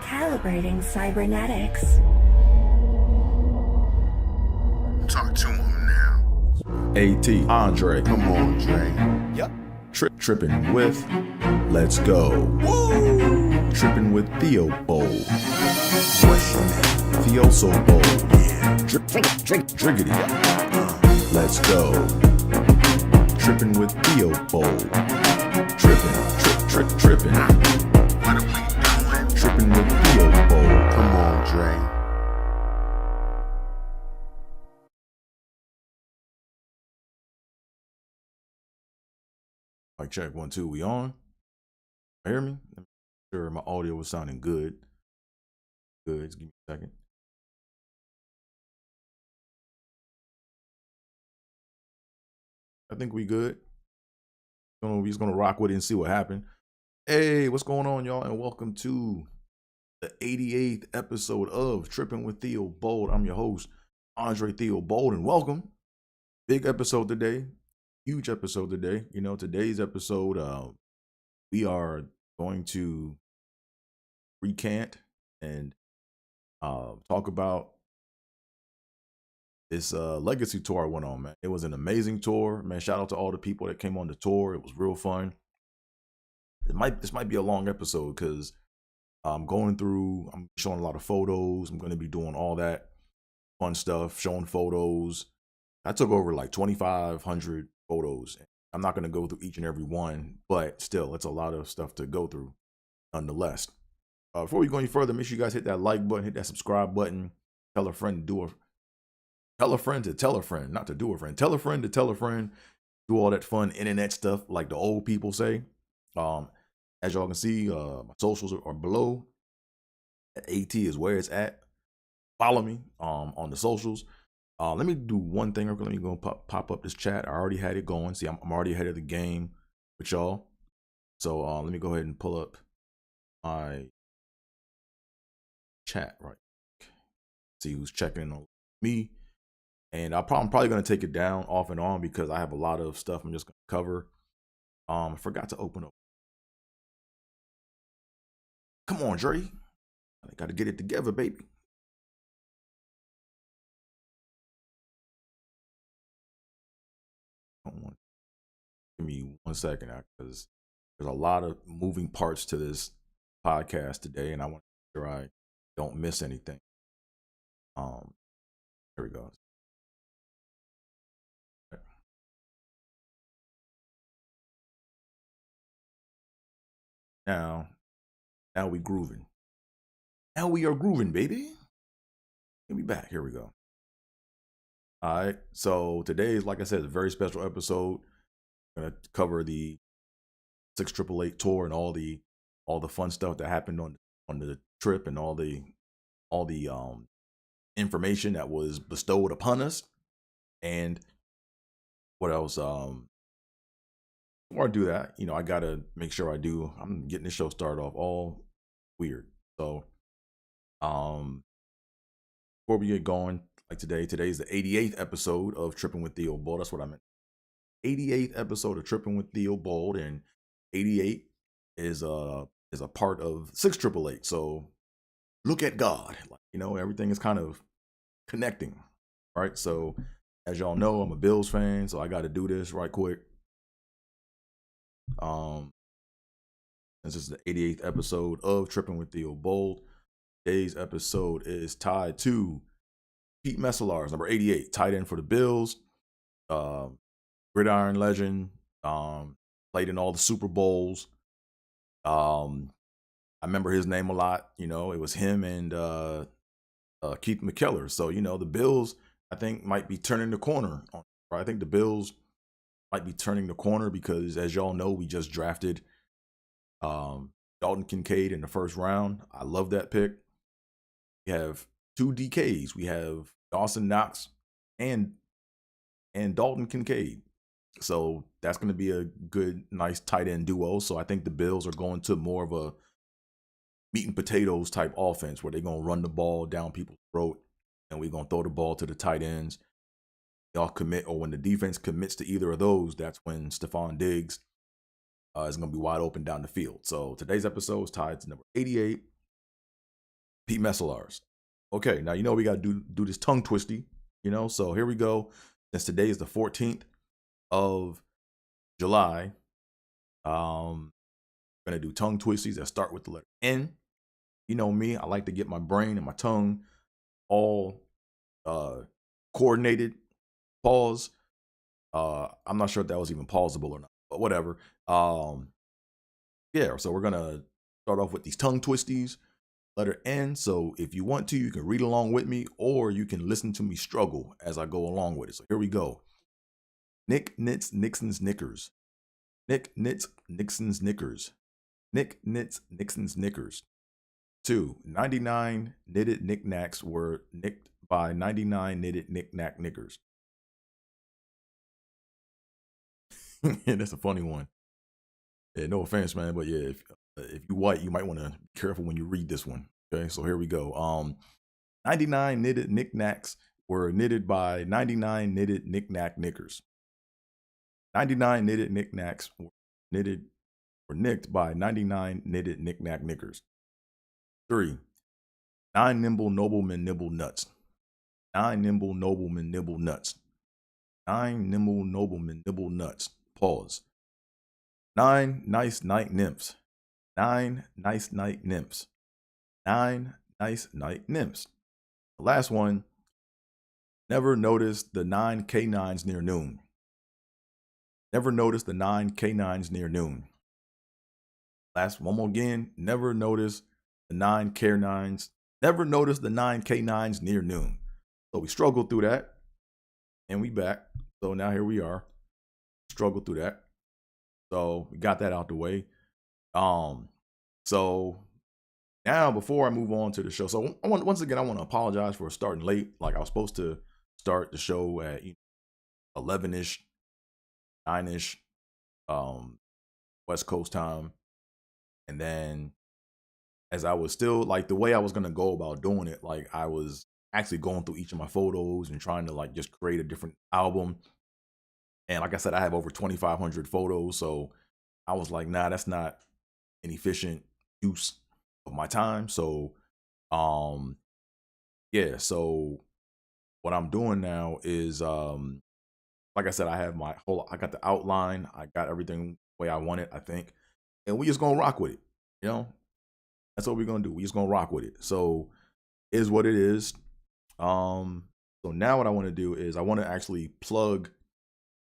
Calibrating cybernetics. Talk to him now. AT, Andre. Come on, Tré. Yep. Trippin with Let's Go. Woo! Trippin with Theobold. What's your name? Theo so bold. Yeah. Driggity. Let's go. Trippin with Theobold. Trippin. What are we doing? Trippin with Theobold. Come on, Tré. Mic check 1 2. We on? Hear me? Let me make sure my audio was sounding good. Good. Just give me a second. I think we good. We're just gonna rock with it and see what happened. Hey, what's going on, y'all? And welcome to the 88th episode of Trippin with Theobold. I'm your host, Andre Theobold, and welcome. Big episode today. Huge episode today. You know, today's episode, we are going to recant and talk about this legacy tour I went on, man. It was an amazing tour, man. Shout out to all the people that came on the tour. It was real fun. This might be a long episode because I'm showing a lot of photos. I'm going to be doing all that fun stuff, showing photos. I took over like 2,500 photos. I'm not going to go through each and every one, but still, it's a lot of stuff to go through nonetheless. Before we go any further, make sure you guys hit that like button, hit that subscribe button, tell a friend to tell a friend to tell a friend, not to do a friend. Tell a friend to tell a friend. Do all that fun internet stuff like the old people say. As y'all can see, my socials are below. AT is where it's at. Follow me on the socials. Let me do one thing. Let me go pop up this chat. I already had it going. See, I'm already ahead of the game with y'all. So let me go ahead and pull up my chat right. See who's checking on me. And I'm probably going to take it down off and on because I have a lot of stuff I'm just going to cover. I forgot to open up. Come on, Dre. I got to get it together, baby. Give me 1 second because there's a lot of moving parts to this podcast today, and I want to make sure I don't miss anything. Here we go. Now we grooving. Now we are grooving, baby. Get me back. Here we go. All right. So today is, like I said, a very special episode. I'm gonna cover the 6818 tour and all the fun stuff that happened on the trip and all the information that was bestowed upon us. And what else? Before I do that, you know, I gotta make sure I'm getting the show started off all weird. So before we get going, like today's the 88th episode of Trippin with Theobold. That's what I meant. 88th episode of Trippin with Theobold, and 88 is a part of 6818. So look at God. Like, you know, everything is kind of connecting. Right. So as y'all know, I'm a Bills fan, so I gotta do this right quick. This is the 88th episode of Trippin with Theobold. Today's episode is tied to Pete Messelar's number 88, tight end for the Bills, gridiron legend, played in all the Super Bowls. I remember his name a lot. You know, it was him and Keith McKellar. So, you know, the Bills, I think, might be turning the corner. I think the Bills might be turning the corner because, as y'all know, we just drafted Dalton Kincaid in the first round. I love that pick. We have two DKs. We have Dawson Knox and Dalton Kincaid. So that's going to be a good, nice tight end duo. So I think the Bills are going to more of a meat and potatoes type offense where they're going to run the ball down people's throat and we're going to throw the ball to the tight ends. Y'all commit, or when the defense commits to either of those, that's when Stephon Diggs is going to be wide open down the field. So today's episode is tied to number 88. Pete Messelars. Okay, now you know we got to do this tongue twisty, you know, so here we go. Since today is the 14th of July, I'm going to do tongue twisties that start with the letter N. You know me, I like to get my brain and my tongue all coordinated. Pause. I'm not sure if that was even pausable or not, but whatever. Yeah, so we're gonna start off with these tongue twisties, letter N. So if you want to, you can read along with me, or you can listen to me struggle as I go along with it. So here we go. Nick knits Nixon's knickers. Nick knits Nixon's knickers. Nick knits Nixon's knickers. 2. 99 knitted knickknacks were nicked by 99 knitted knickknack knickers. Yeah, that's a funny one. Yeah, no offense, man, but yeah, if you white, you might want to be careful when you read this one. Okay, so here we go. 99 knitted knickknacks were knitted by 99 knitted knickknack knickers. 99 knitted knickknacks were nicked by 99 knitted knickknack knickers. 3. 9 nimble noblemen nibble nuts. 9 nimble noblemen nibble nuts. 9 nimble noblemen nibble nuts. Pause. 9 nice night nymphs. 9 nice night nymphs. 9 nice night nymphs. The last one. Never noticed the 9 canines near noon. Never noticed the 9 canines near noon. Last one more again. Never noticed the 9 canines. Never noticed the 9 canines near noon. So we struggled through that, and we back. So now here we are. Struggled through that. So we got that out the way. So now before I move on to the show, so once again I want to apologize for starting late. Like I was supposed to start the show at 11ish, 9ish, West Coast time, and then as I was still like the way I was gonna go about doing it, like I was actually going through each of my photos and trying to like just create a different album. And like I said, I have over 2,500 photos. So I was like, nah, that's not an efficient use of my time. So, yeah. So what I'm doing now is, like I said, I have I got the outline. I got everything the way I want it, I think. And we just going to rock with it. You know, that's what we're going to do. We just going to rock with it. So it is what it is. So now what I want to do is I want to actually plug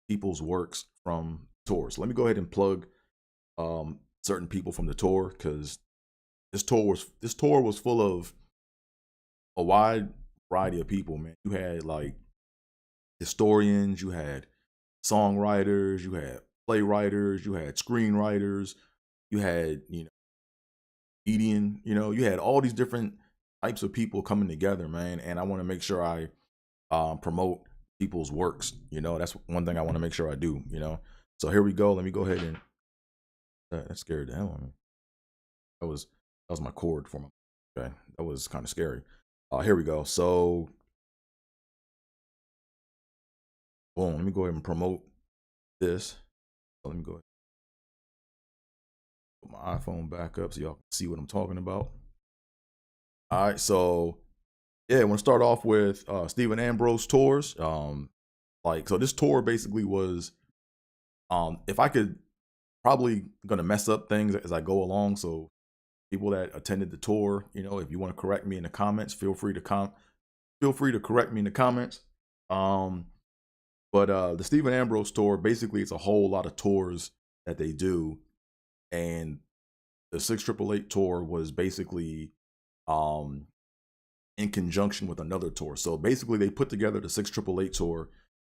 people's works from tours. So let me go ahead and plug certain people from the tour, because this tour was full of a wide variety of people, man. You had like historians, you had songwriters, you had playwriters, you had screenwriters, you had, comedian, you had all these different types of people coming together, man. And I want to make sure I promote people's works. That's one thing I want to make sure I do. So here we go. Let me go ahead and that scared the hell out of me. That was my cord for my. Okay, that was kind of scary. Here we go. So boom. Let me go ahead and promote this. So let me go ahead and put my iPhone back up so y'all can see what I'm talking about. All right, so yeah, I want to start off with Stephen Ambrose tours. So this tour basically was, if I could, probably gonna mess up things as I go along. So people that attended the tour, if you want to correct me in the comments, feel free to correct me in the comments. But the Stephen Ambrose tour, basically, it's a whole lot of tours that they do, and the 6818 tour was basically in conjunction with another tour. So basically, they put together the 6818 tour,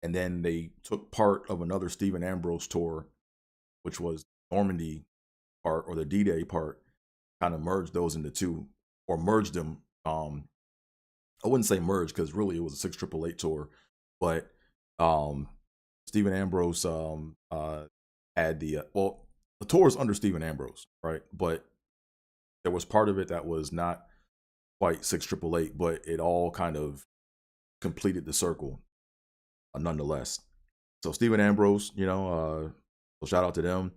and then they took part of another Stephen Ambrose tour, which was Normandy part or the D-Day part, kind of merged those into two, or merged them. I wouldn't say merged, because really it was a 6818 tour, but Stephen Ambrose had the tour is under Stephen Ambrose, right? But there was part of it that was not quite 6818, but it all kind of completed the circle nonetheless. So Stephen Ambrose, so shout out to them.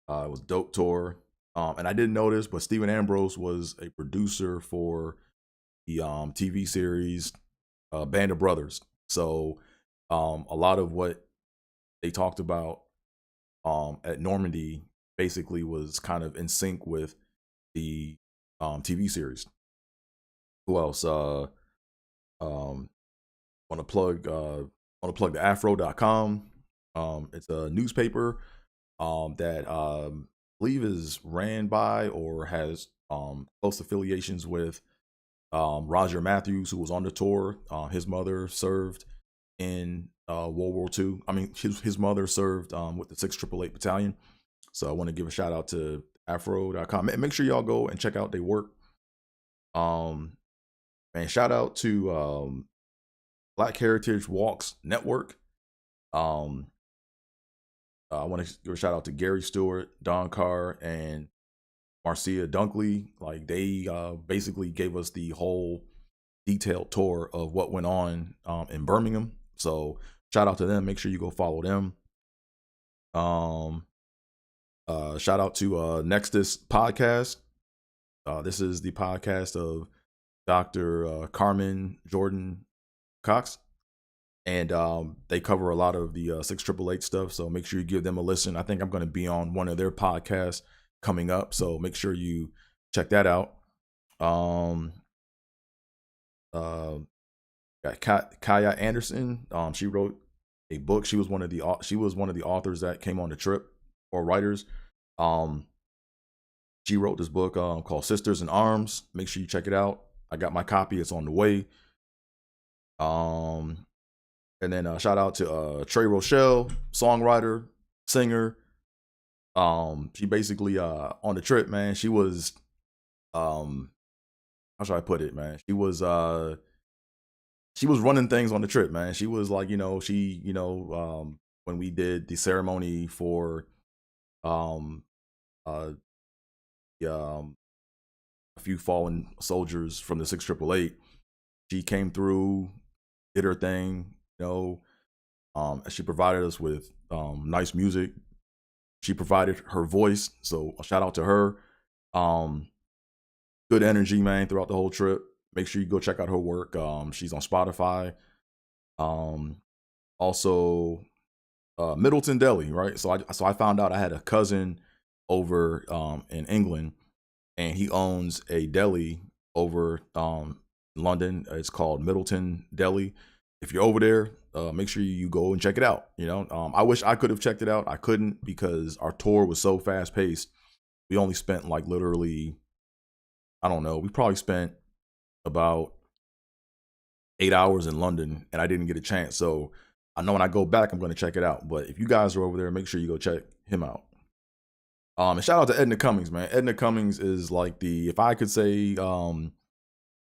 It was a dope tour. And I didn't know this, but Stephen Ambrose was a producer for the TV series Band of Brothers. So a lot of what they talked about at Normandy basically was kind of in sync with the TV series. Who else? Want to plug the AFRO.com. It's a newspaper that I believe is ran by or has close affiliations with Roger Matthews, who was on the tour. His mother served in World War II. I mean, his mother served with the 6th 888 Battalion. So I want to give a shout out to AFRO.com. Make sure y'all go and check out their work. And shout out to Black Heritage Walks Network. I want to give a shout out to Gary Stewart, Don Carr, and Marcia Dunkley. Like, they basically gave us the whole detailed tour of what went on in Birmingham. So shout out to them. Make sure you go follow them. Shout out to NextUs818 Podcast. This is the podcast of Dr. Carmen Jordan Cox. And they cover a lot of the 6 888 stuff. So make sure you give them a listen. I think I'm going to be on one of their podcasts coming up. So make sure you check that out. Got Kaia Anderson. She wrote a book. She was one of the authors that came on the trip, or writers. She wrote this book called Sisters in Arms. Make sure you check it out. I got my copy. It's on the way. And then shout out to Tré Rochelle, songwriter, singer. She basically on the trip, man. She was how should I put it, man? She was running things on the trip, man. She was like, when we did the ceremony for a few fallen soldiers from the 6 888, she came through, did her thing. She provided us with nice music. She provided her voice, so a shout out to her. Good energy, man, throughout the whole trip. Make sure you go check out her work. She's on Spotify. Also, Middleton Deli, right? So I found out I had a cousin over in England, and he owns a deli over in London. It's called Middleton Deli. If you're over there, make sure you go and check it out. I wish I could have checked it out. I couldn't because our tour was so fast paced. We only spent like literally, I don't know, we probably spent about 8 hours in London, and I didn't get a chance. So I know when I go back, I'm going to check it out. But if you guys are over there, make sure you go check him out. And shout out to Edna Cummings, man. Edna Cummings is like if I could say,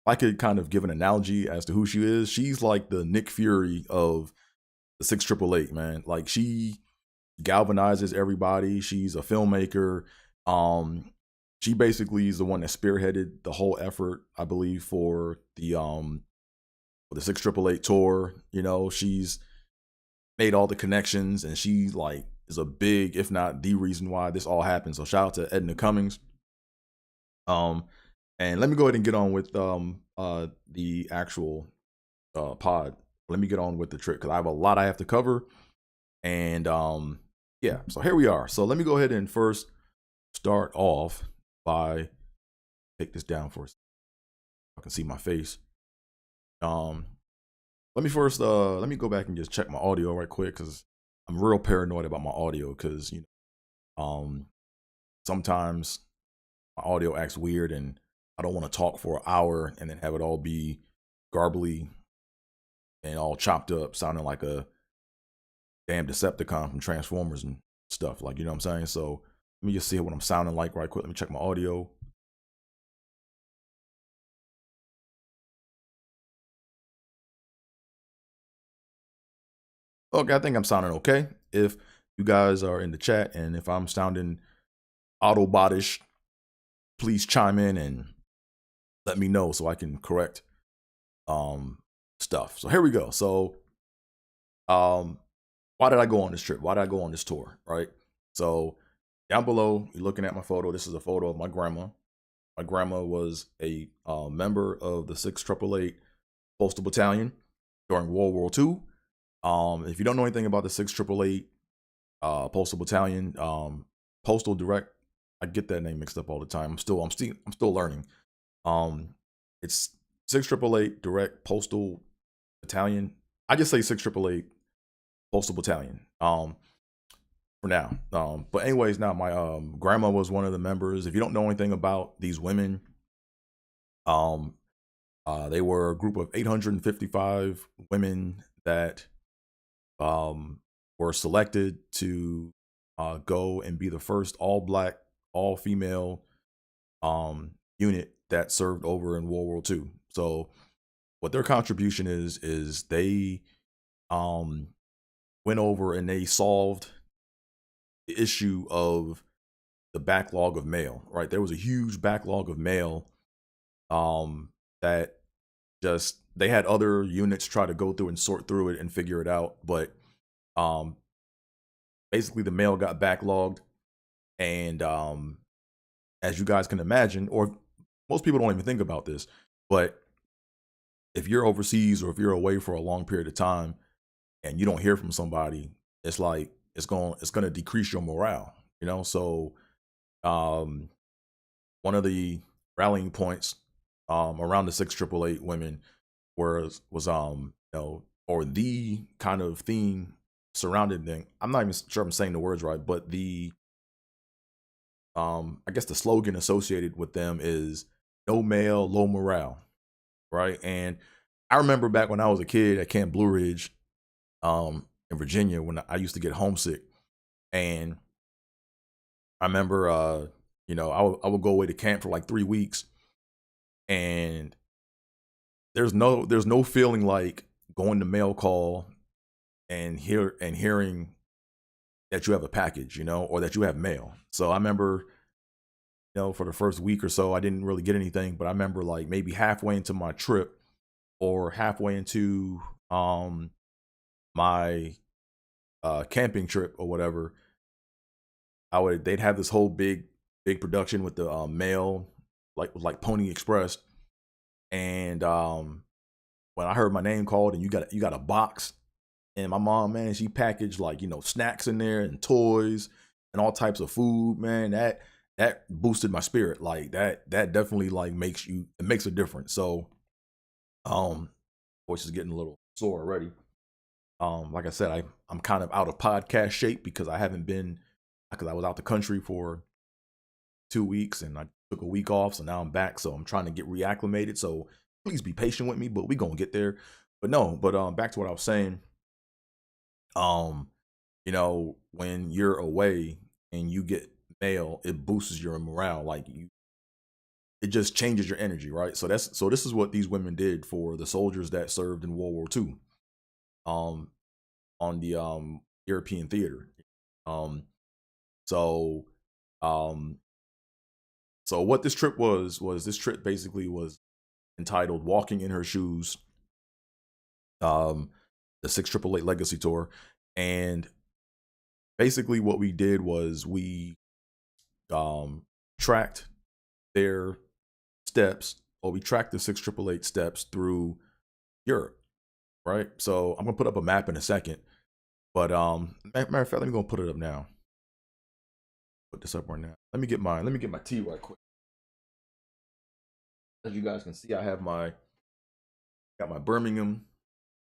I could kind of give an analogy as to who she is. She's like the Nick Fury of the 6 888, man. Like, she galvanizes everybody. She's a filmmaker. She basically is the one that spearheaded the whole effort, I believe, for the 6 888 tour. She's made all the connections, and she like is a big, if not the reason why this all happened. So shout out to Edna Cummings. And let me go ahead and get on with the actual pod. Let me get on with the trip because I have a lot I have to cover. And yeah, so here we are. So let me go ahead and first start off by take this down for a second. I can see my face. Let me go back and just check my audio right quick because I'm real paranoid about my audio because sometimes my audio acts weird and I don't want to talk for an hour and then have it all be garbly and all chopped up, sounding like a damn Decepticon from Transformers and stuff. Like, you know what I'm saying? So let me just see what I'm sounding like right quick. Let me check my audio. Okay, I think I'm sounding okay. If you guys are in the chat and if I'm sounding Autobotish, please chime in and let me know so I can correct stuff. So here we go. So why did I go on this trip? Why did I go on this tour? Right. So Down below, you're looking at my photo. This is a photo of my grandma. My grandma was a member of the 6th Postal Battalion during World War II. If you don't know anything about the 6th Postal Battalion, Postal Direct, I get that name mixed up all the time. I'm still learning. It's 6th Direct Postal Battalion. I just say 6th Postal Battalion. For now. But anyways, now my grandma was one of the members. If you don't know anything about these women, they were a group of 855 women that were selected to go and be the first all-black, all-female unit that served over in World War II. So what their contribution is they went over and they solved the issue of the backlog of mail, right? There was a huge backlog of mail that just they had other units try to go through and sort through it and figure it out, but basically the mail got backlogged, and as you guys can imagine, or most people don't even think about this, but if you're overseas or if you're away for a long period of time and you don't hear from somebody, it's like it's going to decrease your morale, you know? So one of the rallying points around the 6th women was you know, or the kind of theme surrounding them. I'm not even sure I'm saying the words right, but the I guess the slogan associated with them is no mail, low morale, right? And I remember back when I was a kid at Camp Blue Ridge in Virginia, when I used to get homesick, and I remember you know, I would go away to camp for like 3 weeks, and there's no feeling like going to mail call and hearing that you have a package, you know, or that you have mail. So I remember, you know, for the first week or so, I didn't really get anything, but I remember like maybe halfway into my trip or halfway into my camping trip or whatever, they'd have this whole big production with the mail, like Pony Express, and when I heard my name called and you got a box, and my mom, man, she packaged like, you know, snacks in there and toys and all types of food, man, that boosted my spirit. Like that definitely like makes a difference. So voice is getting a little sore already. Like I said, I'm kind of out of podcast shape because I was out the country for 2 weeks and I took a week off, so now I'm back. So I'm trying to get reacclimated. So please be patient with me, but we gonna get there. But back to what I was saying. You know, when you're away and you get mail, it boosts your morale. Like it just changes your energy, right? So this is what these women did for the soldiers that served in World War II. On the European theater. So what this trip was this trip basically was entitled Walking in Her Shoes, the 6th Legacy Tour. And basically what we did was we tracked their steps, or we tracked the 6 steps through Europe, right? So I'm gonna put up a map in a second, but matter of fact, let me go put it up now. Put this up right now. Let me get my tea right quick. As you guys can see, I have my Birmingham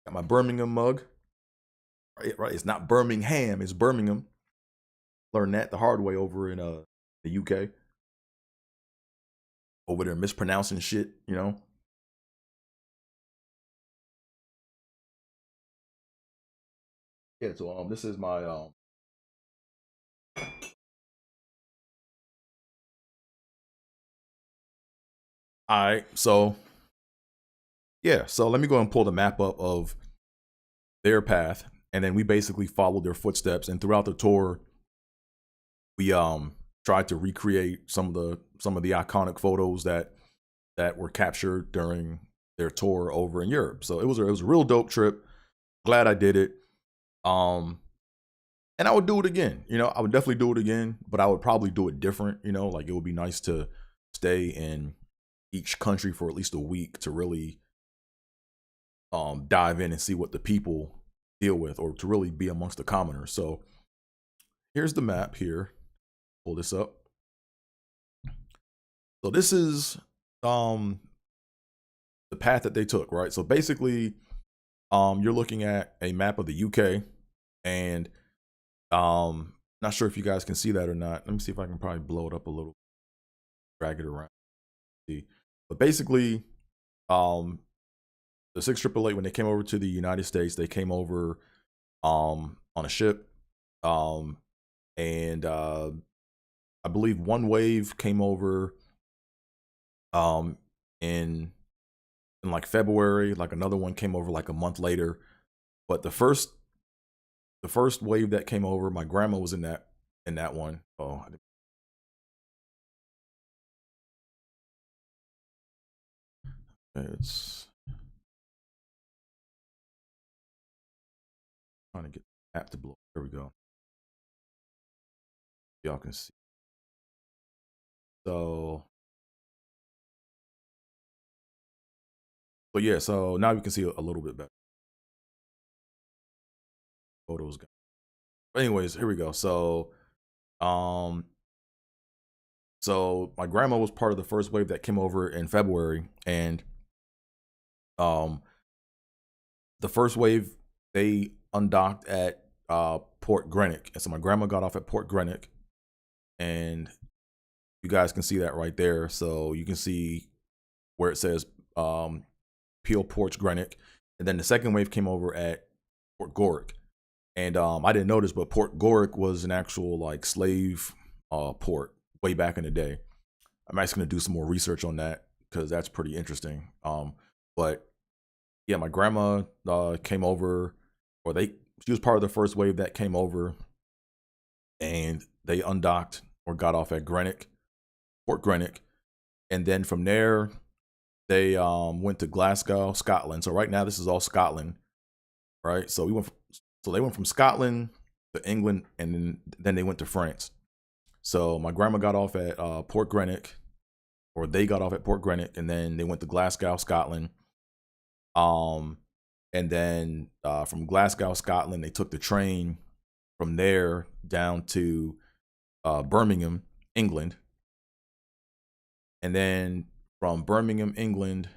mug. Right, it's not Birmingham, it's Birmingham. Learned that the hard way over in the UK. Over there mispronouncing shit, you know. Yeah, so this is my Alright, so yeah, so let me go and pull the map up of their path, and then we basically followed their footsteps, and throughout the tour we tried to recreate some of the iconic photos that were captured during their tour over in Europe. So it was a real dope trip. Glad I did it. And I would do it again. I would definitely do it again, but I would probably do it different. Like it would be nice to stay in each country for at least a week to really dive in and see what the people deal with, or to really be amongst the commoners. So here's the map here. Pull this up. So this is the path that they took, right? So basically, you're looking at a map of the UK, and not sure if you guys can see that or not. Let me see if I can probably blow it up a little, drag it around. See, but basically, the 6888, when they came over to the United States, they came over on a ship, and I believe one wave came over in like February, like another one came over like a month later. But the first wave that came over, my grandma was in that one. Oh, it's trying to get the app to blow. There we go. Y'all can see. So yeah, so now you can see a little bit better. Photos. But anyways, here we go. So my grandma was part of the first wave that came over in February, and the first wave, they undocked at Port Greenwich. And so my grandma got off at Port Greenwich, and you guys can see that right there. So you can see where it says Peel Ports Greenwich. And then the second wave came over at Port Gorick. And I didn't notice, but Port Gorick was an actual like slave port way back in the day. I'm actually going to do some more research on that because that's pretty interesting. But yeah, my grandma came over, or she was part of the first wave that came over, and they undocked or got off at Port Greenwich. And then from there, they went to Glasgow, Scotland. So right now, this is all Scotland, right? So they went from Scotland to England, and then they went to France. So my grandma got off at Port Greenwich, or they got off at Port Greenwich, and then they went to Glasgow, Scotland. And then from Glasgow, Scotland, they took the train from there down to Birmingham, England. And then from Birmingham, England,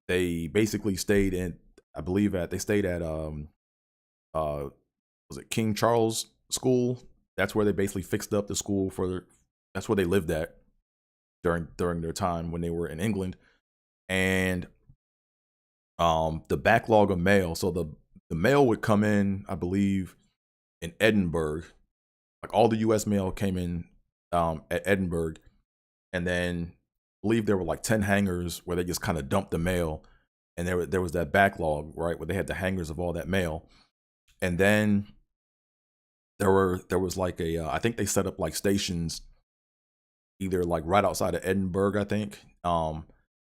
they basically stayed in, I believe they stayed at was it King Charles School? That's where they basically fixed up the school that's where they lived at during their time when they were in England. And the backlog of mail, so the mail would come in, I believe, in Edinburgh. Like all the US mail came in at Edinburgh, and then I believe there were like 10 hangars where they just kind of dumped the mail, and there was that backlog, right, where they had the hangars of all that mail. And then there was like I think they set up like stations either like right outside of Edinburgh, I think,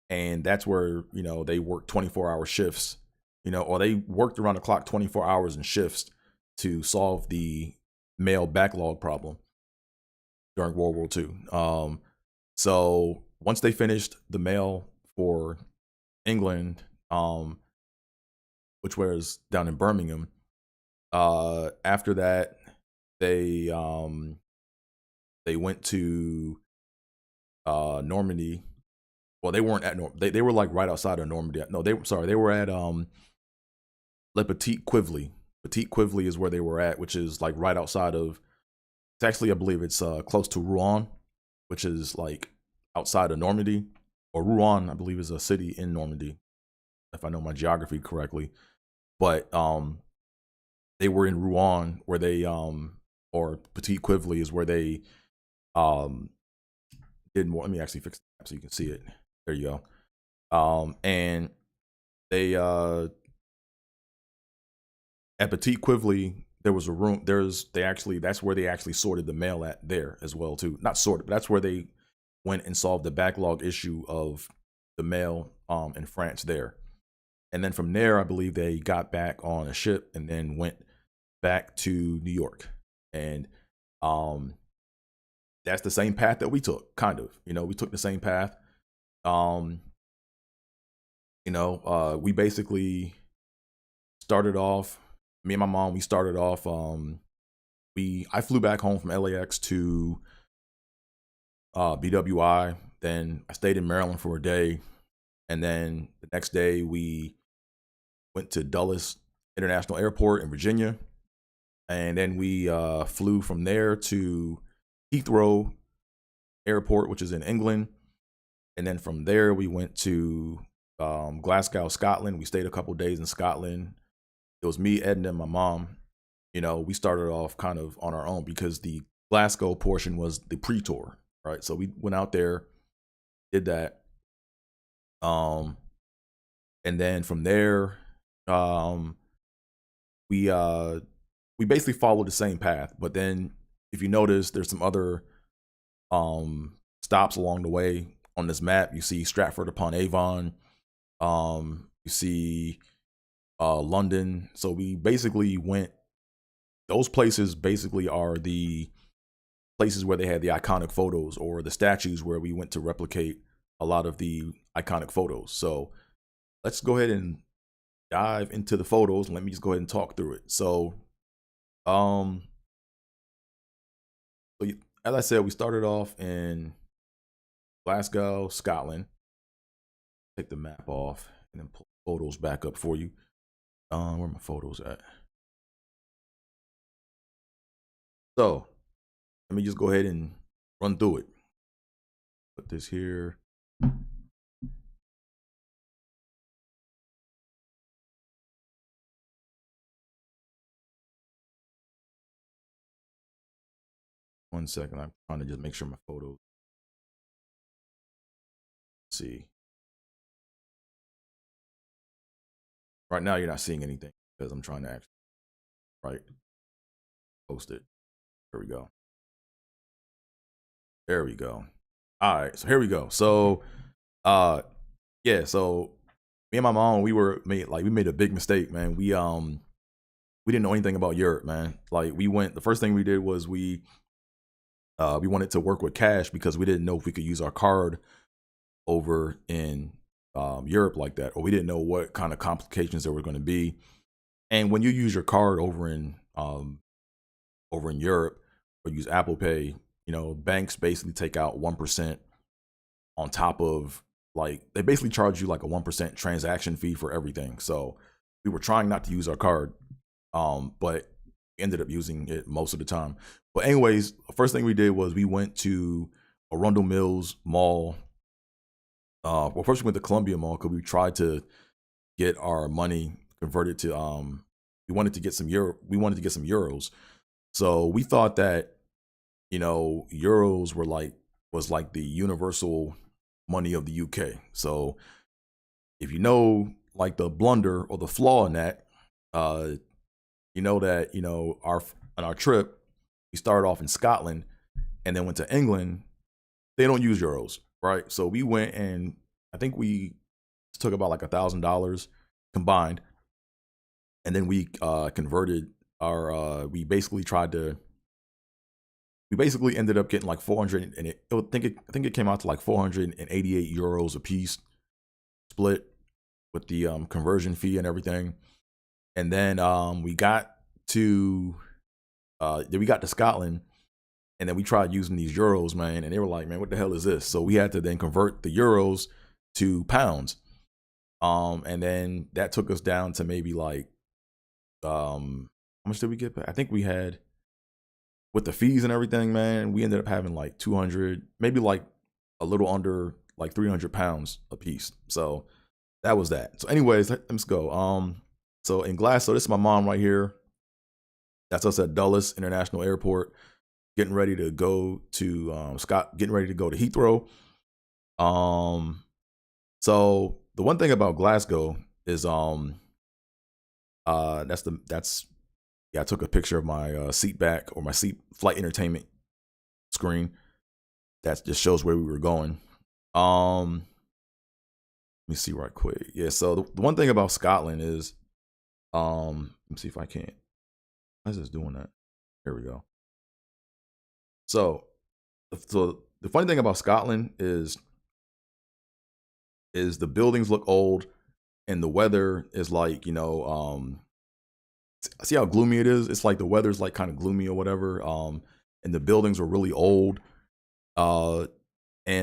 and that's where they worked 24-hour shifts, or they worked around the clock 24 hours in shifts to solve the mail backlog problem during World War II. So once they finished the mail for England, which was down in Birmingham, after that they went to Normandy. Well, they weren't at they were like right outside of Normandy. No, they were at Le Petit Quively. Petit Quively is where they were at, which is like right outside of, it's actually, I believe it's close to Rouen, which is like outside of Normandy. Or Rouen, I believe, is a city in Normandy, if I know my geography correctly. But they were in Rouen, where they or Petit Quively is where they did more. Let me actually fix that so you can see it. There you go. And they at Petit Quively, there was a room. That's where they actually sorted the mail at there as well too. Not sorted, but that's where they went and solved the backlog issue of the mail in France there. And then from there, I believe they got back on a ship and then went back to New York. And that's the same path that we took, kind of. We took the same path. We basically started off, me and my mom, we started off, I flew back home from LAX to BWI. Then I stayed in Maryland for a day. And then the next day we went to Dulles International Airport in Virginia. And then we flew from there to Heathrow Airport, which is in England. And then from there we went to Glasgow, Scotland. We stayed a couple days in Scotland. It was me, Ed, and my mom. We started off kind of on our own because the Glasgow portion was the pre-tour, right? So we went out there, did that. And then from there, we basically followed the same path. But then if you notice, there's some other stops along the way on this map. You see Stratford upon Avon. You see London. So we basically went, those places basically are the places where they had the iconic photos, or the statues where we went to replicate a lot of the iconic photos. So let's go ahead and dive into the photos. Let me just go ahead and talk through it. So, as I said, we started off in Glasgow, Scotland. Take the map off and then pull photos back up for you. Where are my photos at? So let me just go ahead and run through it. Put this here. One second. I'm trying to just make sure my photos. Let's see. Right now, you're not seeing anything because I'm trying to actually post it. There we go. There we go. All right, so here we go. So, yeah. So me and my mom, we made a big mistake, man. We didn't know anything about Europe, man. Like the first thing we did was we wanted to work with cash because we didn't know if we could use our card over in Europe like that, or we didn't know what kind of complications there were going to be. And when you use your card over in Europe, or use Apple Pay, banks basically take out 1% on top of, they basically charge you like a 1% transaction fee for everything. So we were trying not to use our card, but we ended up using it most of the time. But anyways, the first thing we did was we went to Arundel Mills Mall. Well, first we went to Columbia Mall because we tried to get our money converted to, we wanted to get some euros. So we thought that, euros was like the universal money of the UK. So if like the blunder or the flaw in that, that, on our trip, we started off in Scotland and then went to England. They don't use euros, right? So we went and I think we took about like $1,000 combined. And then we converted we basically ended up getting like 400, and I think it came out to like 488 euros a piece, split with the conversion fee and everything. And then we got to Scotland, and then we tried using these euros, man, and they were like, man, what the hell is this? So we had to then convert the euros to pounds. And then that took us down to maybe like how much did we get back? I think we had, with the fees and everything, man, we ended up having like 200, maybe like a little under like 300 pounds a piece. So that was that. So anyways, let's go. So in Glasgow, this is my mom right here. That's us at Dulles International Airport, getting ready to go to getting ready to go to Heathrow. So the one thing about Glasgow is I took a picture of my seat back, or my flight entertainment screen. That just shows where we were going. Let me see right quick. Yeah, so the one thing about Scotland is, let me see if I can. Why is this doing that? Here we go. So the funny thing about Scotland is the buildings look old and the weather is like, see how gloomy it is? It's like the weather's like kind of gloomy or whatever. And the buildings are really old. And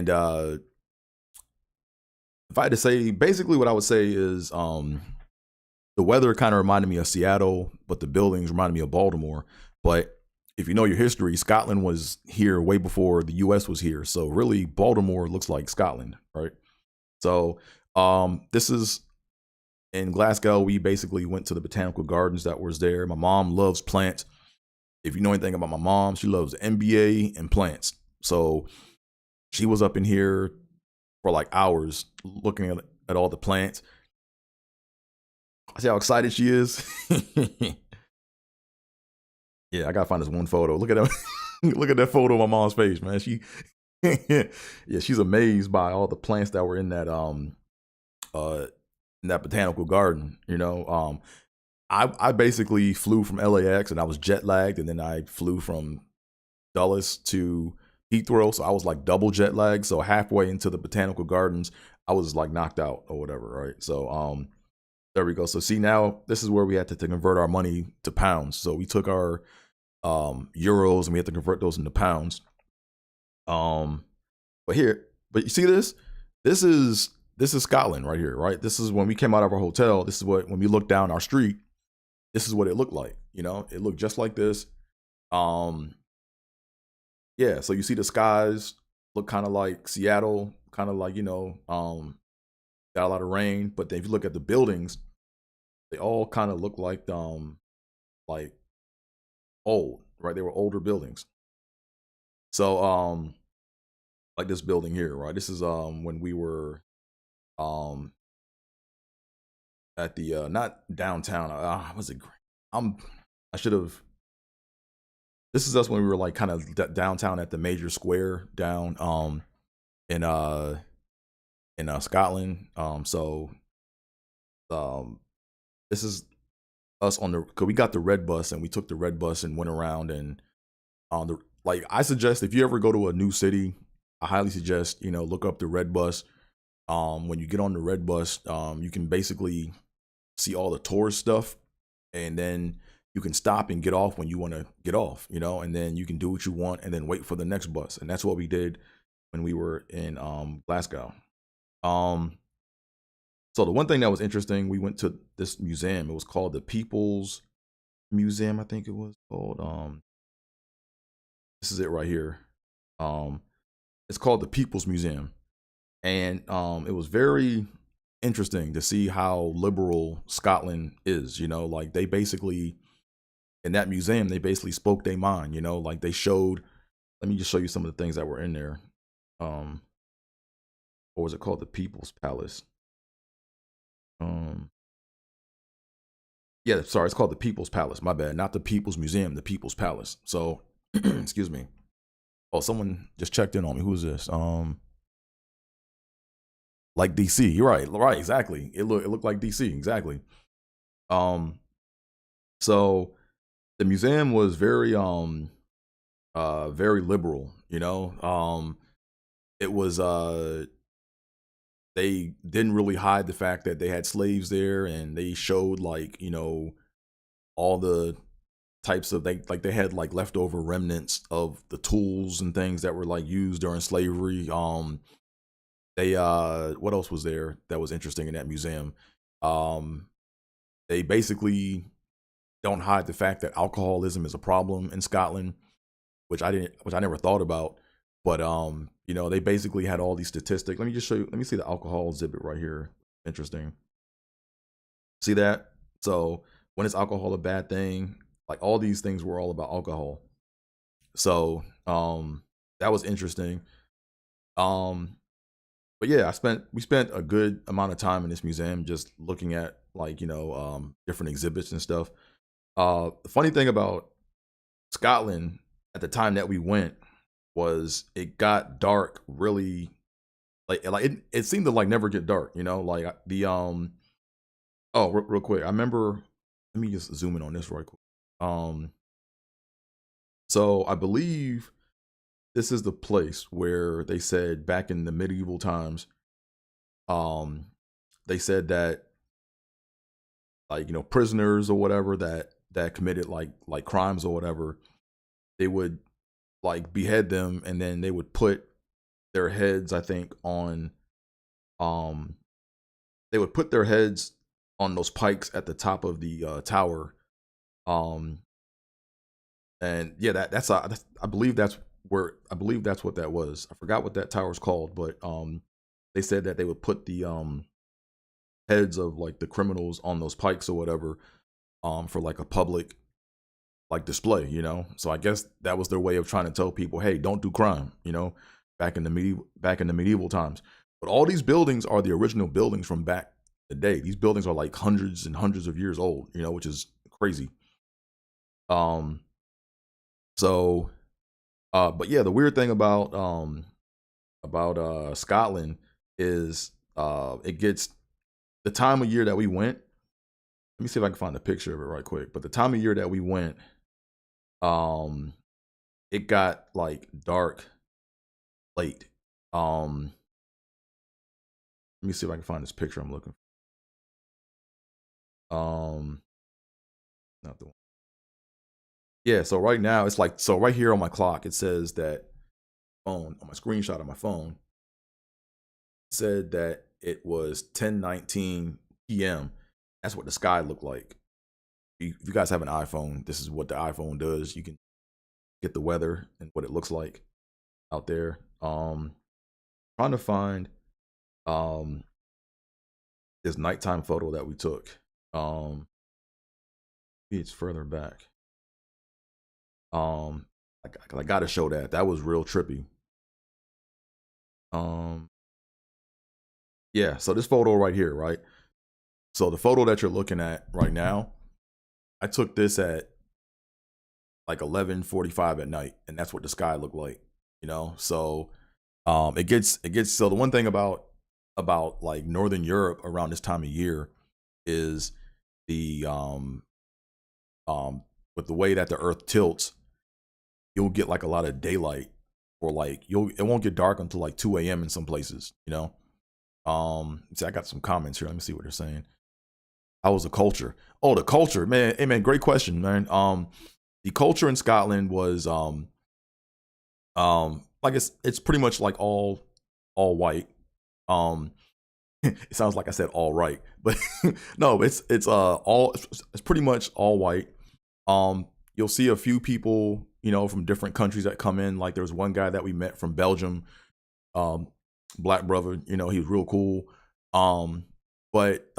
if I had to say, basically what I would say is the weather kind of reminded me of Seattle, but the buildings reminded me of Baltimore. But if you know your history, Scotland was here way before the US was here. So really Baltimore looks like Scotland, right? So this is in Glasgow. We basically went to the botanical gardens that was there. My mom loves plants. If you know anything about my mom, she loves NBA and plants. So she was up in here for like hours looking at all the plants. See how excited she is? Yeah, I gotta find this one photo. Look at that. Look at that photo of my mom's face, man. Yeah, she's amazed by all the plants that were in that botanical garden. I basically flew from LAX and I was jet lagged, and then I flew from Dulles to Heathrow, so I was like double jet lagged. So halfway into the botanical gardens, I was like knocked out or whatever, right? So there we go. So see, now this is where we had to convert our money to pounds. So we took our euros and we had to convert those into pounds. But you see this? This is Scotland right here, right? This is when we came out of our hotel. This is when we looked down our street, this is what it looked like. It looked just like this. Yeah, so you see the skies look kind of like Seattle, kind of like, got a lot of rain. But then if you look at the buildings, they all kind of look like old, right? They were older buildings. So like this building here, right? This is when we were at the not downtown. Was it? I should have. This is us when we were like kind of downtown at the major square down in Scotland. This is us on cause we got the red bus and we took the red bus and went around, and I suggest if you ever go to a new city, I highly suggest, look up the red bus. When you get on the red bus, you can basically see all the tourist stuff, and then you can stop and get off when you want to get off, and then you can do what you want and then wait for the next bus. And that's what we did when we were in Glasgow. So the one thing that was interesting, we went to this museum. It was called the People's Museum, I think it was called. This is it right here. It's called the People's Museum. And it was very interesting to see how liberal Scotland is. Like they basically, in that museum, they basically spoke their mind. Like they showed. Let me just show you some of the things that were in there. What was it called? The People's Palace. Yeah, sorry, it's called the People's Palace. My bad, not the People's Museum, the People's Palace. So, excuse me. Oh, someone just checked in on me. Who is this? Like DC. You're right, exactly. It looked like DC, exactly. So the museum was very liberal. It was they didn't really hide the fact that they had slaves there, and they showed all the types of they had leftover remnants of the tools and things that were used during slavery. They what else was there that was interesting in that museum? They basically don't hide the fact that alcoholism is a problem in Scotland, which I never thought about. But they basically had all these statistics. Let me just show you. Let me see the alcohol exhibit right here. Interesting. See that? So when is alcohol a bad thing? Like all these things were all about alcohol. So that was interesting. But yeah, we spent a good amount of time in this museum just looking at different exhibits and stuff. The funny thing about Scotland at the time that we went was it got dark really it seemed to like never get dark, you know, like the oh, real quick, I remember, let me just zoom in on this right quick. So I believe this is the place where they said back in the medieval times, they said that, like, you know, prisoners or whatever that committed like crimes or whatever, they would like behead them, and then they would put their heads, I think, on they would put their heads on those pikes at the top of the tower. And yeah, that's I believe that's what that was. I forgot what that tower's called, but they said that they would put the heads of like the criminals on those pikes or whatever, for like a public like display, you know. So I guess that was their way of trying to tell people, hey, don't do crime, you know, back in the medieval times. But all these buildings are the original buildings from back in the day. These buildings are like hundreds and hundreds of years old, you know, which is crazy. So but yeah, the weird thing about Scotland is it gets, the time of year that we went, let me see if I can find a picture of it right quick. But the time of year that we went, it got like dark late. Let me see if I can find this picture I'm looking for. Not the one. Yeah, so right now it's like, so right here on my clock it says that on my screenshot of my phone, it said that it was 10:19 p.m. That's what the sky looked like. If you guys have an iPhone, this is what the iPhone does. You can get the weather and what it looks like out there. Trying to find this nighttime photo that we took. Maybe it's further back. I gotta show that. That was real trippy. Yeah, so this photo right here, right? So the photo that you're looking at right now, I took this at like 11:45 at night, and that's what the sky looked like, you know. So it gets so the one thing about like Northern Europe around this time of year is the with the way that the earth tilts, you'll get like a lot of daylight, or like it won't get dark until like 2 a.m. in some places, you know. See, I got some comments here. Let me see what they're saying. How was the culture? Oh, the culture, man. Hey, man, great question, man. The culture in Scotland was like it's pretty much like all white. It sounds like I said all right, but no, it's pretty much all white. You'll see a few people, you know, from different countries that come in. Like there was one guy that we met from Belgium, black brother, you know, he was real cool. But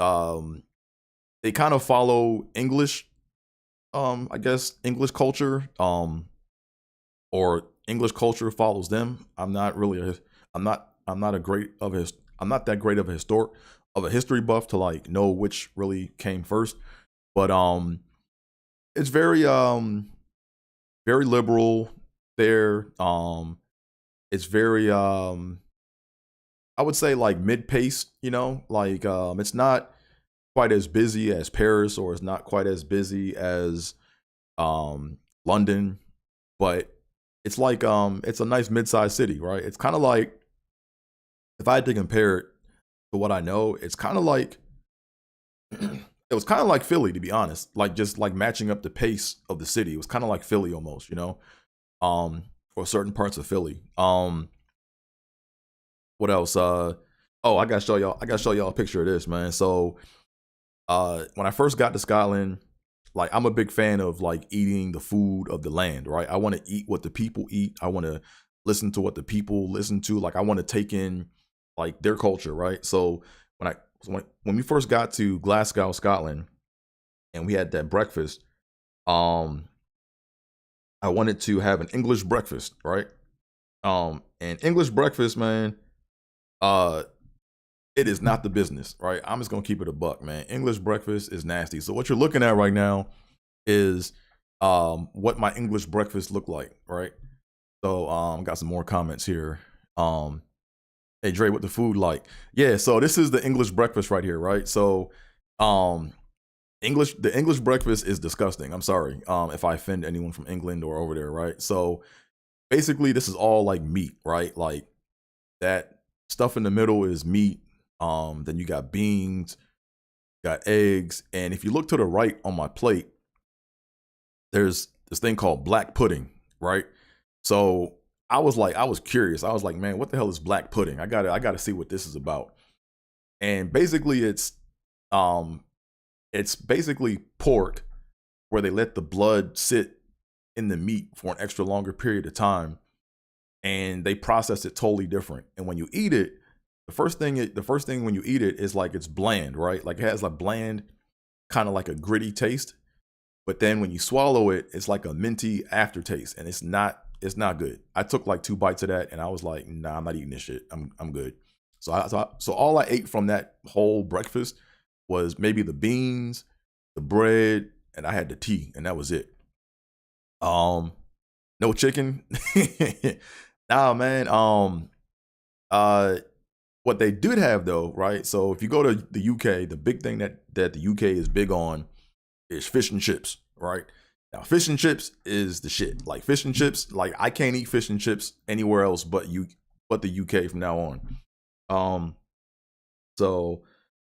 they kind of follow English, I guess English culture, or English culture follows them. I'm not that great of a history buff to like know which really came first. But it's very liberal there. It's very I would say like mid-paced, you know, like it's not quite as busy as Paris, or it's not quite as busy as London, but it's like it's a nice mid-sized city, right? It's kind of like, if I had to compare it to what I know, it's kind of like it was kind of like Philly, to be honest. Like just like matching up the pace of the city. It was kind of like Philly almost, you know, or certain parts of Philly. What else? Oh, I gotta show y'all a picture of this, man. So when I first got to Scotland, like I'm a big fan of like eating the food of the land, right? I want to eat what the people eat. I want to listen to what the people listen to. Like I want to take in like their culture, right? So when we first got to Glasgow, Scotland, and we had that breakfast, I wanted to have an English breakfast, right? And English breakfast, man, it is not the business, right? I'm just gonna keep it a buck, man. English breakfast is nasty. So what you're looking at right now is what my English breakfast looked like, right? So got some more comments here. Hey Dre, what the food like? Yeah, so this is the English breakfast right here, right? So, um, the English breakfast is disgusting. I'm sorry, if I offend anyone from England or over there, right? So basically, this is all like meat, right? Like that stuff in the middle is meat. Then you got beans, got eggs, and if you look to the right on my plate, there's this thing called black pudding, right? So I was curious. I was like, man, what the hell is black pudding? I gotta see what this is about. And basically, um, it's basically pork where they let the blood sit in the meat for an extra longer period of time, and they process it totally different. And when you eat it, the first thing when you eat it is like it's bland, right? Like it has like bland, kind of like a gritty taste. But then when you swallow it, it's like a minty aftertaste, and it's not good. I took like 2 bites of that, and I was like, nah, I'm not eating this shit. I'm good. So all I ate from that whole breakfast was maybe the beans, the bread, and I had the tea, and that was it. Um, no chicken. Nah, man. Uh, what they did have though, right? So if you go to the UK, the big thing that the UK is big on is fish and chips, right? Now, fish and chips is the shit. Like fish and chips, like I can't eat fish and chips anywhere else but the UK from now on. Um, so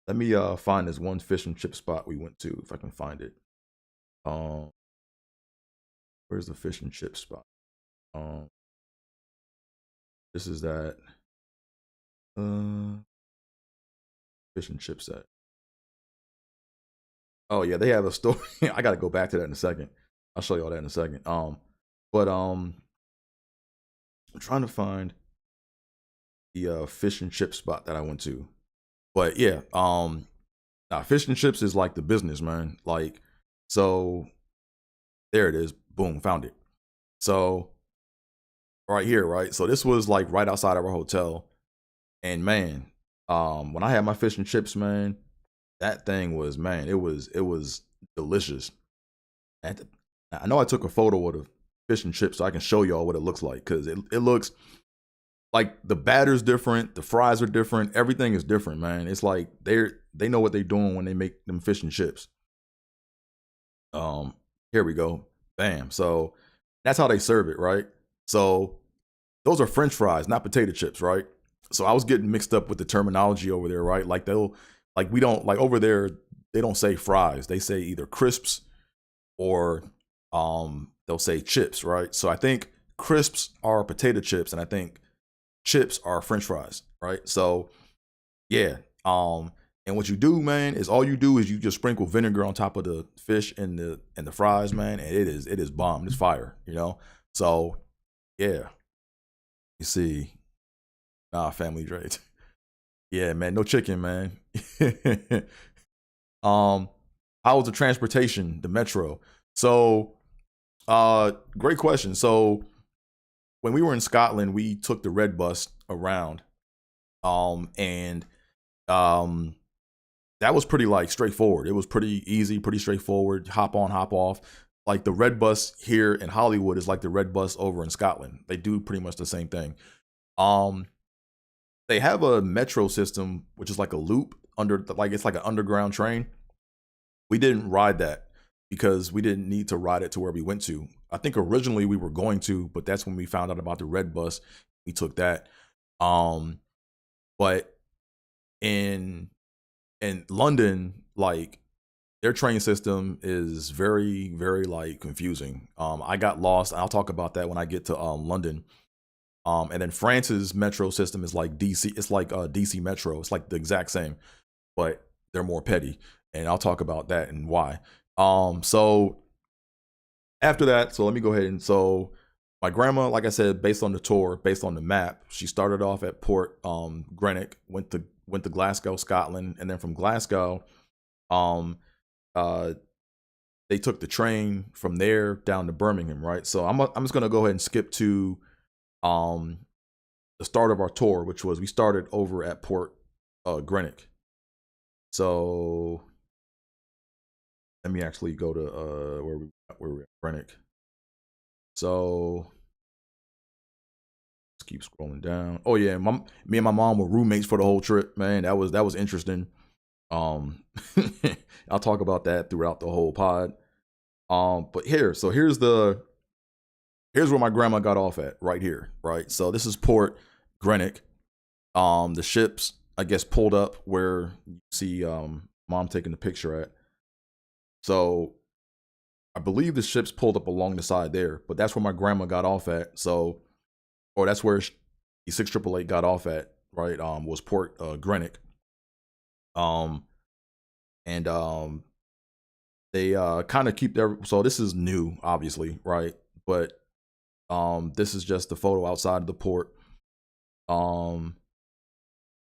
let me find this one fish and chip spot we went to if I can find it. Um, where's the fish and chip spot? Um, this is that fish and chips at. Oh yeah, they have a story. I gotta go back to that in a second. I'll show you all that in a second. But I'm trying to find the fish and chip spot that I went to. But yeah, nah, fish and chips is like the business, man. Like, so there it is. Boom, found it. So right here, right? So this was like right outside of our hotel. And man, when I had my fish and chips, man, that thing was, man, it was delicious. And I know I took a photo of the fish and chips so I can show y'all what it looks like, because it looks like the batter's different, the fries are different, everything is different, man. It's like they know what they're doing when they make them fish and chips. Here we go. Bam. So that's how they serve it, right? So those are French fries, not potato chips, right? So I was getting mixed up with the terminology over there, right? Like we don't, like over there, they don't say fries. They say either crisps or they'll say chips, right? So I think crisps are potato chips, and I think chips are French fries, right? So yeah, and what you do, man, is all you do is you just sprinkle vinegar on top of the fish and the fries, man, and it is bomb. It's fire, you know. So yeah, you see, nah, family Dre. Yeah, man, no chicken, man. How was the transportation, the metro? So, great question. So, when we were in Scotland, we took the red bus around, and um, that was pretty like straightforward. It was pretty easy, pretty straightforward. Hop on, hop off. Like the red bus here in Hollywood is like the red bus over in Scotland. They do pretty much the same thing. Um, they have a metro system, which is like a loop like it's like an underground train. We didn't ride that because we didn't need to ride it to where we went to. I think originally we were going to, but that's when we found out about the red bus. We took that. But in London, like their train system is very, very like confusing. I got lost. I'll talk about that when I get to London. And then France's metro system is like DC. It's like DC Metro. It's like the exact same, but they're more petty. And I'll talk about that and why. So after that, so let me go ahead and so my grandma, like I said, based on the tour, based on the map, she started off at Port Greenock, went to Glasgow, Scotland, and then from Glasgow, um, they took the train from there down to Birmingham, right? So I'm just gonna go ahead and skip to the start of our tour, which was we started over at Port Greenock. So let me actually go to where we at Greenock. So let's keep scrolling down. Oh yeah, me and my mom were roommates for the whole trip, man. That was interesting. I'll talk about that throughout the whole pod. But here's where my grandma got off at, right here, right? So this is Port Greenock. The ships, I guess, pulled up where you see mom taking the picture at. So I believe the ships pulled up along the side there, but that's where my grandma got off at. So, or that's where the 6888 got off at, right? Was Port Greenock. They kind of keep their, so this is new, obviously, right? But this is just the photo outside of the port. And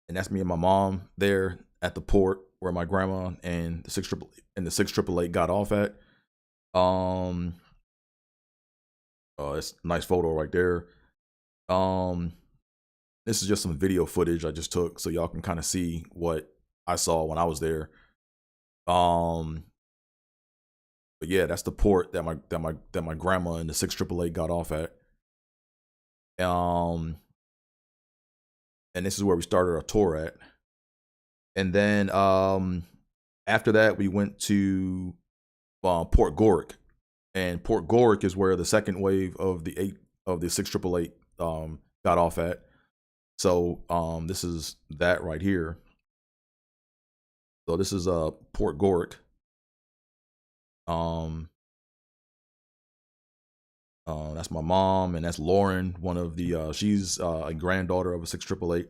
that's me and my mom there at the port where my grandma and the 6888 got off at. It's a nice photo right there. This is just some video footage I just took so y'all can kind of see what I saw when I was there. But yeah, that's the port that my grandma and the 6888 got off at. And this is where we started our tour at. And then after that, we went to Port Gorick, and Port Gorick is where the second wave of the 6888 got off at. So this is that right here. So this is Port Gorick. That's my mom, and that's Lauren, one of the she's a granddaughter of a 6888.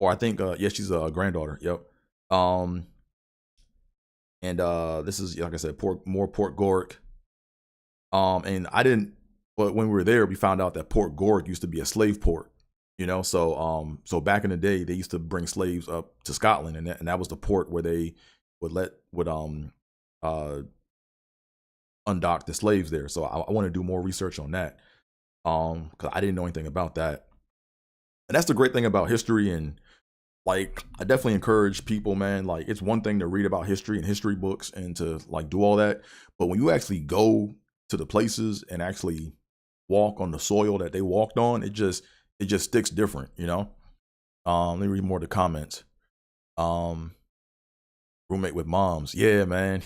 Or I think yeah, she's a granddaughter. Yep. And this is, like I said, Port Gorick. And I didn't, but when we were there, we found out that Port Gorick used to be a slave port. You know, so back in the day, they used to bring slaves up to Scotland, and that was the port where they would undock the slaves there. So I want to do more research on that, because I didn't know anything about that. And that's the great thing about history. And like, I definitely encourage people, man, like, it's one thing to read about history and history books and to like do all that, but when you actually go to the places and actually walk on the soil that they walked on, it just sticks different, you know. Let me read more of the comments. Roommate with moms, yeah, man.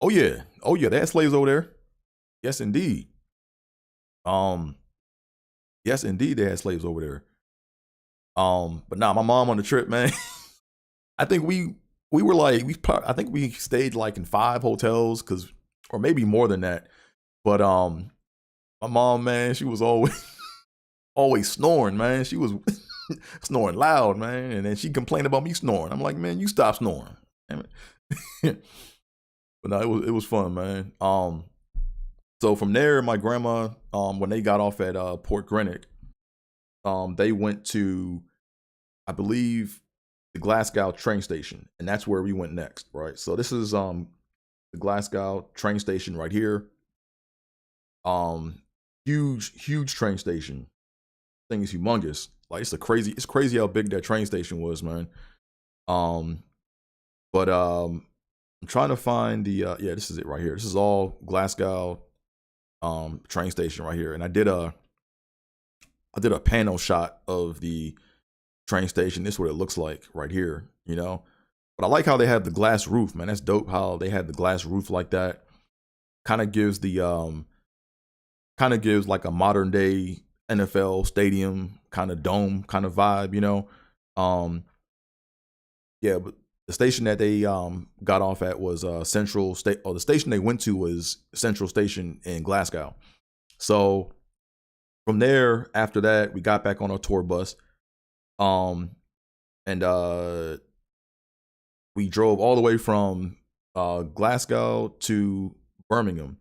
Oh yeah, they had slaves over there. Yes, indeed. Yes, indeed, they had slaves over there. But nah, my mom on the trip, man. I think we were like, I think we stayed like in 5 hotels, or maybe more than that. But my mom, man, she was always snoring, man. She was snoring loud, man. And then she complained about me snoring. I'm like, man, you stop snoring. Damn it. But no, it was fun, man. So from there, my grandma, when they got off at Port Greenock, they went to, I believe, the Glasgow train station, and that's where we went next, right? So this is the Glasgow train station right here. Huge train station. Thing is humongous. Like, it's crazy how big that train station was, man. But I'm trying to find the yeah, this is it right here. This is all Glasgow train station right here. And I did a panel shot of the train station. This is what it looks like right here, you know. But I like how they have the glass roof, man. That's dope how they had the glass roof like that. Kind of gives like a modern day NFL stadium kind of dome kind of vibe, you know. Yeah, but the station that they got off at was Central State, or the station they went to was Central Station in Glasgow. So from there, after that, we got back on our tour bus, and we drove all the way from Glasgow to Birmingham.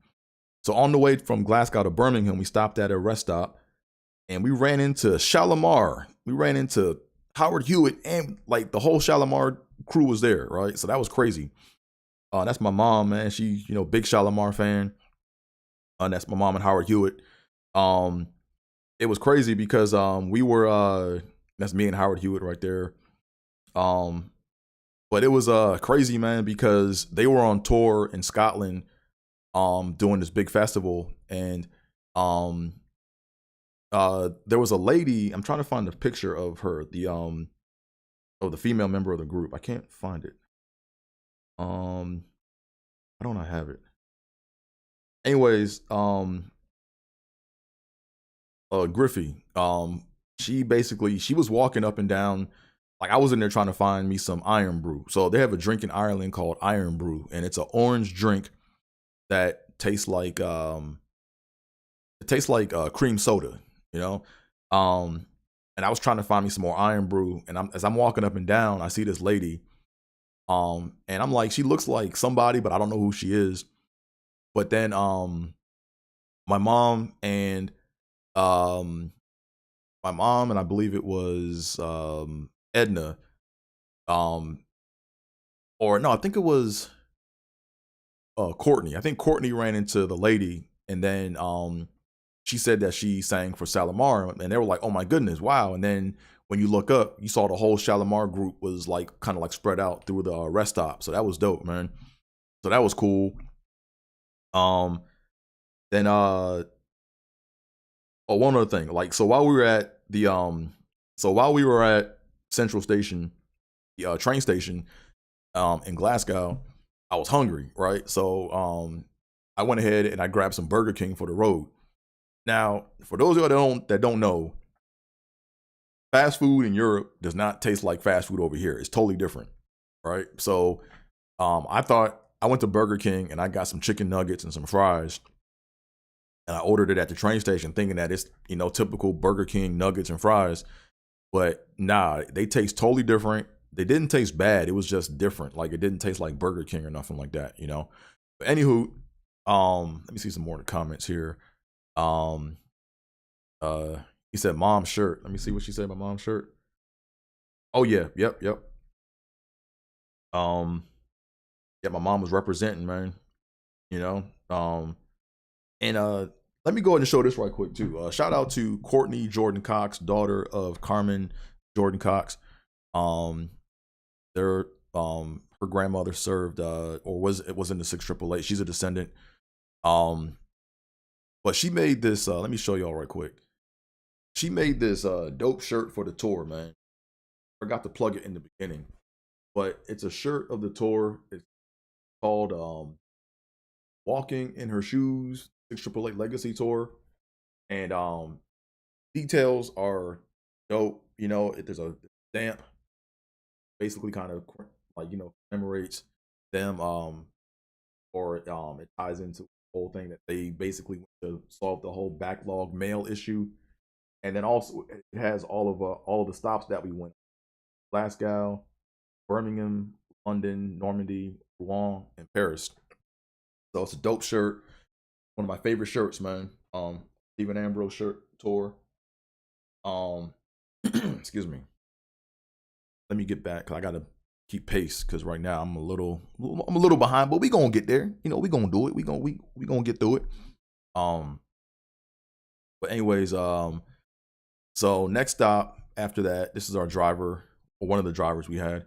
So on the way from Glasgow to Birmingham, we stopped at a rest stop, and we ran into Shalimar. We ran into Howard Hewitt, and like the whole Shalimar crew was there, right? So that was crazy. That's my mom, man. She, you know, big Shalimar fan. That's my mom and Howard Hewitt. It was crazy because we were that's me and Howard Hewitt right there. But it was crazy, man, because they were on tour in Scotland doing this big festival, and there was a lady. I'm trying to find a picture of her, the female member of the group. I can't find it. Why don't I have it? Anyways, Griffey, she was walking up and down. Like, I was in there trying to find me some Iron Brew. So they have a drink in Ireland called Iron Brew, and it's an orange drink that tastes like cream soda, you know. And I was trying to find me some more Iron Brew, and as I'm walking up and down, I see this lady, and I'm like, she looks like somebody, but I don't know who she is. But then my mom and I believe it was Edna, or no, I think it was Courtney. I think Courtney ran into the lady, and then she said that she sang for Shalimar, and they were like, "Oh my goodness, wow!" And then when you look up, you saw the whole Shalimar group was like kind of like spread out through the rest stop. So that was dope, man. So that was cool. Then one other thing, like, so while we were at Central Station, the train station, in Glasgow, I was hungry, right? So I went ahead and I grabbed some Burger King for the road. Now, for those of you that don't know, fast food in Europe does not taste like fast food over here. It's totally different, right? So I went to Burger King and I got some chicken nuggets and some fries. And I ordered it at the train station thinking that it's, typical Burger King nuggets and fries. But nah, they taste totally different. They didn't taste bad. It was just different. Like, it didn't taste like Burger King or nothing like that, But anywho, let me see some more in the comments here. He said mom's shirt. Let me see what she said about mom's shirt. Oh yeah, yep. Yeah, my mom was representing, man. And let me go ahead and show this right quick too. Shout out to Courtney Jordan Cox, daughter of Carmen Jordan Cox. Her grandmother served it was in the 688. She's a descendant. But she made this. Let me show y'all right quick. She made this dope shirt for the tour, man. Forgot to plug it in the beginning, but it's a shirt of the tour. It's called "Walking in Her Shoes." 688 Legacy Tour, and details are dope. There's a stamp, basically kind of like commemorates them, or it ties into the whole thing that they basically went to solve the whole backlog mail issue, and then also it has all of the stops that we went: Glasgow, Birmingham, London, Normandy, Rouen, and Paris. So it's a dope shirt. One of my favorite shirts, man. Stephen Ambrose shirt tour. Excuse me. Let me get back because I gotta keep pace because right now I'm a little behind, but we gonna get there. We gonna do it. We gonna get through it. But anyways, so next stop after that, this is our driver, or one of the drivers we had.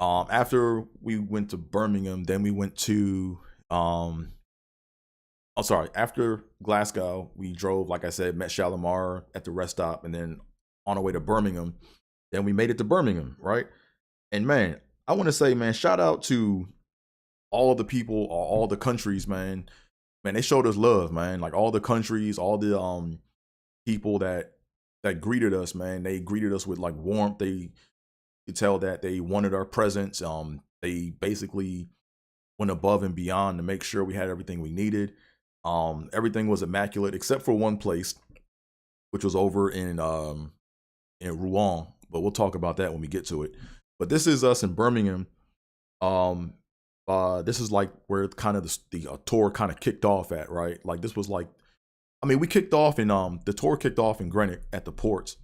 After we went to Birmingham, then we went to after Glasgow, we drove, like I said, met Shalimar at the rest stop, and then on our way to Birmingham. Then we made it to Birmingham, right? And man, I want to say, man, shout out to all of the people, all the countries, man. Man, they showed us love, man. Like, all the countries, all the people that greeted us, man. They greeted us with like warmth. They could tell that they wanted our presence. They basically went above and beyond to make sure we had everything we needed. Everything was immaculate except for one place, which was over in Rouen, but we'll talk about that when we get to it. But this is us in Birmingham. This is like where kind of the tour kind of kicked off at, right? Like, this was like, we kicked off in the tour kicked off in Greenwich at the ports,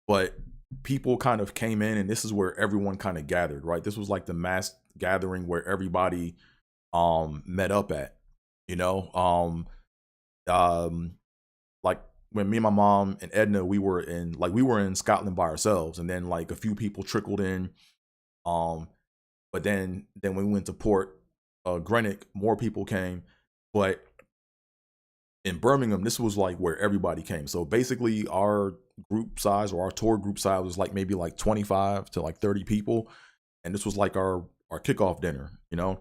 but people kind of came in, and this is where everyone kind of gathered, right? This was like the mass gathering where everybody met up at. Like when me and my mom and Edna, we were in Scotland by ourselves, and then like a few people trickled in. But then when we went to Greenwich, more people came. But in Birmingham, this was like where everybody came. So basically our group size or our tour group size was like maybe like 25 to like 30 people. And this was like our kickoff dinner, you know?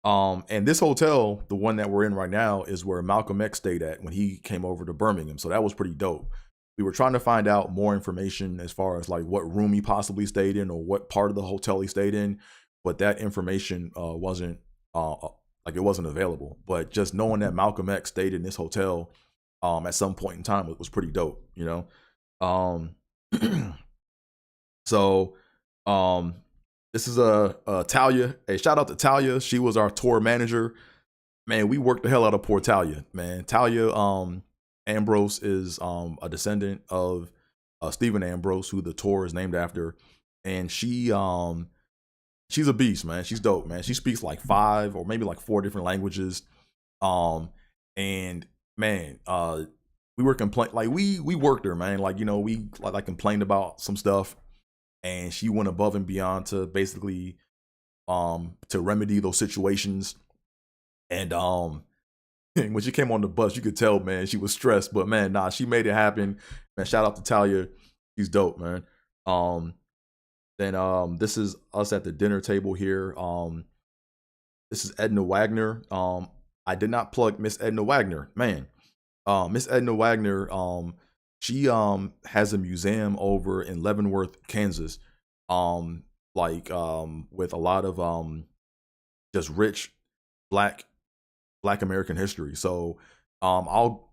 And this hotel, the one that we're in right now, is where Malcolm X stayed at when he came over to Birmingham. So that was pretty dope. We were trying to find out more information as far as like what room he possibly stayed in or what part of the hotel he stayed in, but that information wasn't like it wasn't available. But just knowing that Malcolm X stayed in this hotel at some point in time was pretty dope, you know. So this is Talia. Hey, shout out to Talia. She was our tour manager. Man, we worked the hell out of poor Talia, man. Talia Ambrose is a descendant of Stephen Ambrose, who the tour is named after. And she's a beast, man. She's dope, man. She speaks like 5 or maybe like 4 different languages. And man, we were we worked her, man. Like, you know, we like complained about some stuff, and she went above and beyond to basically to remedy those situations. And when she came on the bus, you could tell, man, she was stressed, but man, nah, she made it happen. Man, shout out to Talia. She's dope, man. Then this is us at the dinner table here. This is Edna Wagner. I did not plug Miss Edna Wagner, man. Miss Edna Wagner, she has a museum over in Leavenworth, Kansas. With a lot of just rich Black American history. So I'll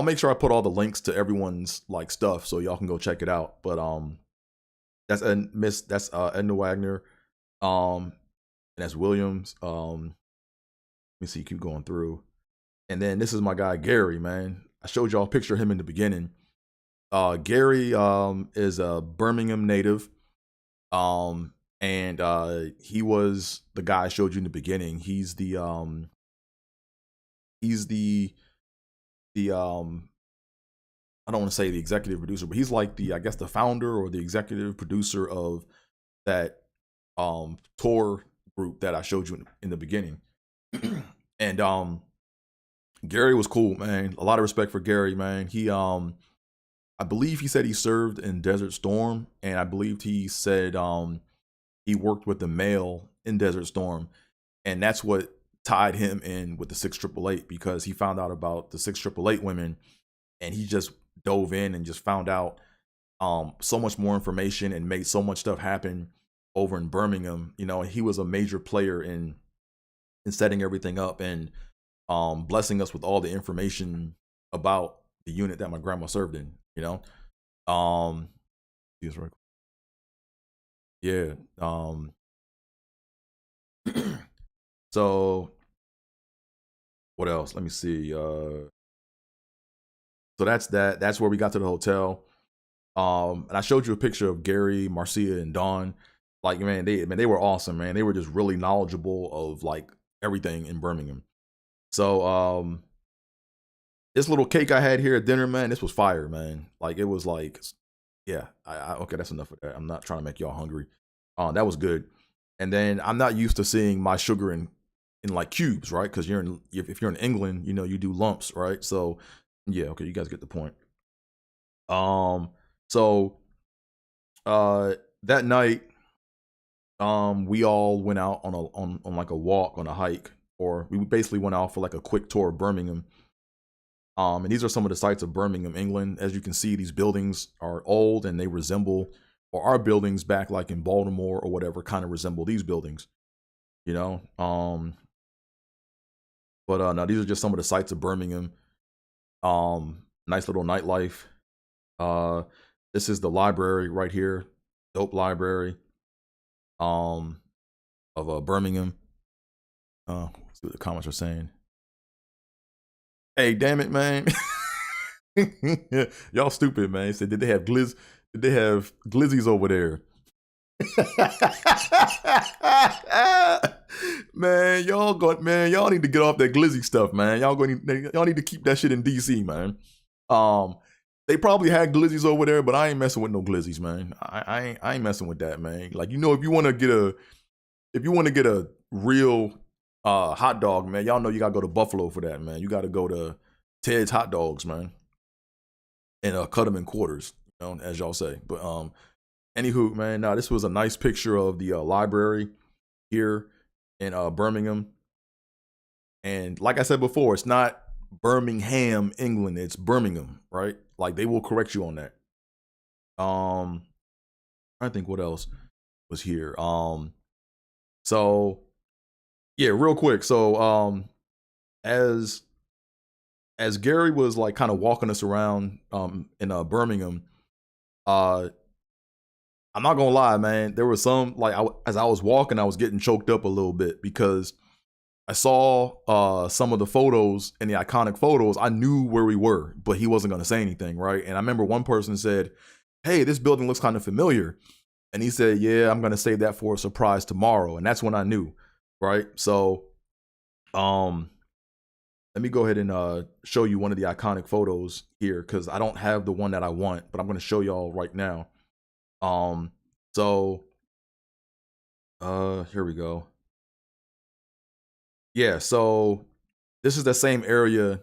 make sure I put all the links to everyone's like stuff so y'all can go check it out. But that's Edna Wagner. And that's Williams. Let me see, keep going through. And then this is my guy Gary, man. I showed y'all a picture of him in the beginning. Gary is a Birmingham native. And he was the guy I showed you in the beginning. He's the I don't want to say the executive producer, but he's like I guess the founder or the executive producer of that tour group that I showed you in the beginning. And Gary was cool, man. A lot of respect for Gary, man. He I believe he said he served in Desert Storm, and I believe he said he worked with the mail in Desert Storm, and that's what tied him in with the 6888, because he found out about the 6888 women, and he just dove in and just found out so much more information and made so much stuff happen over in Birmingham. You know, he was a major player in setting everything up and blessing us with all the information about the unit that my grandma served in, you know. Yeah. So what else? Let me see. So that's where we got to the hotel. And I showed you a picture of Gary, Marcia, and Dawn. Like, man, they were awesome, man. They were just really knowledgeable of like everything in Birmingham. So this little cake I had here at dinner, man, this was fire, man. Like, it was like, yeah, okay, that's enough of that. I'm not trying to make y'all hungry. That was good. And then I'm not used to seeing my sugar in like cubes, right? Because if you're in England, you know, you do lumps, right? So yeah, okay, you guys get the point. So that night, we all went out on like a walk, on a hike, or we basically went out for like a quick tour of Birmingham. And these are some of the sights of Birmingham, England. As you can see, these buildings are old and they resemble, or our buildings back like in Baltimore or whatever kind of resemble these buildings, you know. But now these are just some of the sights of Birmingham. Nice little nightlife. This is the library right here, dope library of Birmingham. Let's see what the comments are saying. Hey, damn it, man. Y'all stupid, man. Said, did they have glizzies over there? Man, y'all need to get off that glizzy stuff, man. Y'all need to keep that shit in DC, man. They probably had glizzies over there, but I ain't messing with no glizzies, man. I ain't messing with that, man. Like, you know, if you want to get a real hot dog, man. Y'all know you gotta go to Buffalo for that, man. You gotta go to Ted's Hot Dogs, man, and cut them in quarters, as y'all say. But anywho, man, this was a nice picture of the library here in Birmingham. And like I said before, it's not Birmingham, England. It's Birmingham, right? Like, they will correct you on that. I think what else was here. So yeah, real quick. So as Gary was like kind of walking us around in Birmingham, I'm not gonna lie, man. There was some, like, as I was walking, I was getting choked up a little bit because I saw some of the photos and the iconic photos. I knew where we were, but he wasn't gonna say anything, right? And I remember one person said, "Hey, this building looks kind of familiar," and he said, "Yeah, I'm gonna save that for a surprise tomorrow." And that's when I knew, right? So, let me go ahead and show you one of the iconic photos here, because I don't have the one that I want, but I'm gonna show y'all right now. So here we go. Yeah, so this is the same area.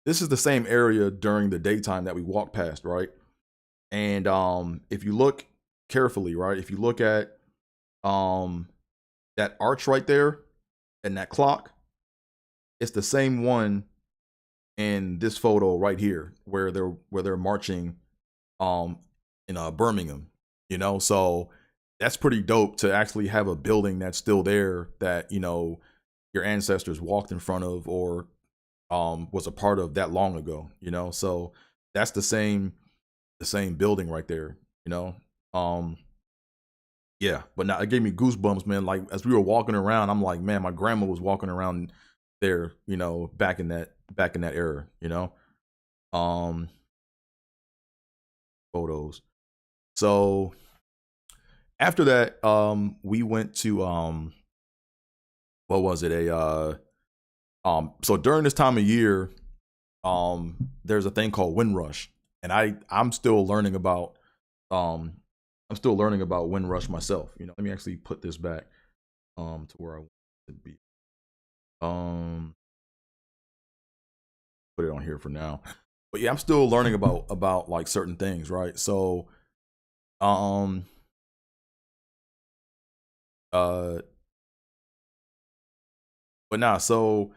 This is the same area during the daytime that we walked past, right? And if you look carefully, right, if you look at that arch right there and that clock, it's the same one in this photo right here where they're marching in Birmingham, so that's pretty dope to actually have a building that's still there that your ancestors walked in front of or was a part of that long ago, so that's the same building right there, yeah. But now it gave me goosebumps, man. Like, as we were walking around, I'm like, man, my grandma was walking around there, back in that era, photos. So after that, we went to what was it? So during this time of year, there's a thing called Windrush, and I'm still learning about Windrush myself. Let me actually put this back to where I want it to be. Put it on here for now. But yeah, I'm still learning about like certain things, right? So but nah, so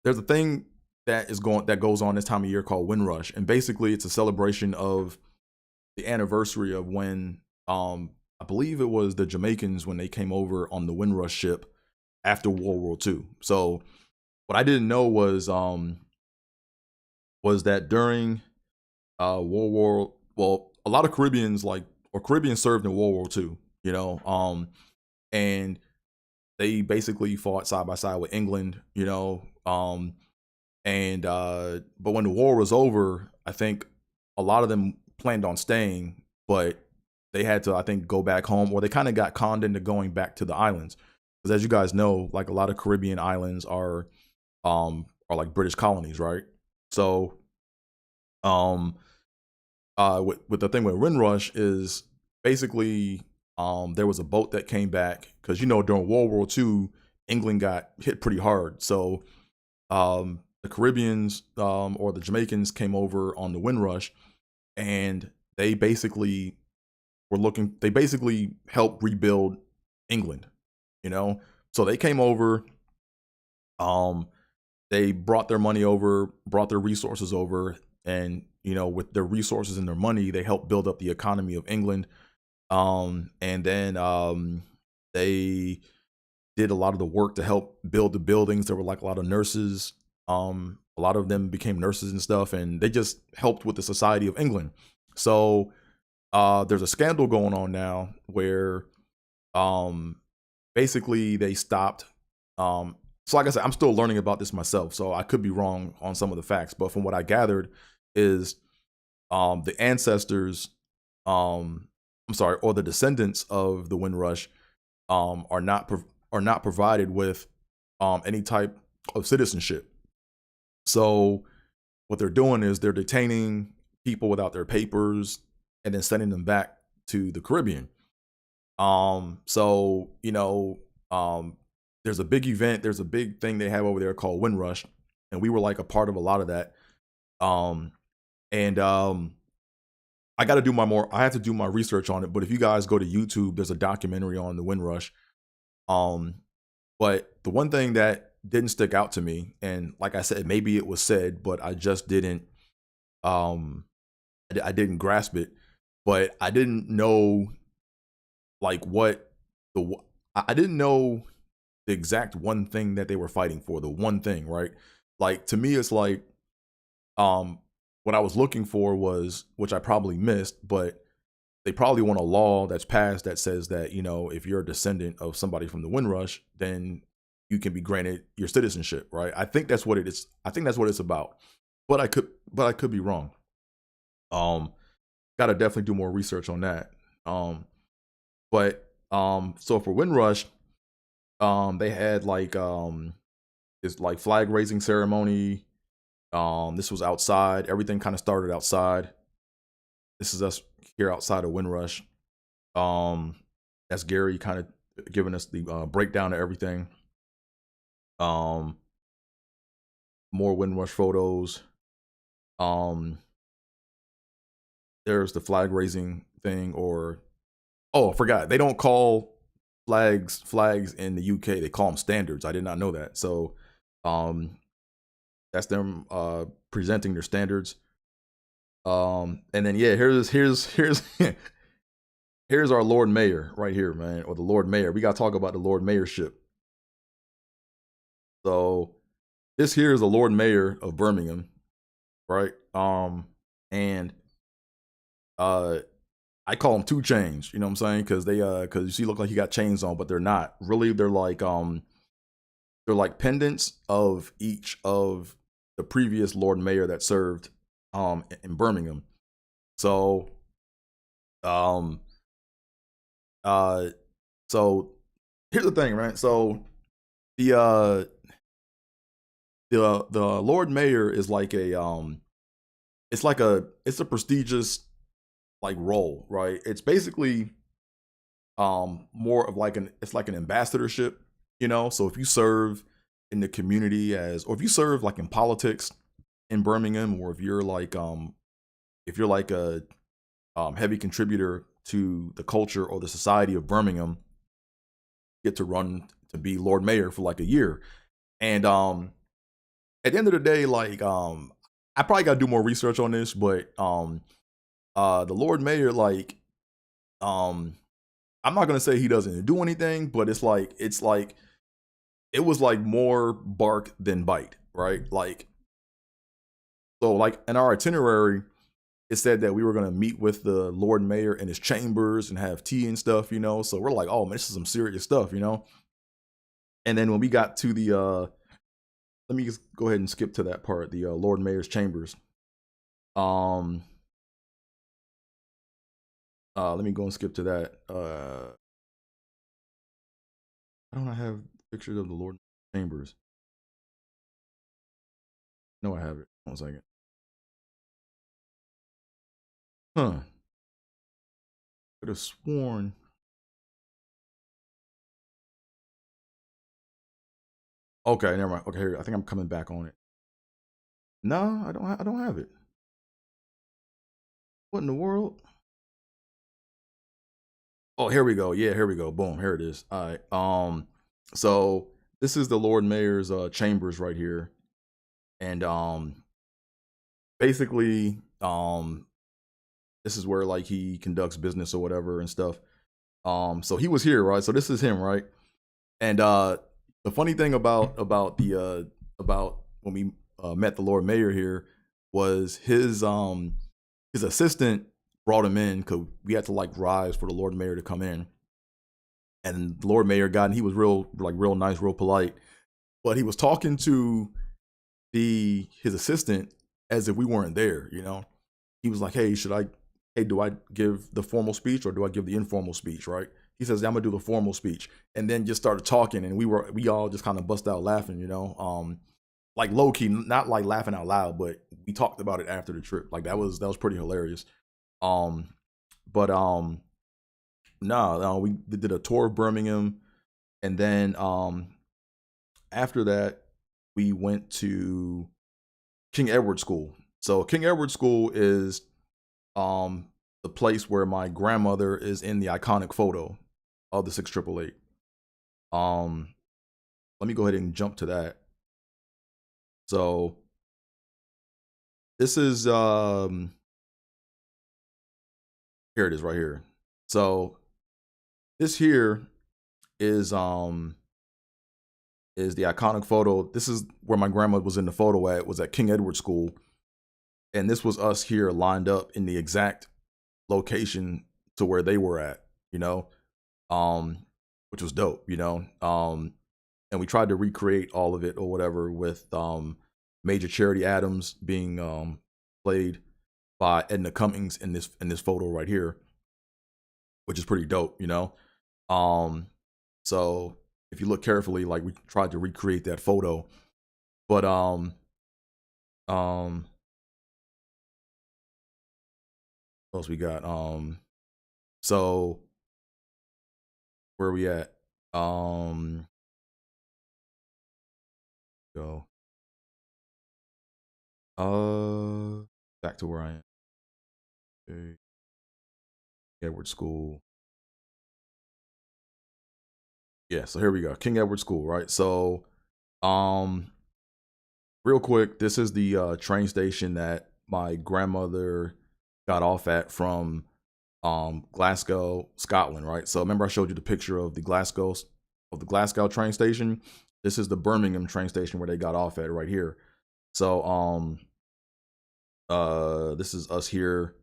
there's a thing that goes on this time of year called Windrush, and basically it's a celebration of the anniversary of when I believe it was the Jamaicans when they came over on the Windrush ship after World War II. So what I didn't know was that during a lot of Caribbeans served in World War II, and they basically fought side by side with England, but when the war was over, I think a lot of them planned on staying, but they had to, I think, go back home, or they kind of got conned into going back to the islands. Because as you guys know, like, a lot of Caribbean islands are like British colonies, right? So with the thing with Windrush is basically there was a boat that came back because during World War II, England got hit pretty hard. So the Caribbeans or the Jamaicans came over on the Windrush, and they basically helped rebuild England, so they came over, they brought their money over, brought their resources over, and with their resources and their money, they helped build up the economy of England, and then they did a lot of the work to help build the buildings. There were like a lot of nurses, a lot of them became nurses and stuff, and they just helped with the society of England. So there's a scandal going on now where basically they stopped. So like I said, I'm still learning about this myself, so I could be wrong on some of the facts, but from what I gathered is the ancestors, or the descendants of the Windrush are not provided with any type of citizenship. So what they're doing is they're detaining people without their papers and then sending them back to the Caribbean. So there's a big event, there's a big thing they have over there called Windrush, and we were like a part of a lot of that. I got to do I have to do my research on it. But if you guys go to YouTube, there's a documentary on the Windrush. But the one thing that didn't stick out to me, and like I said, maybe it was said, but I just didn't, I didn't grasp it. But I didn't know, like I didn't know the exact one thing that they were fighting for. The one thing, right? Like to me, it's like, what I was looking for was, which I probably missed, but they probably want a law that's passed that says that, you know, if you're a descendant of somebody from the Windrush, then you can be granted your citizenship, right? I think that's what it is. I think that's what it's about. But I could be wrong. Gotta definitely do more research on that. So for Windrush, they had like this like flag raising ceremony. This was outside. Everything kind of started outside. This is us here outside of Windrush. That's Gary kind of giving us the breakdown of everything. More Windrush photos. There's the flag raising thing, or I forgot. They don't call flags in the UK. They call them standards. I did not know that. So, that's them presenting their standards. And then yeah, here's here's our Lord Mayor right here, man, or the Lord Mayor. We gotta talk about the Lord Mayorship. So this here is the Lord Mayor of Birmingham, right? And I call them 2 chains, you know what I'm saying? Because because you see, look like he got chains on, but they're not really. They're like pendants of each of the previous Lord Mayor that served in Birmingham. So so here's the thing, right? So the Lord Mayor is like it's a prestigious like role, right? It's basically more of like an ambassadorship, you know. So if you serve in the community or if you serve like in politics in Birmingham, or if you're like a heavy contributor to the culture or the society of Birmingham, you get to run to be Lord Mayor for like a year. And at the end of the day, like I probably gotta do more research on this, but the Lord Mayor, like I'm not gonna say he doesn't do anything, but it's like it was like more bark than bite, right? Like, so like in our itinerary, it said that we were gonna meet with the Lord Mayor in his chambers and have tea and stuff, you know. So we're like, oh man, this is some serious stuff, you know. And then when we got to the let me just go ahead and skip to that part, the Lord Mayor's chambers. Let me go and skip to that. I don't have pictures of the Lord chambers. No, I have it. 1 second. Huh. Could have sworn. Okay, never mind. Okay, here, I think I'm coming back on it. No, I don't have it. What in the world? Oh, here we go. Yeah, here we go. Boom, here it is. All right. So this is the Lord Mayor's chambers right here. And basically this is where like he conducts business or whatever and stuff. So he was here, right? So this is him, right? And the funny thing about when we met the Lord Mayor here was his assistant brought him in because we had to like rise for the Lord Mayor to come in. And the Lord Mayor got in. He was real nice, real polite, but he was talking to his assistant as if we weren't there, you know. He was like, hey, do I give the formal speech or do I give the informal speech, right? He says, I'm gonna do the formal speech, and then just started talking, and we all just kind of bust out laughing, you know. Like low key, not like laughing out loud, but we talked about it after the trip. Like that was pretty hilarious. No, we did a tour of Birmingham. And then after that, we went to King Edward School. So King Edward School is the place where my grandmother is in the iconic photo of the 6888. Let me go ahead and jump to that. So this is here it is right here. So this here is the iconic photo. This is where my grandmother was in the photo at, was at King Edward School. And this was us here lined up in the exact location to where they were at, you know, which was dope, you know. And we tried to recreate all of it or whatever with Major Charity Adams being played by Edna Cummings in this photo right here, which is pretty dope, you know. So if you look carefully, like, we tried to recreate that photo, but what else we got? So where are we at? Go. Back to where I am. Okay. Edward School. Yeah, so here we go. King Edward School, right? So, real quick, this is the train station that my grandmother got off at from Glasgow, Scotland, right? So remember I showed you the picture of the Glasgow train station. This is the Birmingham train station where they got off at right here. So this is us here.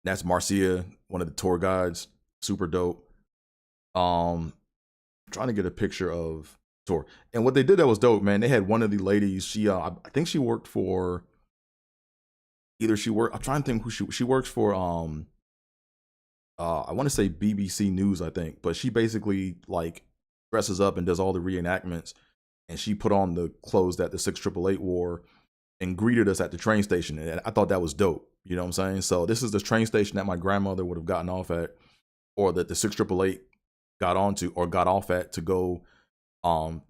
That's Marcia, one of the tour guides. Super dope. I'm trying to get a picture of tour. And what they did that was dope, man. They had one of the ladies, she I think she worked for I'm trying to think who she works for I want to say BBC News, I think, but she basically like dresses up and does all the reenactments, and she put on the clothes that the 6888 wore and greeted us at the train station. And I thought that was dope. You know what I'm saying? So this is the train station that my grandmother would have gotten off at, or that the 6888 got onto or got off at to go and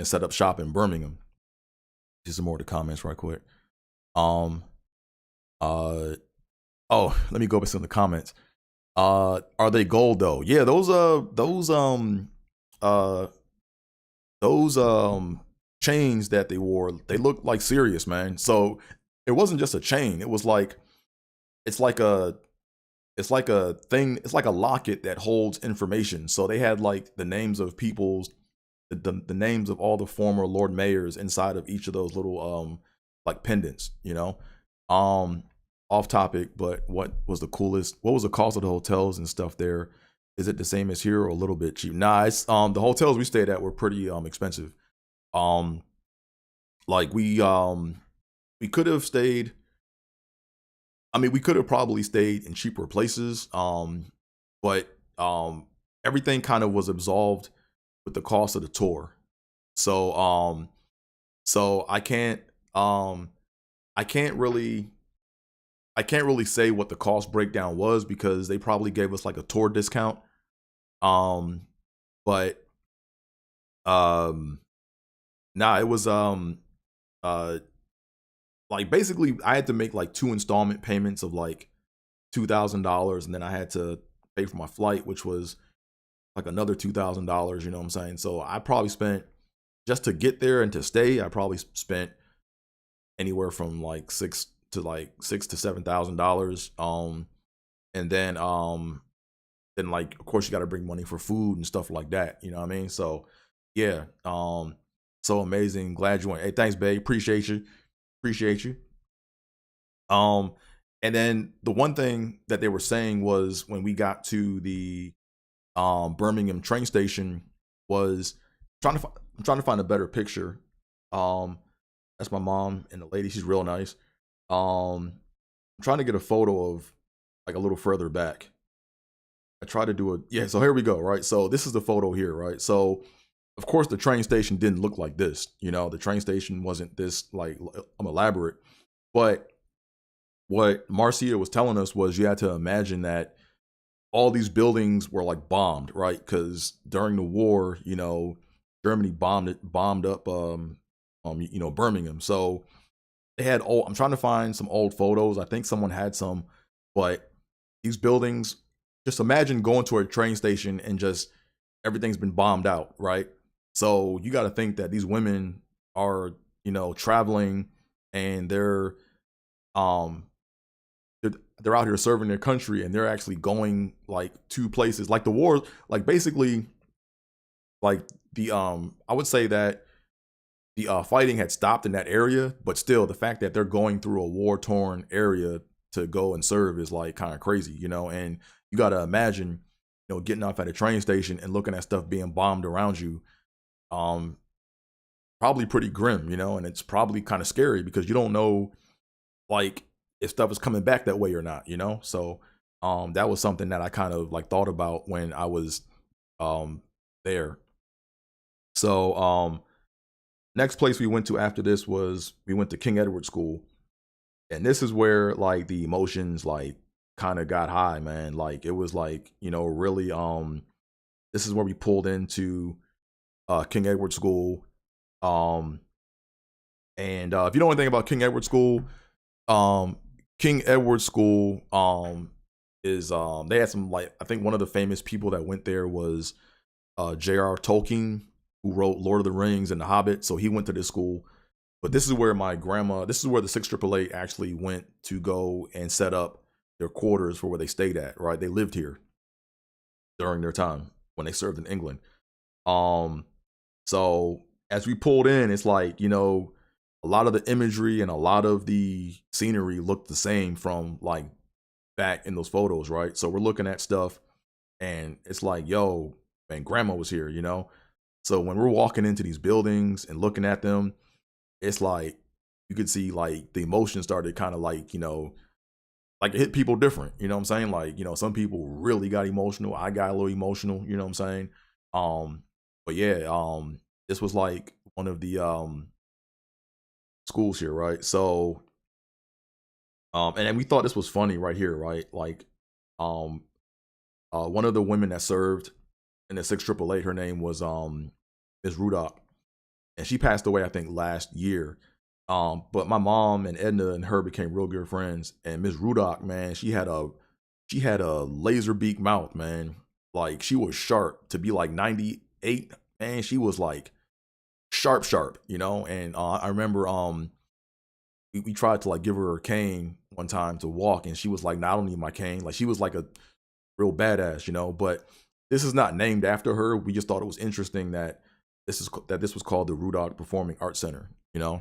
set up shop in Birmingham. Just some more of the comments right quick. Oh, let me go back to the comments. Are they gold though? Yeah, those chains that they wore, they looked like serious, man. So it wasn't just a chain. It was like, it's like a thing. It's like a locket that holds information. So they had like the names of people's, the names of all the former Lord Mayors inside of each of those little like pendants, you know. Off topic, but what was the cost of the hotels and stuff there? Is it the same as here or a little bit cheap? Nah, it's the hotels we stayed at were pretty expensive. Like we could have stayed, I mean, we could have probably stayed in cheaper places, but everything kind of was absolved with the cost of the tour. So I can't really say what the cost breakdown was, because they probably gave us like a tour discount. But nah, it was like basically I had to make like 2 installment payments of like $2,000, and then I had to pay for my flight, which was like another $2,000, you know what I'm saying? So I probably spent, just to get there and to stay, I probably spent anywhere from like $6,000 to $7,000. And then like, of course you got to bring money for food and stuff like that, you know what I mean? So yeah, so amazing. Glad you went. Hey, thanks, babe. Appreciate you. And then the one thing that they were saying was, when we got to the Birmingham train station, was I'm trying to find a better picture. That's my mom and the lady. She's real nice. I'm trying to get a photo of like a little further back. I try to do yeah, so here we go, right? So this is the photo here, right? So of course the train station didn't look like this, you know, the train station wasn't this like elaborate, but what Marcia was telling us was you had to imagine that all these buildings were like bombed, right? Because during the war, Germany bombed up, Birmingham. So they had I'm trying to find some old photos. I think someone had some, but these buildings, just imagine going to a train station and just everything's been bombed out, right? So you got to think that these women are, traveling, and um they're out here serving their country, and they're actually going like to places like the war, like basically like the I would say that the fighting had stopped in that area, but still the fact that they're going through a war-torn area to go and serve is like kind of crazy, and you got to imagine, getting off at a train station and looking at stuff being bombed around you, probably pretty grim, and it's probably kind of scary because you don't know like if stuff is coming back that way or not, so that was something that I kind of like thought about when I was there. So next place we went to after this was we went to King Edward School, and this is where like the emotions like kind of got high, man. Like it was like, really this is where we pulled into King Edward School. And if you know anything about King Edward School, King Edward School is they had some, like, I think one of the famous people that went there was J.R. Tolkien, who wrote Lord of the Rings and The Hobbit. So he went to this school. But this is where this is where the 688 actually went to go and set up their quarters for where they stayed at, right? They lived here during their time when they served in England. So as we pulled in, it's like, a lot of the imagery and a lot of the scenery looked the same from like back in those photos, right? So we're looking at stuff and it's like, yo, man, grandma was here, So when we're walking into these buildings and looking at them, it's like you could see like the emotion started kind of like, like it hit people different, you know what I'm saying? Like, some people really got emotional. I got a little emotional, you know what I'm saying? But yeah, this was like one of the schools here, right? So and then we thought this was funny right here, right? Like one of the women that served in the 6888, her name was Ms. Rudock, and she passed away I think last year. But my mom and Edna and her became real good friends, and Ms. Rudock, man, she had a laser beak mouth, man. Like she was sharp to be like 98, man. She was like sharp, and I remember we tried to like give her a cane one time to walk, and she was like, "No, I don't need my cane." Like she was like a real badass, but this is not named after her. We just thought it was interesting that this was called the Rudock Performing Arts Center, yeah.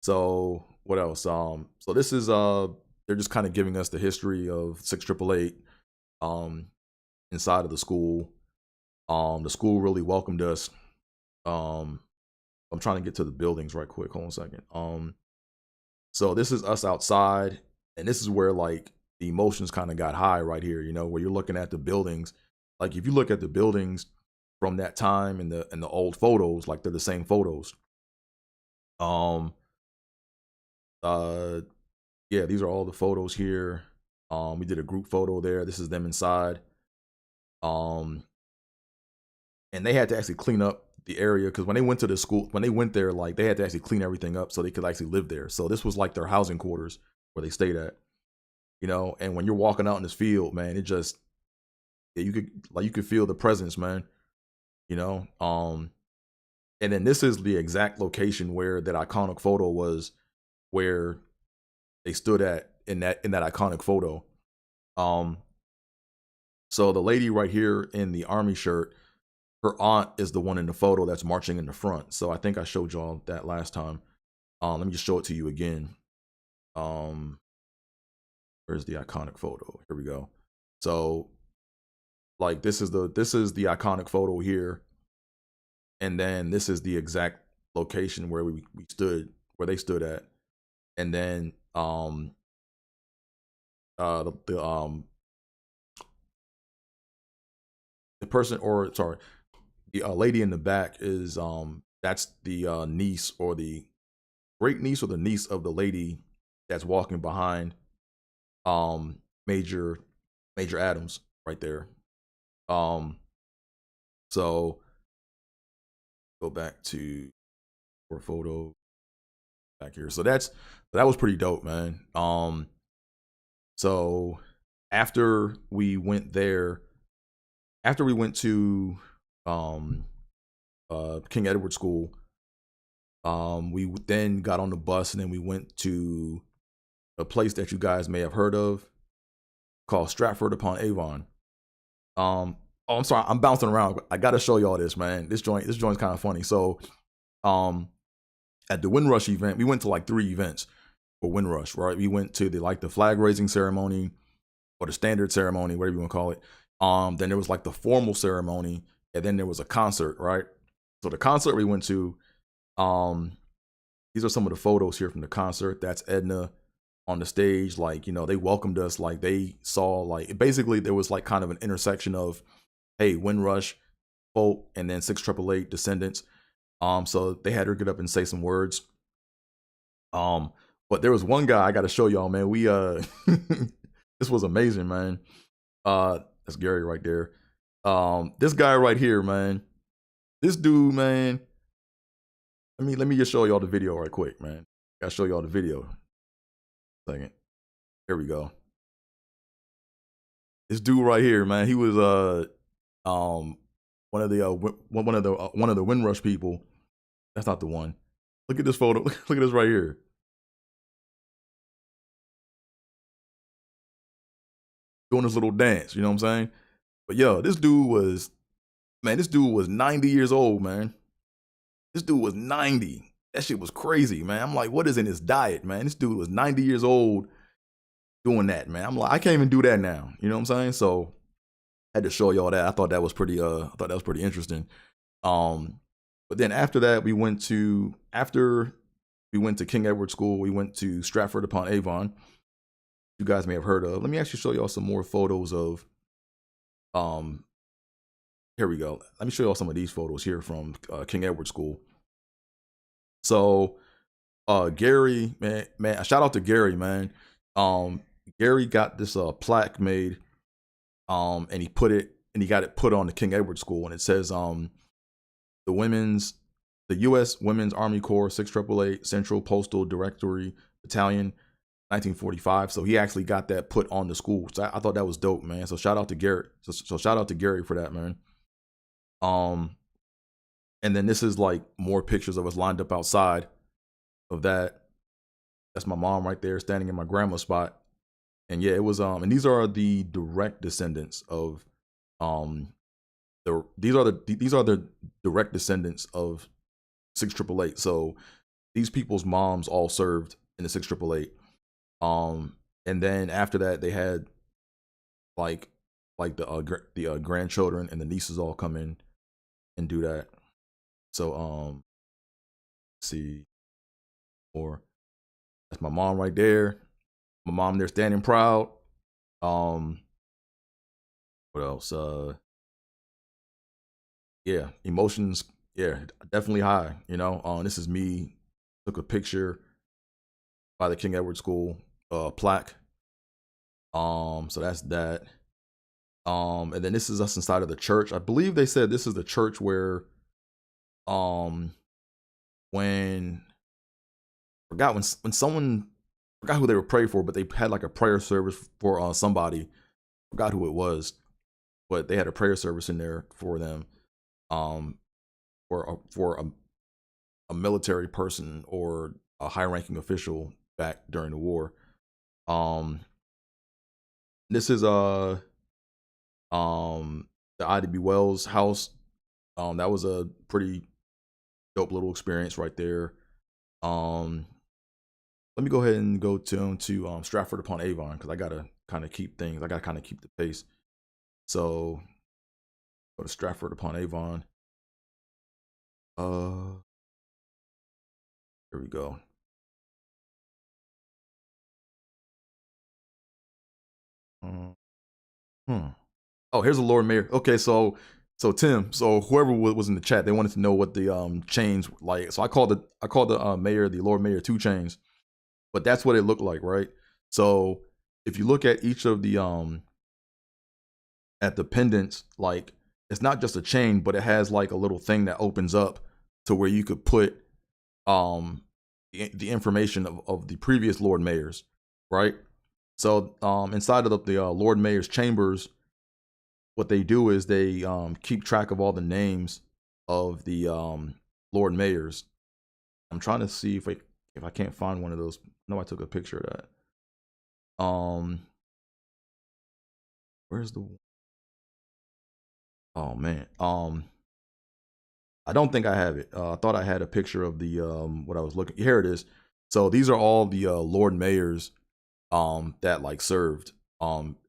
So what else? So this is they're just kind of giving us the history of 6888 inside of the school. The school really welcomed us. I'm trying to get to the buildings right quick. Hold on a second. So this is us outside, and this is where like the emotions kind of got high right here, where you're looking at the buildings. Like if you look at the buildings from that time and the old photos, like they're the same photos. Yeah, these are all the photos here. We did a group photo there. This is them inside. And they had to actually clean up the area because when they went to the school, when they went there, like they had to actually clean everything up so they could actually live there. So this was like their housing quarters where they stayed at, and when you're walking out in this field, man, it just, yeah, you could feel the presence, man, and then this is the exact location where that iconic photo was, where they stood at in that iconic photo. So the lady right here in the army shirt, her aunt is the one in the photo that's marching in the front. So I think I showed y'all that last time. Let me just show it to you again. Where's the iconic photo? Here we go. So like this is the iconic photo here. And then this is the exact location where we stood, where they stood at. And then the person, or sorry, the lady in the back is that's the niece or the great niece or the niece of the lady that's walking behind Major Adams right there. So go back to for photo back here. So that was pretty dope, man. So after we went there, after we went to King Edward School, we then got on the bus and then we went to a place that you guys may have heard of called Stratford upon Avon. Oh, I'm sorry, I'm bouncing around. I gotta show y'all this, man. This joint's kind of funny. So, at the Windrush event, we went to like 3 events for Windrush, right? We went to the flag raising ceremony or the standard ceremony, whatever you want to call it. Then there was like the formal ceremony, and then there was a concert, right? So the concert we went to, these are some of the photos here from the concert. That's Edna on the stage. Like, you know, they welcomed us. Like, they saw, like, basically there was like kind of an intersection of, hey, Windrush folk and then 688 descendants. So they had her get up and say some words. But there was one guy I got to show y'all, man. We this was amazing, man. That's Gary right there. This guy right here, man. This dude, man. Let me just show y'all the video right quick, man. Gotta show y'all the video. Second. Here we go. This dude right here, man. He was one of the Windrush people. That's not the one. Look at this photo. Look at this right here. Doing this little dance, you know what I'm saying? But yo, this dude was 90 years old, man. This dude was 90. That shit was crazy, man. I'm like, what is in his diet, man? This dude was 90 years old doing that, man. I'm like, I can't even do that now. You know what I'm saying? So I had to show y'all that. I thought that was pretty interesting. But then after that, we went to King Edward School, we went to Stratford upon Avon. You guys may have heard of. Let me actually show y'all some more photos of here we go. Let me show y'all some of these photos here from King Edward School. So Gary, man, shout out to Gary, man. Gary got this plaque made, and he got it put on the King Edward School, and it says the U.S. Women's Army Corps 6888 Central Postal Directory Battalion, 1945. So he actually got that put on the school. So I thought that was dope, man. So shout out to Gary. So shout out to Gary for that, man. And then this is like more pictures of us lined up outside of that. That's my mom right there standing in my grandma's spot. And yeah, it was and these are the direct descendants of these are the direct descendants of 6888. So these people's moms all served in the 6888. And then after that they had like the grandchildren and the nieces all come in and do that. So let's see more. That's my mom right there. My mom there standing proud. What else? Yeah, emotions, yeah, definitely high, you know. This is me, took a picture by the King Edward School plaque. So that's that. And then this is us inside of the church. I believe they said this is the church where when someone forgot who they were praying for, but they had like a prayer service for somebody. Forgot who it was, but they had a prayer service in there for them, for a military person or a high-ranking official back during the war. This is the IDB Wells house. That was a pretty dope little experience right there. Let me go ahead and go to Stratford upon Avon, because I gotta kind of keep the pace. So go to Stratford upon Avon. Here we go. Oh, here's the Lord Mayor. Okay, so So Tim, so whoever was in the chat, they wanted to know what the chains like. So I called the mayor, the Lord Mayor 2 chains, but that's what it looked like, right? So if you look at each of the at the pendants, like it's not just a chain, but it has like a little thing that opens up to where you could put the information of the previous Lord Mayors, right? So inside of the Lord Mayor's chambers, what they do is they keep track of all the names of the Lord Mayors. I'm trying to see if I can't find one of those. No, I took a picture of that. Where's the? Oh man. I don't think I have it. I thought I had a picture of the what I was looking. Here it is. So these are all the Lord Mayors that like served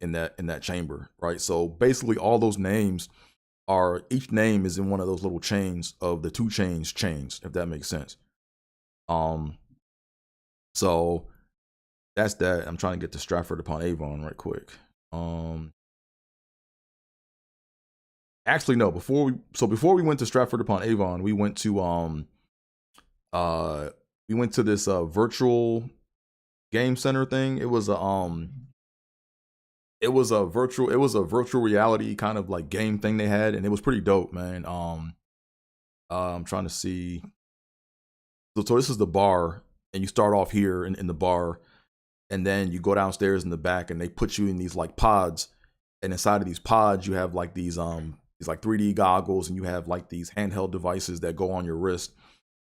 in that chamber, right? So basically all those names are, each name is in one of those little chains of the 2 chains, if that makes sense. So that's that. I'm trying to get to Stratford upon Avon right quick. Actually no, before we went to Stratford upon Avon, we went to this virtual game center thing. It was a virtual reality kind of like game thing they had, and it was pretty dope, man. I'm trying to see. So this is the bar, and you start off here in the bar, and then you go downstairs in the back, and they put you in these like pods, and inside of these pods you have like these like 3D goggles, and you have like these handheld devices that go on your wrist.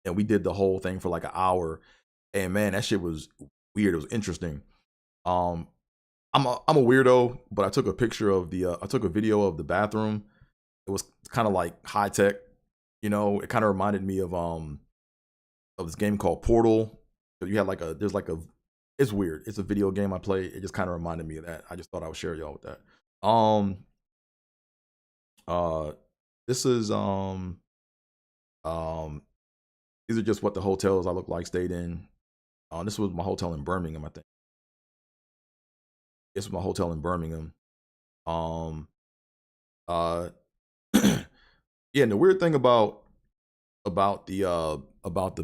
And we did the whole thing for like an hour, and man, that shit was weird. It was interesting. I'm a weirdo, but I took a picture of I took a video of the bathroom. It was kind of like high tech, you know. It kind of reminded me of this game called Portal. You had it's weird. It's a video game I play. It just kind of reminded me of that. I just thought I would share y'all with that. This is these are just what the hotels I look like stayed in. This was my hotel in Birmingham, I think. This was my hotel in Birmingham. Yeah, and the weird thing about the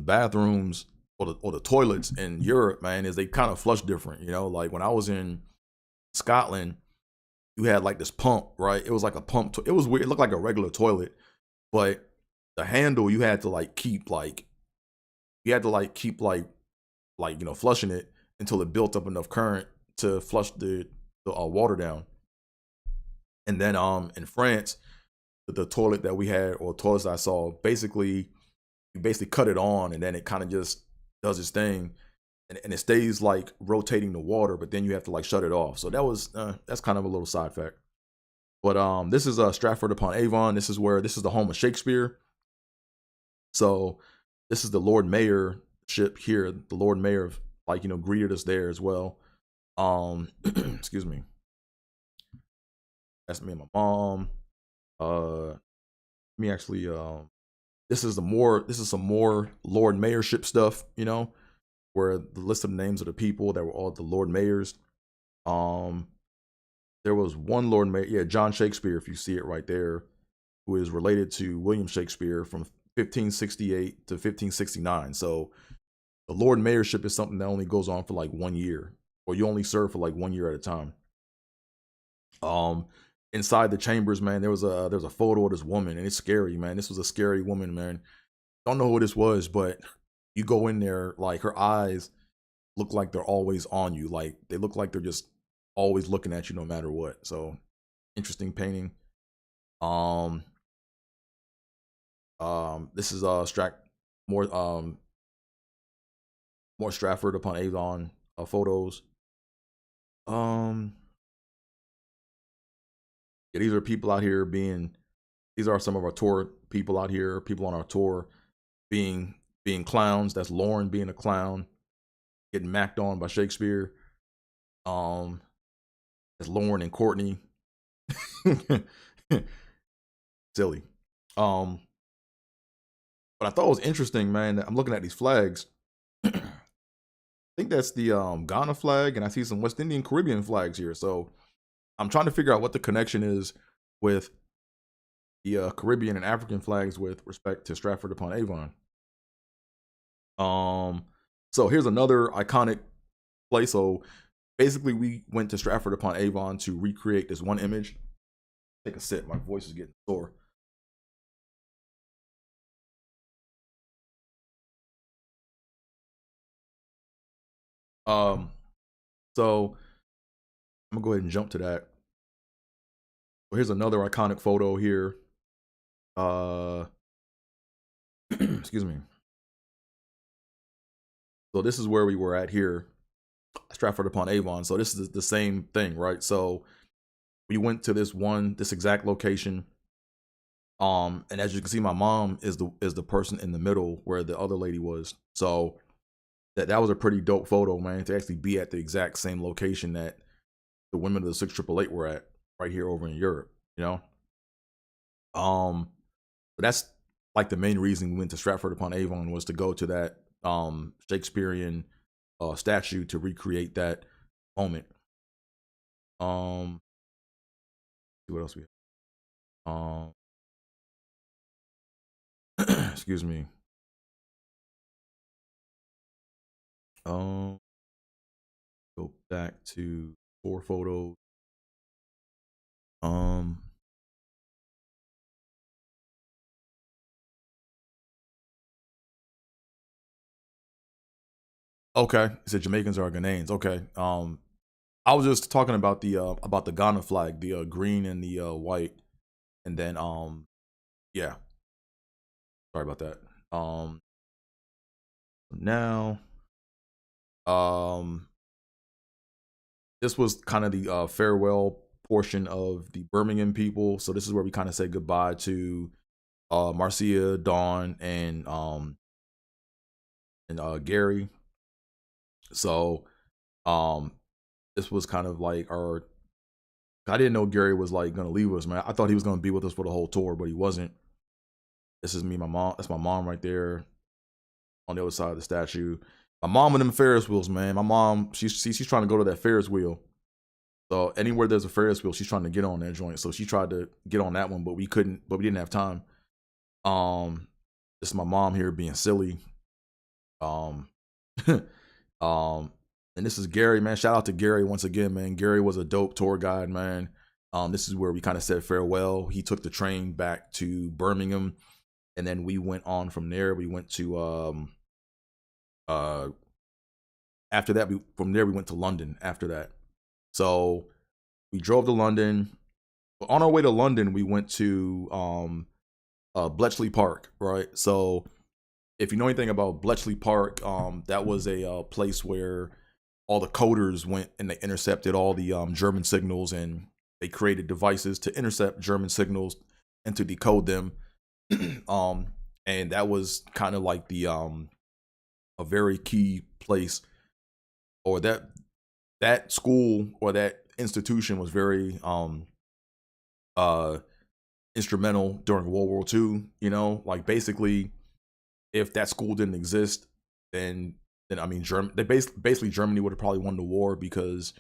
bathrooms or the toilets in Europe, man, is they kind of flush different. You know, like when I was in Scotland, you had like this pump, right? It was like a pump. It was weird. It looked like a regular toilet, but the handle you had to like keep like flushing it until it built up enough current to flush the water down. And then in France, the toilet that we had, or toilets I saw, you basically cut it on, and then it kind of just does its thing, and it stays like rotating the water, but then you have to like shut it off. So that's kind of a little side fact. But this is Stratford upon Avon. This is the home of Shakespeare. So this is the Lord Mayor ship here. The Lord Mayor greeted us there as well. Excuse me. That's me and my mom. Me actually this is some more Lord Mayorship stuff, you know, where the list of names of the people that were all the Lord Mayors. There was one Lord Mayor, John Shakespeare, if you see it right there, who is related to William Shakespeare from 1568 to 1569. So the Lord Mayorship is something that only goes on for like 1 year, or you only serve for like 1 year at a time. Inside the chambers, man, there's a photo of this woman, and it's scary, man. This was a scary woman, man. Don't know who this was, but you go in there, like her eyes look like they're always on you. Like they look like they're just always looking at you no matter what. So interesting painting. This is more Stratford upon Avon photos. Yeah, these are people out here these are some of our tour people out here, people on our tour being clowns. That's Lauren being a clown, getting macked on by Shakespeare. That's Lauren and Courtney. Silly. But I thought it was interesting, man. I'm looking at these flags. I think that's the Ghana flag, and I see some West Indian Caribbean flags here. So I'm trying to figure out what the connection is with the Caribbean and African flags with respect to Stratford upon Avon. So here's another iconic place. So basically, we went to Stratford upon Avon to recreate this one image. Take a sip. My voice is getting sore. So I'm gonna go ahead and jump to that. So here's another iconic photo here. Excuse me. So this is where we were at here, Stratford upon Avon. So this is the same thing, right? So we went to this exact location. And as you can see, my mom is the person in the middle where the other lady was. So that was a pretty dope photo, man, to actually be at the exact same location that the women of the 6888 were at, right here over in Europe, you know? But that's like the main reason we went to Stratford upon Avon, was to go to that Shakespearean statue to recreate that moment. See what else we have. Excuse me. Go back to 4 photos. Okay, he said Jamaicans are Ghanaians. Okay. I was just talking about the Ghana flag, the green and the white, and then yeah. Sorry about that. Now, this was kind of the farewell portion of the Birmingham people. So this is where we kind of say goodbye to Marcia, Dawn, and Gary. So this was kind of like our. I didn't know Gary was like gonna leave us, man. I thought he was gonna be with us for the whole tour, but he wasn't. This is me, my mom. That's my mom right there on the other side of the statue. My mom and them Ferris wheels, man. My mom, she's trying to go to that Ferris wheel. So anywhere there's a Ferris wheel, she's trying to get on that joint. So she tried to get on that one, but we couldn't. But we didn't have time. This is my mom here being silly. And this is Gary, man. Shout out to Gary once again, man. Gary was a dope tour guide, man. This is where we kind of said farewell. He took the train back to Birmingham, and then we went on from there. We went to after that, from there we went to London after that. So we drove to London. On our way to London, we went to Bletchley Park, right? So if you know anything about Bletchley Park, that was a place where all the coders went and they intercepted all the German signals, and they created devices to intercept German signals and to decode them. And that was kind of like the a very key place, or that school or that institution was very instrumental during World War II. You know, like basically, if that school didn't exist, then I mean, basically Germany would have probably won the war, because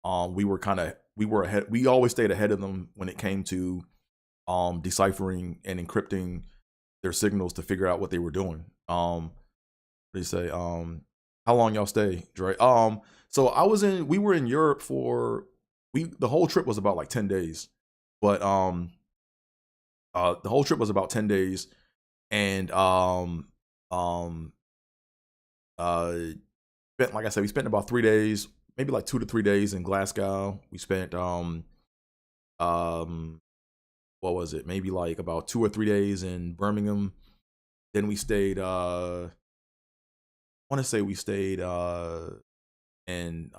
we were ahead. We always stayed ahead of them when it came to deciphering and encrypting their signals to figure out what they were doing. What do you say? How long y'all stay, Dre? So we were in Europe the whole trip was about like 10 days. But the whole trip was about 10 days. And like I said, we spent about 3 days, maybe like 2 to 3 days in Glasgow. We spent what was it? Maybe like about 2 or 3 days in Birmingham. Then we stayed I want to say we stayed in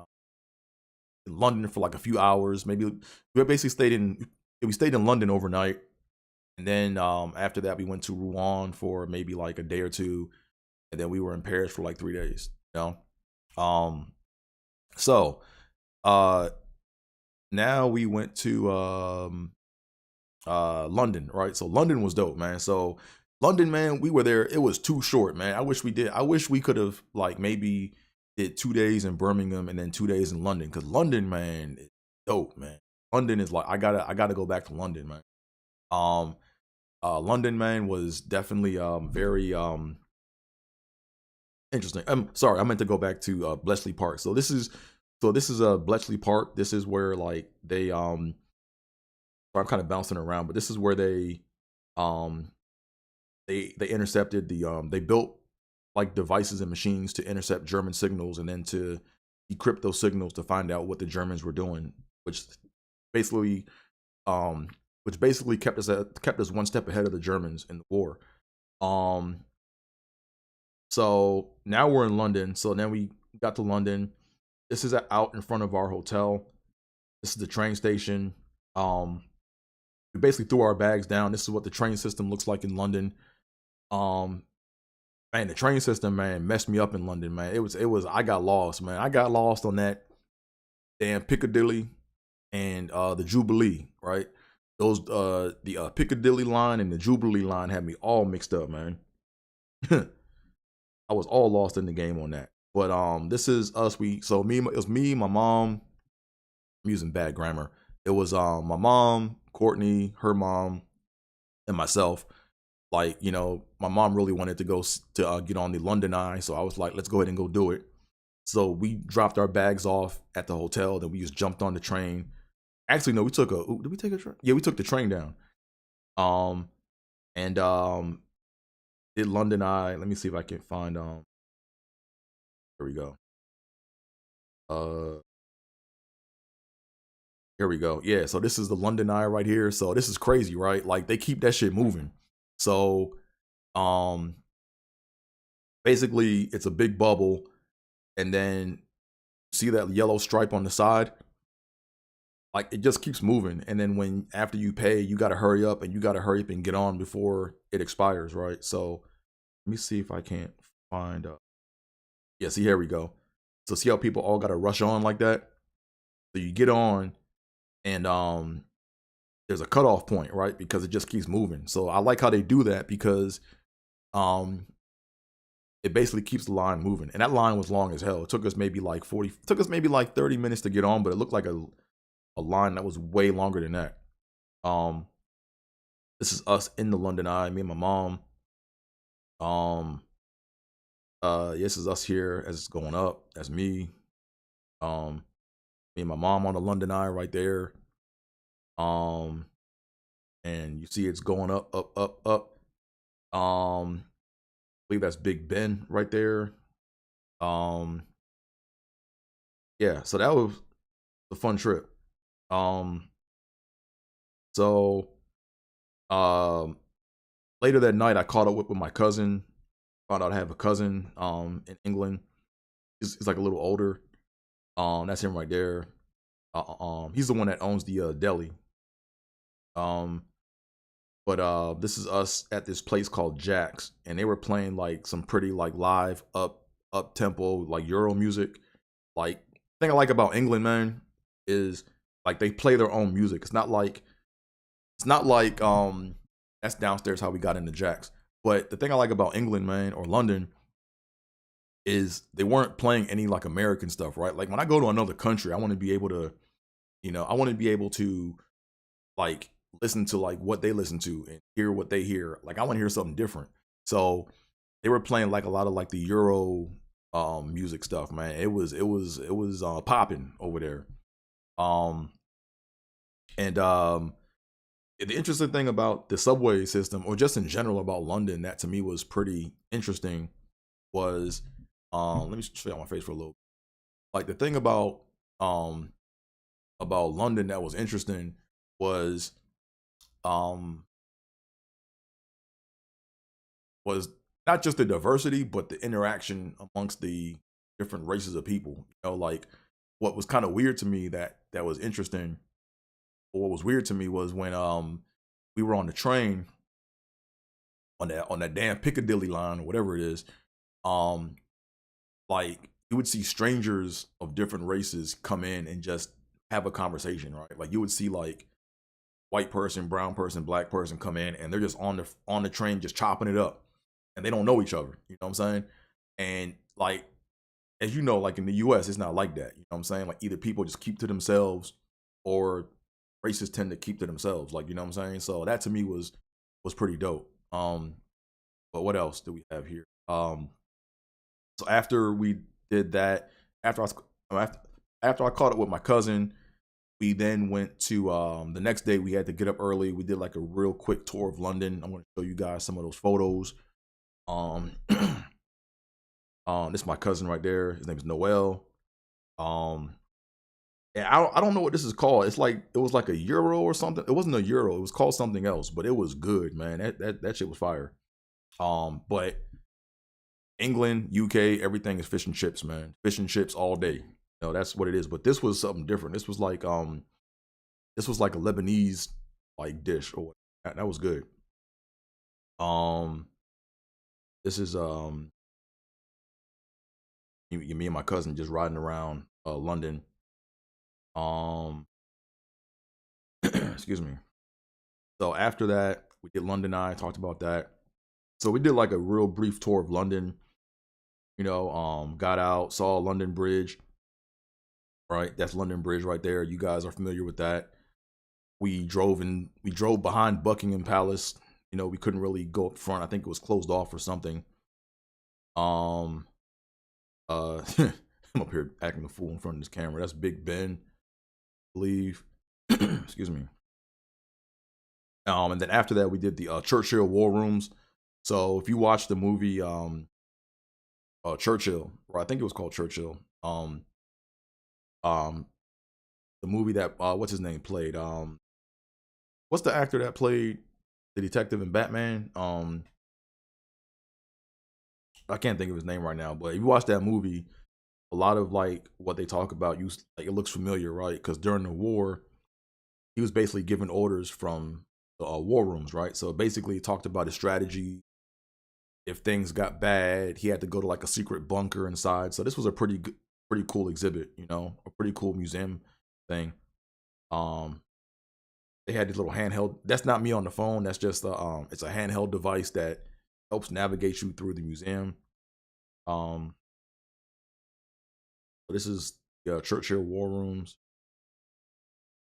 London for like a few hours. Maybe we basically stayed in London overnight, and then after that we went to Rouen for maybe like a day or two, and then we were in Paris for like 3 days. You know, so now we went to London, right? So London was dope, man. So London, man, we were there. It was too short, man. I wish we could have like maybe did 2 days in Birmingham and then 2 days in London, because London, man, is dope, man. London is like I gotta go back to London, man. London, man, was definitely very interesting. I'm sorry, I meant to go back to Bletchley Park. So this is Bletchley Park. This is where like they sorry, I'm kind of bouncing around, but this is where um they intercepted they built like devices and machines to intercept German signals and then to decrypt those signals to find out what the Germans were doing, which basically kept us one step ahead of the Germans in the war. So now we're in London. So then we got to London. This is out in front of our hotel. This is the train station. We basically threw our bags down. This is what the train system looks like in London. Man, the train system, man, messed me up in London, man. It was I got lost, man. I got lost on that damn Piccadilly and the Jubilee, right? Those the Piccadilly line and the Jubilee line had me all mixed up, man. I was all lost in the game on that. But this is us. It was me, my mom. I'm using bad grammar. It was my mom, Courtney, her mom, and myself. Like, you know, my mom really wanted to go to get on the London Eye, so I was like, let's go ahead and go do it. So we dropped our bags off at the hotel, then we just jumped on the train. Actually, no, did we take a train? Yeah, we took the train down. And did London Eye. Let me see if I can find here we go. Here we go. Yeah, so this is the London Eye right here. So this is crazy, right? Like they keep that shit moving. So basically it's a big bubble, and then see that yellow stripe on the side? Like it just keeps moving. And then after you pay, you gotta hurry up and get on before it expires, right? So let me see if I can't find yeah, see, here we go. So see how people all gotta rush on like that? So you get on and there's a cutoff point, right? Because it just keeps moving. So I like how they do that because it basically keeps the line moving. And that line was long as hell. It took us maybe like 30 minutes to get on, but it looked like a line that was way longer than that. This is us in the London Eye, me and my mom. This is us here as it's going up. That's me. Me and my mom on the London Eye right there. And you see it's going up. I believe that's Big Ben right there. Yeah, so that was a fun trip. So later that night I caught up with my cousin. Found out I have a cousin in England. He's like a little older. That's him right there. He's the one that owns the deli. But this is us at this place called Jack's, and they were playing like some pretty like live up tempo like Euro music. Like the thing I like about England, man, is like they play their own music. It's not like that's downstairs how we got into Jack's. But the thing I like about England, man, or London, is they weren't playing any like American stuff, right? Like when I go to another country, I want to be able to, like listen to like what they listen to and hear what they hear. Like I want to hear something different. So they were playing like a lot of like the Euro music stuff, man. It was popping over there. The interesting thing about the subway system, or just in general about London, that to me was pretty interesting, was let me show you my face for a little. Like the thing about London that was interesting was not just the diversity, but the interaction amongst the different races of people. You know, like what was kind of weird to me that was interesting. What was weird to me was when we were on the train on that damn Piccadilly line or whatever it is, like you would see strangers of different races come in and just have a conversation, right? Like you would see like white person, brown person, black person come in and they're just on the train just chopping it up, and they don't know each other. You know what I'm saying? And like, as you know, like in the US, it's not like that. You know what I'm saying? Like either people just keep to themselves or races tend to keep to themselves, like, you know what I'm saying? So that to me was was pretty dope. But what else do we have here? So after we did that, after I caught up with my cousin, we then went to the next day. We had to get up early. We did like a real quick tour of London. I'm going to show you guys some of those photos. This is my cousin right there. His name is Noel. And I don't know what this is called. It's like it was like a euro or something. It wasn't a euro. It was called something else, but it was good, man. That shit was fire. But England, UK, everything is fish and chips, man. Fish and chips all day. You know, that's what it is. But this was something different. This was like a Lebanese like dish or what. That was good. This is me and my cousin just riding around London. Excuse me. So after that, we did London Eye, talked about that. So we did like a real brief tour of London. You know, got out, saw London Bridge. Right, that's London Bridge right there. You guys are familiar with that. We drove behind Buckingham Palace. You know, we couldn't really go up front. I think it was closed off or something. I'm up here acting a fool in front of this camera. That's Big Ben, I believe. Excuse me. And then after that, we did the Churchill War Rooms. So if you watch the movie Churchill, or I think it was called Churchill, the movie that what's his name played? What's the actor that played the detective in Batman? I can't think of his name right now, but if you watch that movie, a lot of like what they talk about, like it looks familiar, right? Because during the war, he was basically giving orders from the war rooms, right? So basically, he talked about his strategy. If things got bad, he had to go to like a secret bunker inside. So this was a pretty cool exhibit, you know, a pretty cool museum thing. They had this little handheld. That's not me on the phone. That's just it's a handheld device that helps navigate you through the museum. So this is the Churchill War Rooms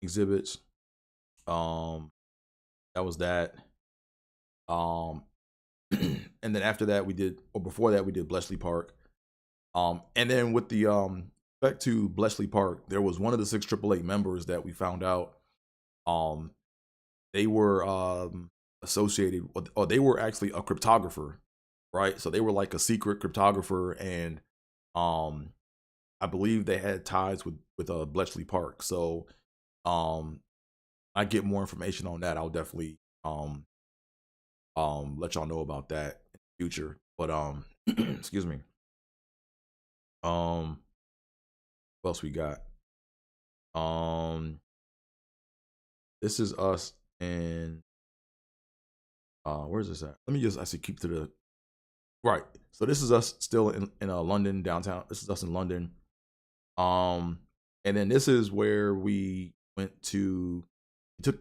exhibits. That was that. And then after that before that we did Bletchley Park. And then with the back to Bletchley Park, there was one of the 6 AAA members that we found out. They were associated with, or they were actually a cryptographer, right? So they were like a secret cryptographer, and I believe they had ties with Bletchley Park. So I get more information on that. I'll definitely let y'all know about that in the future. But excuse me. What else we got? This is us in where's this at? Let me just actually keep to the right. So this is us still in London downtown. This is us in London. And then this is where we went to.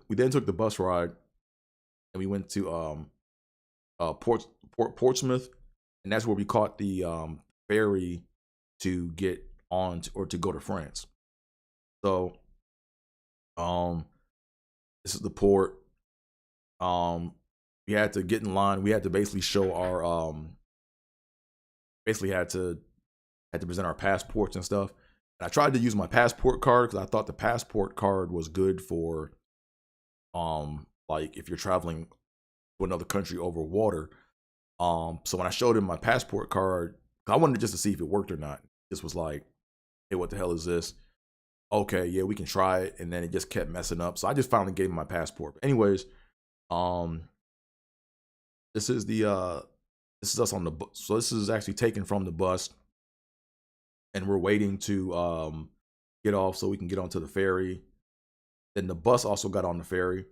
We then took the bus ride, and we went to Portsmouth, and that's where we caught the ferry to get on or to go to France. So this is the port. We had to get in line. We had to basically show our basically had to present our passports and stuff. And I tried to use my passport card because I thought the passport card was good for like if you're traveling to another country over water. So when I showed him my passport card, I wanted just to see if it worked or not. This was like, hey, what the hell is this? Okay, yeah, we can try it. And then it just kept messing up. So I just finally gave him my passport. But anyways, this is us on the bus. So this is actually taken from the bus, and we're waiting to get off so we can get onto the ferry. Then the bus also got on the ferry.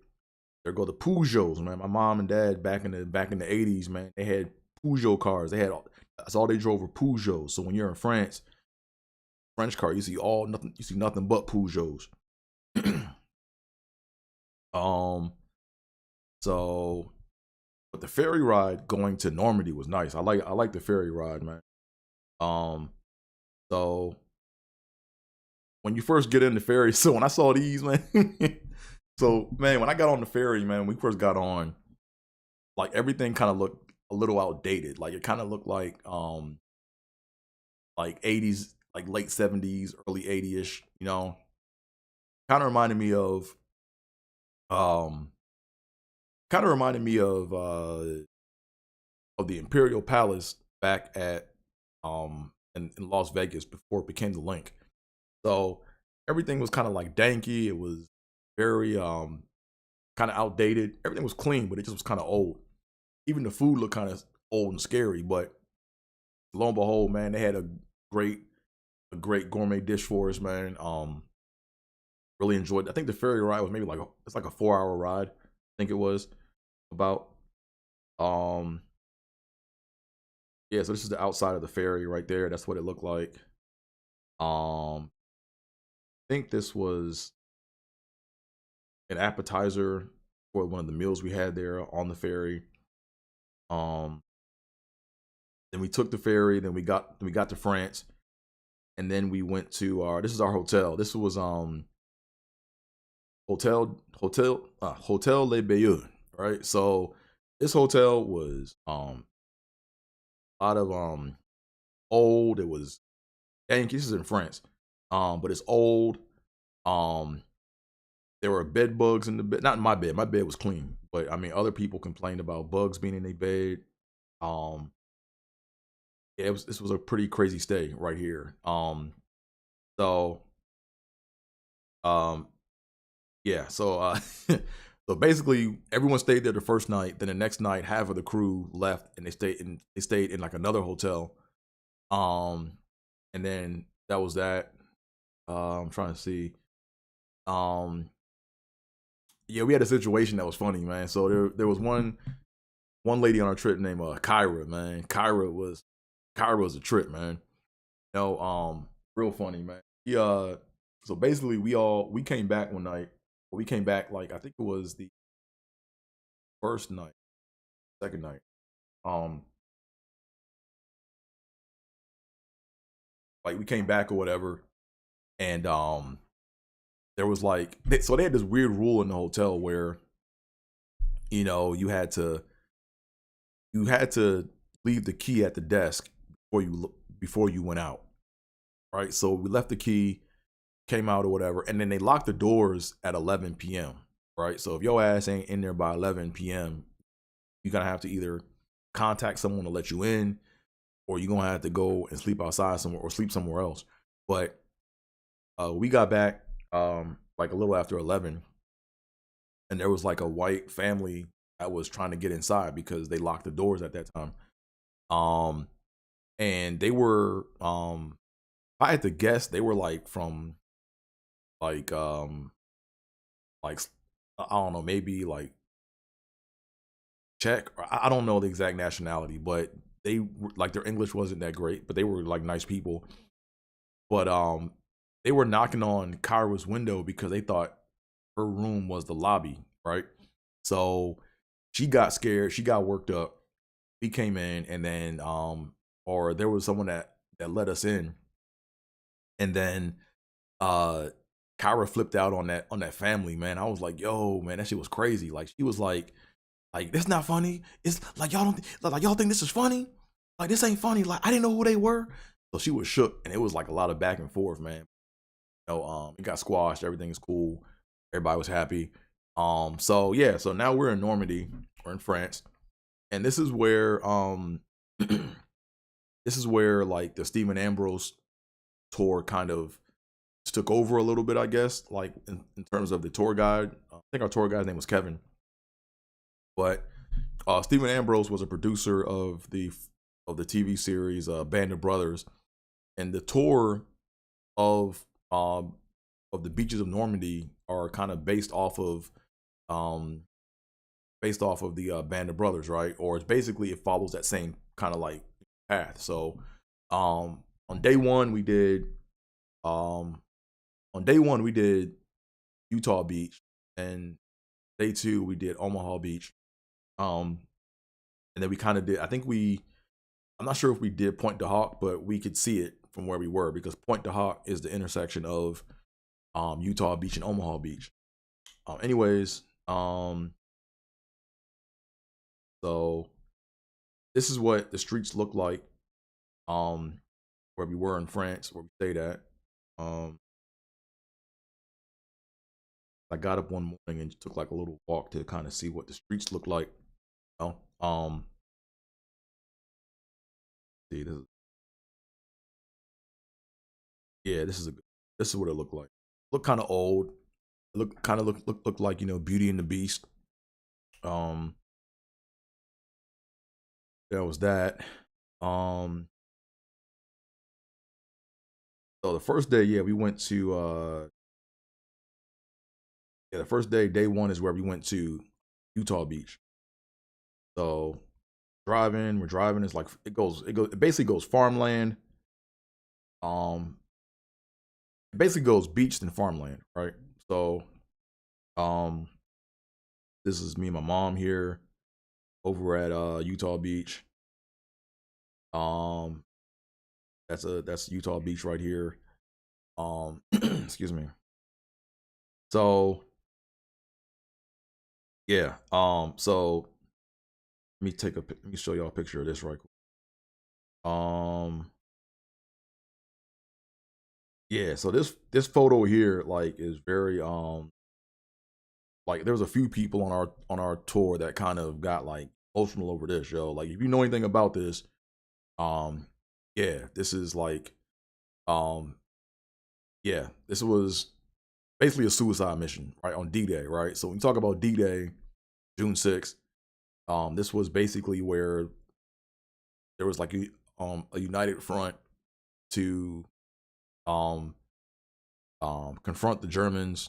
There go the Peugeots, man. My mom and dad back in the 80s, man, they had Peugeot cars. That's all they drove were Peugeots. So when you're in France, French car, you see nothing but Peugeots. So but the ferry ride going to Normandy was nice. I like the ferry ride, man. So when you first get in the ferry, so when I saw these, man, so man, when I got on the ferry, man, we first got on, like everything kind of looked a little outdated. Like it kind of looked like 80s, like late 70s, early 80ish, you know. Kind of reminded me of um of the Imperial Palace back at in Las Vegas before it became the Link. So everything was kind of like danky. It was very kind of outdated. Everything was clean, but it just was kind of old. Even the food looked kind of old and scary. But lo and behold, man, they had a great gourmet dish for us, man. Really enjoyed it. I think the ferry ride was maybe it's like a 4-hour ride. I think it was about. Yeah, so this is the outside of the ferry right there. That's what it looked like. I think this was an appetizer for one of the meals we had there on the ferry. Then we took the ferry. Then we got to France, and then we went to this is our hotel. This was Hotel Les Bayeux, right? So this hotel was a lot of old. It was dank. This is in France, but it's old. There were bed bugs in the bed. Not in my bed. My bed was clean, but I mean, other people complained about bugs being in their bed. Yeah, this was a pretty crazy stay right here. So, yeah, so so basically everyone stayed there the first night. Then the next night, half of the crew left and they stayed in like another hotel. And then that was that. I'm trying to see. Yeah, we had a situation that was funny, man. So there was one lady on our trip named Kaia, man. Kaia was a trip, man. You know, real funny, man. So basically we came back one night. We came back like I think it was the first night, second night. Like we came back or whatever, and there was like so they had this weird rule in the hotel where you know you had to leave the key at the desk before you went out, right? So we left the key, came out or whatever, and then they locked the doors at 11 p.m. right? So if your ass ain't in there by 11 p.m., you're gonna have to either contact someone to let you in, or you're gonna have to go and sleep outside somewhere or sleep somewhere else. But we got back like a little after 11, and there was like a white family that was trying to get inside because they locked the doors at that time. And they were I had to guess they were like from like I don't know, maybe like Czech, or I don't know the exact nationality, but they like their English wasn't that great, but they were like nice people. But they were knocking on Kyra's window because they thought her room was the lobby, right? So she got scared, she got worked up. We came in, and then or there was someone that let us in, and then Kyra flipped out on that family, man. I was like, yo, man, that shit was crazy. Like she was like that's not funny. It's like y'all don't like y'all think this is funny. Like this ain't funny. Like I didn't know who they were. So she was shook, and it was like a lot of back and forth, man. You know, it got squashed. Everything is cool. Everybody was happy. So yeah, so now we're in Normandy, we're in France, and this is where this is where like the Stephen Ambrose tour kind of took over a little bit, I guess, like in terms of the tour guide. I think our tour guide's name was Kevin, but Stephen Ambrose was a producer of the TV series Band of Brothers, and the tour of the beaches of Normandy are kind of based off of the Band of Brothers, right? Or it's basically it follows that same kind of like path. So on day one we did Utah Beach, and day two we did Omaha Beach. And then we kind of did, I'm not sure if we did Point de Hawk, but we could see it from where we were because Point de Hawk is the intersection of Utah Beach and Omaha Beach. Anyways, So this is what the streets look like, where we were in France, where we stayed at. I got up one morning and took like a little walk to kind of see what the streets look like. You know? See, this is what it looked like. Look kind of old. Look like, you know, Beauty and the Beast. There was that. So the first day, yeah, we went to the first day, day one is where we went to Utah Beach. So we're driving, it's like it basically goes farmland. It basically goes beach and farmland, right? So this is me and my mom here over at Utah Beach. That's Utah Beach right here. Excuse me. So yeah, so let me show y'all a picture of this right quick. Yeah, so this photo here like is very like there was a few people on our tour that kind of got like emotional over this, yo. Like if you know anything about this, yeah, this is like yeah, this was basically a suicide mission, right? On D-Day, right? So when you talk about D-Day, June 6th, this was basically where there was like a united front to confront the Germans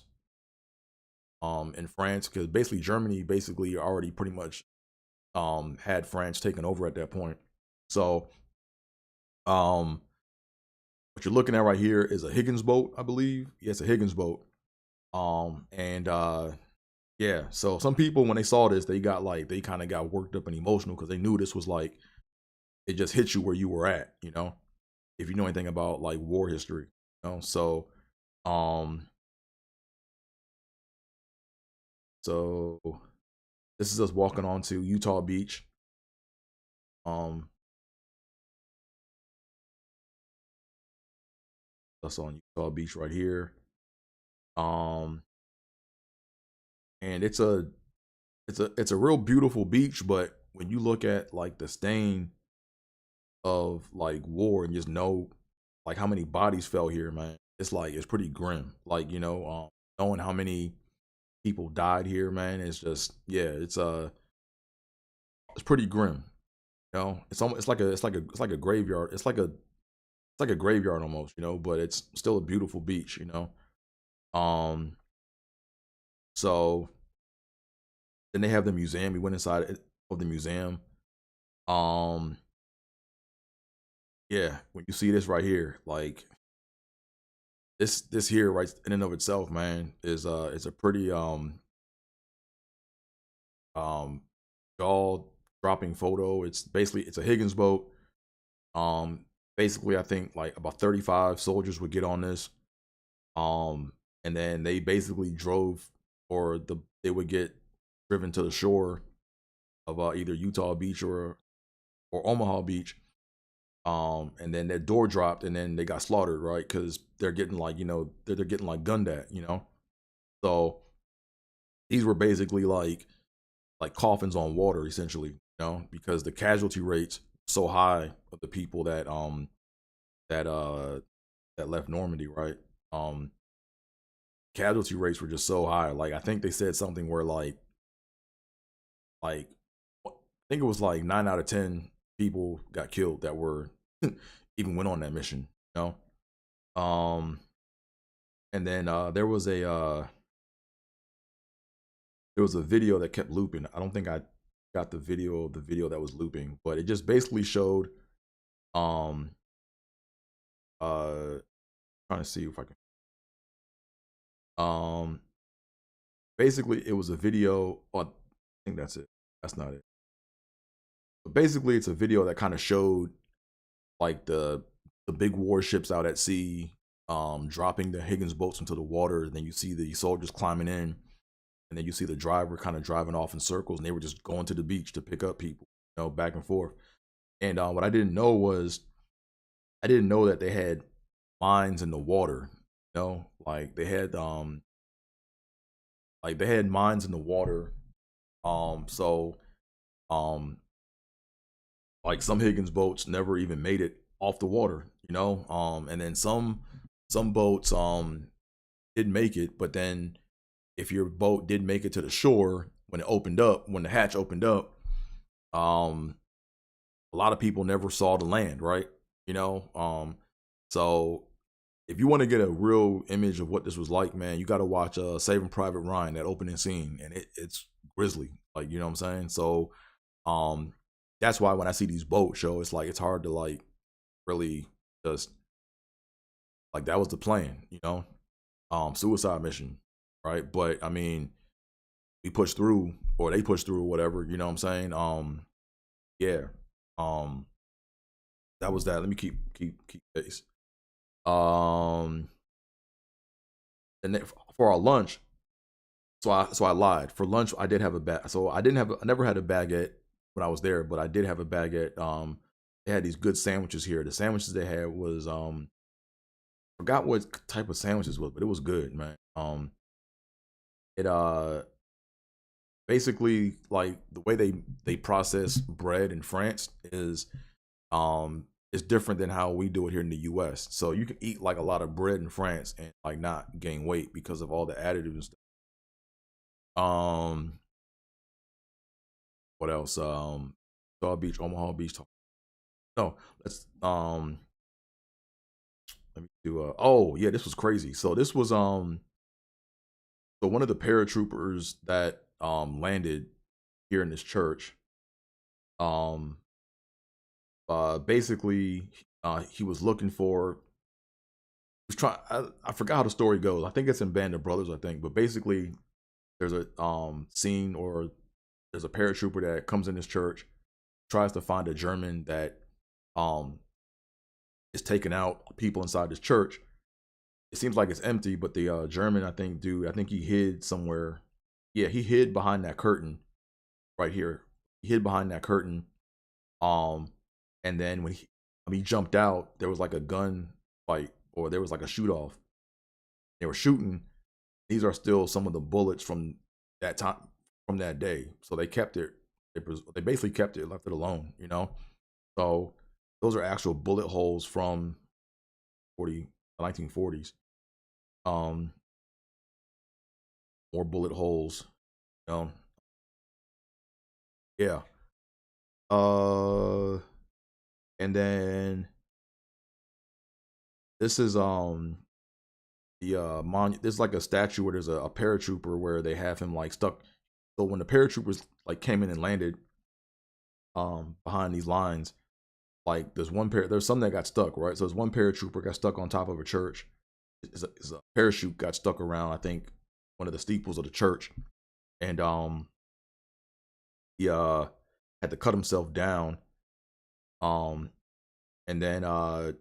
in France, because basically Germany basically already pretty much had France taken over at that point. So what you're looking at right here is a Higgins boat, I believe. Yeah, it's a Higgins boat. Yeah, so some people when they saw this, they kind of got worked up and emotional because they knew this was like, it just hit you where you were at, you know, if you know anything about like war history, you know. So this is us walking onto Utah Beach. That's on Utah Beach right here. And it's a real beautiful beach, but when you look at like the stain of like war and just know like how many bodies fell here, man, it's like it's pretty grim. Like, you know, knowing how many people died here, man, it's just, yeah, it's pretty grim. You know, it's like a graveyard. It's like a graveyard almost, you know, but it's still a beautiful beach, you know. So then they have the museum. We went inside of the museum. Yeah, when you see this right here, like this here right in and of itself, man, is it's a pretty jaw dropping photo. It's a Higgins boat. Basically I think like about 35 soldiers would get on this. And then they basically they would get driven to the shore of either Utah Beach or Omaha Beach. And then their door dropped and then they got slaughtered, right? Because they're getting like, you know, they're getting like gunned at, you know. So these were basically like coffins on water, essentially, you know, because the casualty rates so high of the people that left Normandy, right? Casualty rates were just so high. Like I think they said something where like I think it was like 9 out of 10 people got killed that were even went on that mission, you know. And then there was a video that kept looping. I don't think I got the video that was looping, but it just basically showed trying to see if I can basically it was a video. I think that's it. That's not it. But basically it's a video that kind of showed like the big warships out at sea dropping the Higgins boats into the water, and then you see the soldiers climbing in, and then you see the driver kind of driving off in circles, and they were just going to the beach to pick up people, back and forth. And what I didn't know was, I didn't know that they had mines in the water. Like they had mines in the water. So like some Higgins boats never even made it off the water, and then some boats didn't make it, but then if your boat did make it to the shore, when the hatch opened up, a lot of people never saw the land, right? So if you want to get a real image of what this was like, man, you got to watch Saving Private Ryan, that opening scene, and it's grisly, like, you know what I'm saying? So that's why when I see these boat shows, it's like it's hard to like really just like, that was the plan, suicide mission, right? But I mean, we pushed through, or they pushed through, or whatever, you know what I'm saying? Yeah. That was that. Let me keep pace. And then for our lunch, so I lied. For lunch, I did have a bag. So I never had a baguette when I was there, but I did have a baguette. They had these good sandwiches here. The sandwiches they had was forgot what type of sandwiches was, but it was good, man. It basically, like, the way they process bread in France is it's different than how we do it here in the US. So you can eat like a lot of bread in France and like not gain weight because of all the additives. What else? Omaha Beach. No, let's let me do oh yeah, this was crazy. So this was so one of the paratroopers that landed here in this church, basically he was looking for, he was trying, I forgot how the story goes. I think it's in Band of Brothers, I think, but basically there's a scene, or there's a paratrooper that comes in this church, tries to find a German that is taking out people inside this church. It seems like it's empty, but the German, I think he hid somewhere. Yeah, he hid behind that curtain right here. He hid behind that curtain. And then when he jumped out, there was like a gun fight, or there was like a shoot off. They were shooting. These are still some of the bullets from that time, from that day. So they kept it. They basically kept it, left it alone, So those are actual bullet holes from the 1940s. More bullet holes, Yeah. And then this is there's like a statue where there's a paratrooper where they have him like stuck. So when the paratroopers like came in and landed behind these lines, like there's some that got stuck, right? So there's one paratrooper got stuck on top of a church. His a parachute got stuck around, I think, one of the steeples of the church, and he had to cut himself down. And then I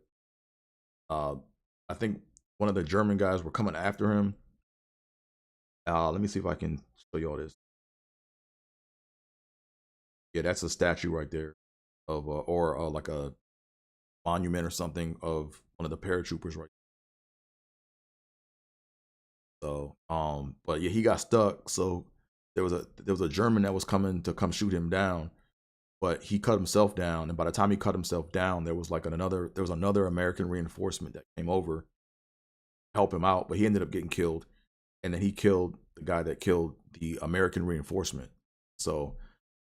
think one of the German guys were coming after him. Let me see if I can show you all this. Yeah, that's a statue right there of or like a monument or something of one of the paratroopers right. So but yeah, he got stuck. So there was a German that was coming to come shoot him down, but he cut himself down. And by the time he cut himself down, there was another American reinforcement that came over to help him out, but he ended up getting killed. And then he killed the guy that killed the American reinforcement. So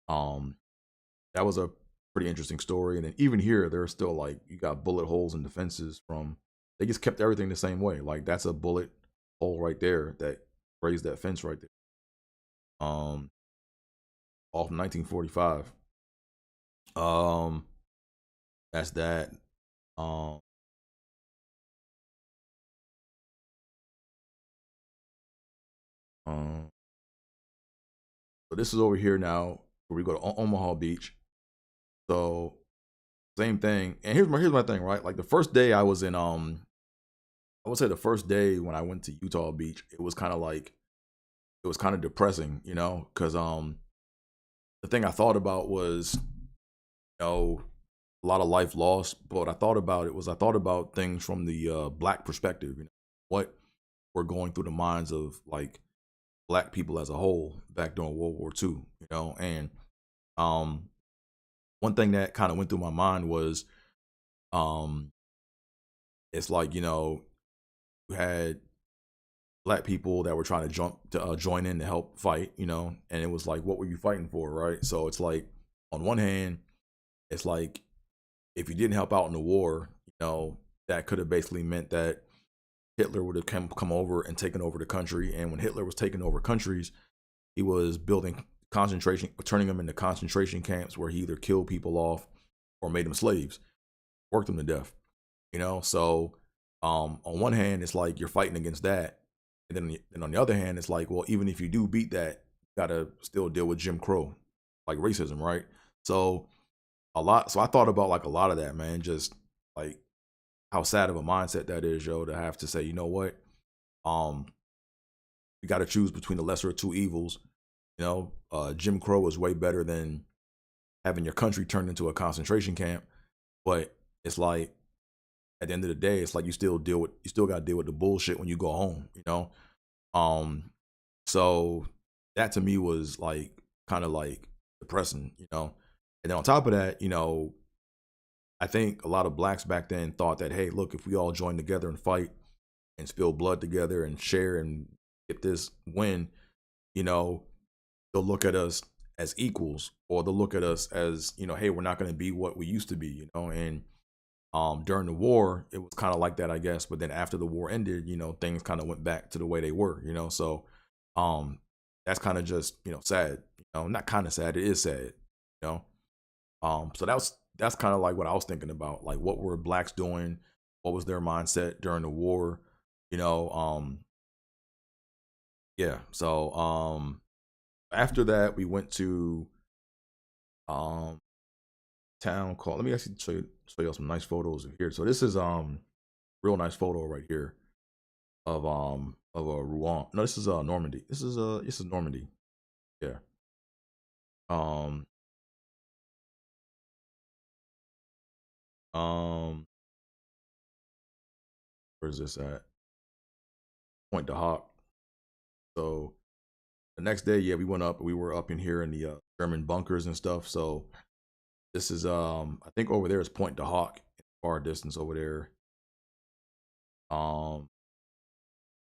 that was a pretty interesting story. And then even here, there's still like, you got bullet holes in the fences from, they just kept everything the same way. Like that's a bullet hole right there that grazed that fence right there. All from 1945. That's that. So this is over here now where we go to Omaha Beach. So same thing. And here's my thing, right? Like the first day I was in I would say the first day when I went to Utah Beach, it was kind of like it was kind of depressing, you know, because the thing I thought about was, you know, a lot of life lost. But what I thought about it was I thought about things from the black perspective, you know, what were going through the minds of like black people as a whole back during World War II, you know. And one thing that kind of went through my mind was it's like, you know, you had black people that were trying to join in to help fight, you know, and it was like, what were you fighting for, right? So it's like, on one hand, it's like, if you didn't help out in the war, you know, that could have basically meant that Hitler would have come over and taken over the country. And when Hitler was taking over countries, he was building turning them into concentration camps where he either killed people off or made them slaves, worked them to death, you know. So on one hand, it's like you're fighting against that. And then on the other hand, it's like, well, even if you do beat that, you gotta still deal with Jim Crow, like racism, right? So so I thought about like a lot of that, man, just like how sad of a mindset that is, yo, to have to say, you know what, you got to choose between the lesser of two evils. You know, Jim Crow is way better than having your country turned into a concentration camp. But it's like, at the end of the day, it's like you still got to deal with the bullshit when you go home, you know? So that to me was like kind of like depressing, you know? And then on top of that, you know, I think a lot of blacks back then thought that, hey, look, if we all join together and fight and spill blood together and share and get this win, you know, they'll look at us as equals, or they'll look at us as, you know, hey, we're not going to be what we used to be, you know? And during the war, it was kind of like that, I guess. But then after the war ended, you know, things kind of went back to the way they were, you know? So that's kind of just, you know, sad, you know, not kind of sad. It is sad, you know? So that's kind of like what I was thinking about, like what were blacks doing? What was their mindset during the war? You know, yeah. So after that, we went to town called. Let me actually show you some nice photos of here. So this is real nice photo right here of a Rouen. No, this is Normandy. This is Normandy. Yeah. Um where's this at? Point de Hoc. So the next day, yeah, we were up in here in the German bunkers and stuff. So this is I think over there is Point de Hoc, far distance over there.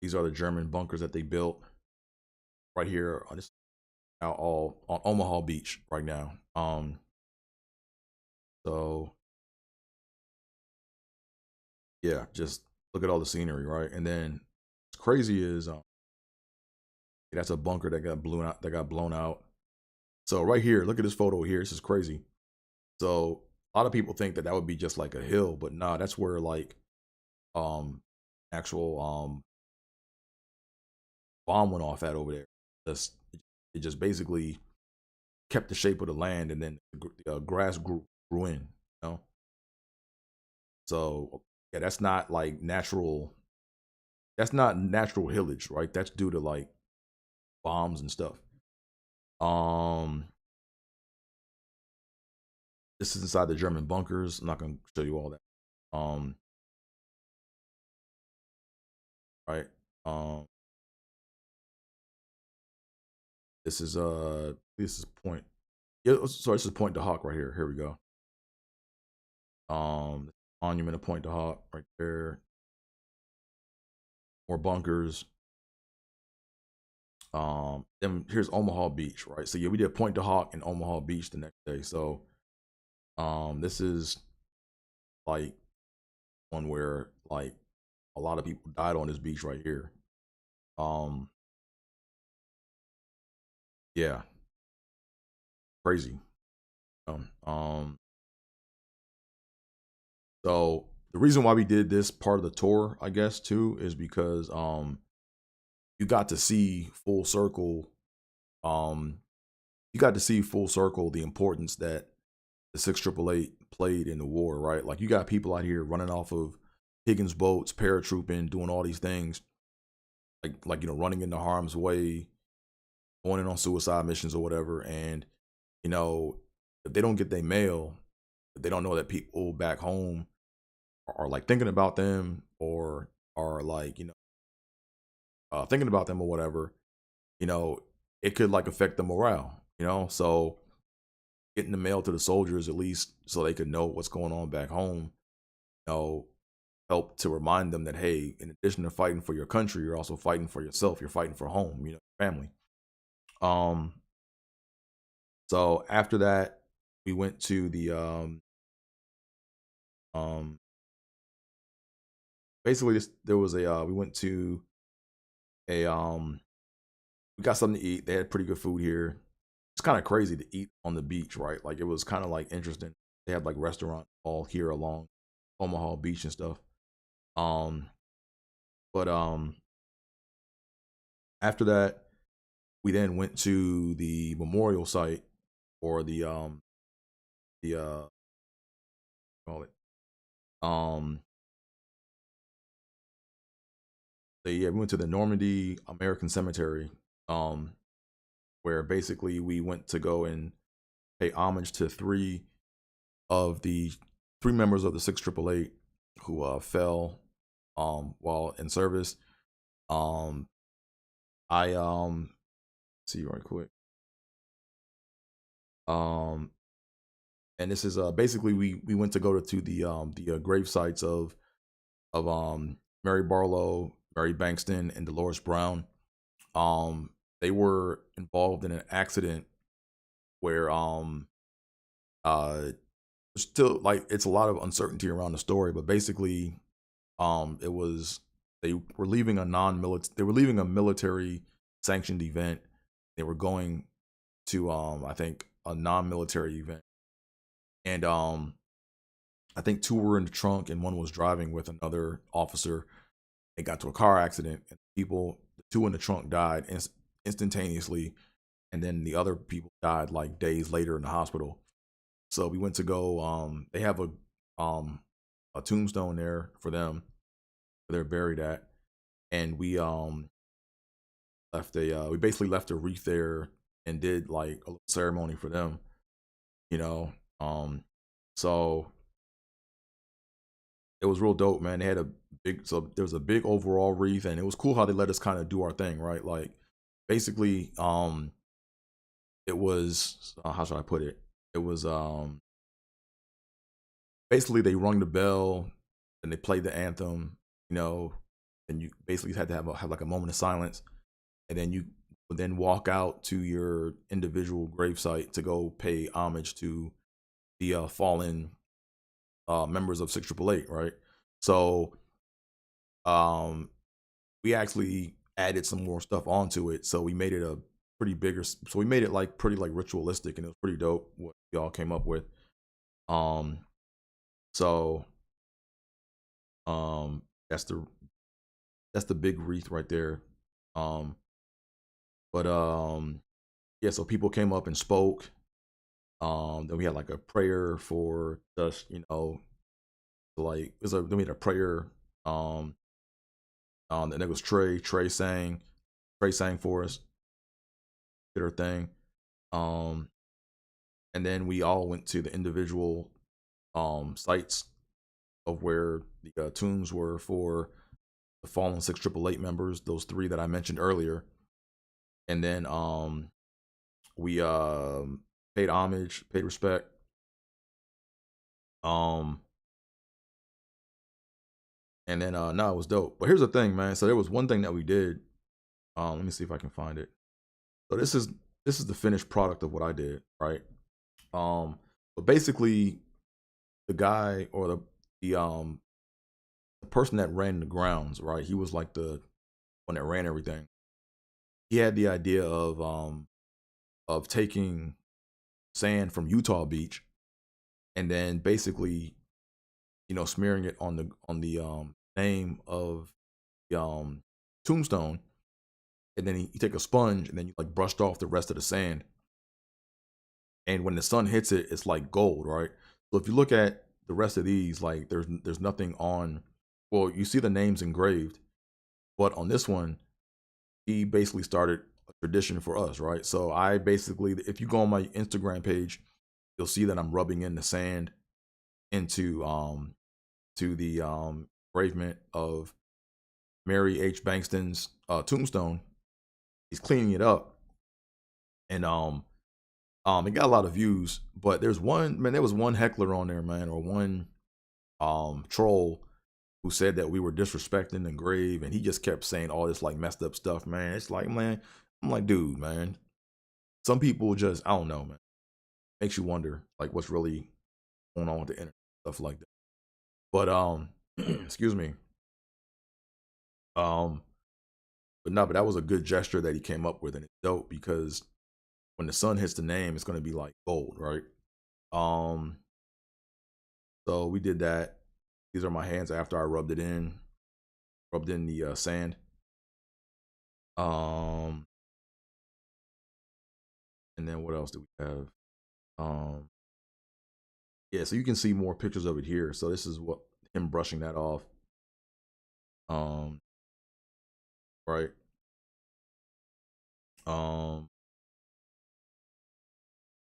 These are the German bunkers that they built right here on this out all on Omaha Beach right now. So yeah, just look at all the scenery, right? And then what's crazy is that's a bunker that got blown out. So right here, look at this photo here. This is crazy. So a lot of people think that that would be just like a hill, but nah, that's where like actual bomb went off at over there. It just basically kept the shape of the land, and then the grass grew in, you know. So yeah, that's not like natural. That's not natural hillage, right? That's due to like bombs and stuff. This is inside the German bunkers. I'm not gonna show you all that. Right. This is point. Yeah, sorry, this is Point de Hoc right here. Here we go. Monument of Point de Hoc right there. More bunkers. Then here's Omaha Beach, right? So yeah, we did Point de Hoc and Omaha Beach the next day. So this is like one where like a lot of people died on this beach right here. Yeah, crazy. So the reason why we did this part of the tour, I guess, too, is because you got to see full circle. You got to see full circle the importance that the 688 played in the war, right? Like you got people out here running off of Higgins boats, paratrooping, doing all these things, like you know, running into harm's way, going in on suicide missions or whatever, and you know, if they don't get their mail, if they don't know that people back home are like thinking about them or are like, thinking about them or whatever, it could like affect the morale, so getting the mail to the soldiers at least so they could know what's going on back home, help to remind them that, hey, in addition to fighting for your country, you're also fighting for yourself. You're fighting for home, family. So after that, we went to the basically there was a we went to a we got something to eat. They had pretty good food here. It's kind of crazy to eat on the beach, right? Like it was kind of like interesting. They had like restaurants all here along Omaha Beach and stuff. But after that, we then went to the memorial site or the call it we went to the Normandy American Cemetery, where basically we went to go and pay homage to three members of the 688 who fell while in service. I see right quick. And this is basically we went to go to the grave sites of Mary Barlow, Mary Bankston, and Dolores Brown. They were involved in an accident where still like it's a lot of uncertainty around the story, but basically it was they were leaving a military sanctioned event. They were going to I think a non-military event, and I think two were in the trunk and one was driving with another officer. They got to a car accident, and the two in the trunk died instantaneously, and then the other people died like days later in the hospital. So we went to go. They have a tombstone there for them, where they're buried at, and we we basically left a wreath there and did like a little ceremony for them, So it was real dope, man. They had there was a big overall wreath, and it was cool how they let us kind of do our thing, right? Like basically, it was how should I put it? It was basically they rung the bell and they played the anthem, and you basically had to have like a moment of silence, and then you would then walk out to your individual gravesite to go pay homage to the fallen members of 688, right? So we actually added some more stuff onto it, so we made it so we made it like pretty like ritualistic, and it was pretty dope what y'all came up with. So that's the big wreath right there. But yeah, so people came up and spoke. Then we had like a prayer for just, like then we had a prayer. And it was Tré. Tré sang for us, did her thing. And then we all went to the individual sites of where the tombs were for the fallen 688 members, those three that I mentioned earlier. And then we paid homage, paid respect. And then no, it was dope. But here's the thing, man. So there was one thing that we did. Let me see if I can find it. So this is the finished product of what I did, right? But basically the guy or the person that ran the grounds, right? He was like the one that ran everything. He had the idea of taking sand from Utah Beach and then basically, smearing it on the name of the tombstone, and then you take a sponge and then you like brushed off the rest of the sand. And when the sun hits it, it's like gold, right? So if you look at the rest of these, like there's nothing on. Well, you see the names engraved, but on this one, he basically started a tradition for us, right? So I basically, if you go on my Instagram page, you'll see that I'm rubbing in the sand into to the engravement of Mary H. Bankston's tombstone. He's cleaning it up, and it got a lot of views. But there was one heckler on there, man, or one troll who said that we were disrespecting the grave, and he just kept saying all this like messed up stuff, man. It's like, man, I'm like, dude, man, some people just, I don't know, man, makes you wonder like what's really going on with the internet, stuff like that. But excuse me. But that was a good gesture that he came up with, and it's dope because when the sun hits the name, it's gonna be like gold, right? So we did that. These are my hands after I rubbed in the sand. And then what else do we have? Yeah, so you can see more pictures of it here. So this is what him brushing that off. Right.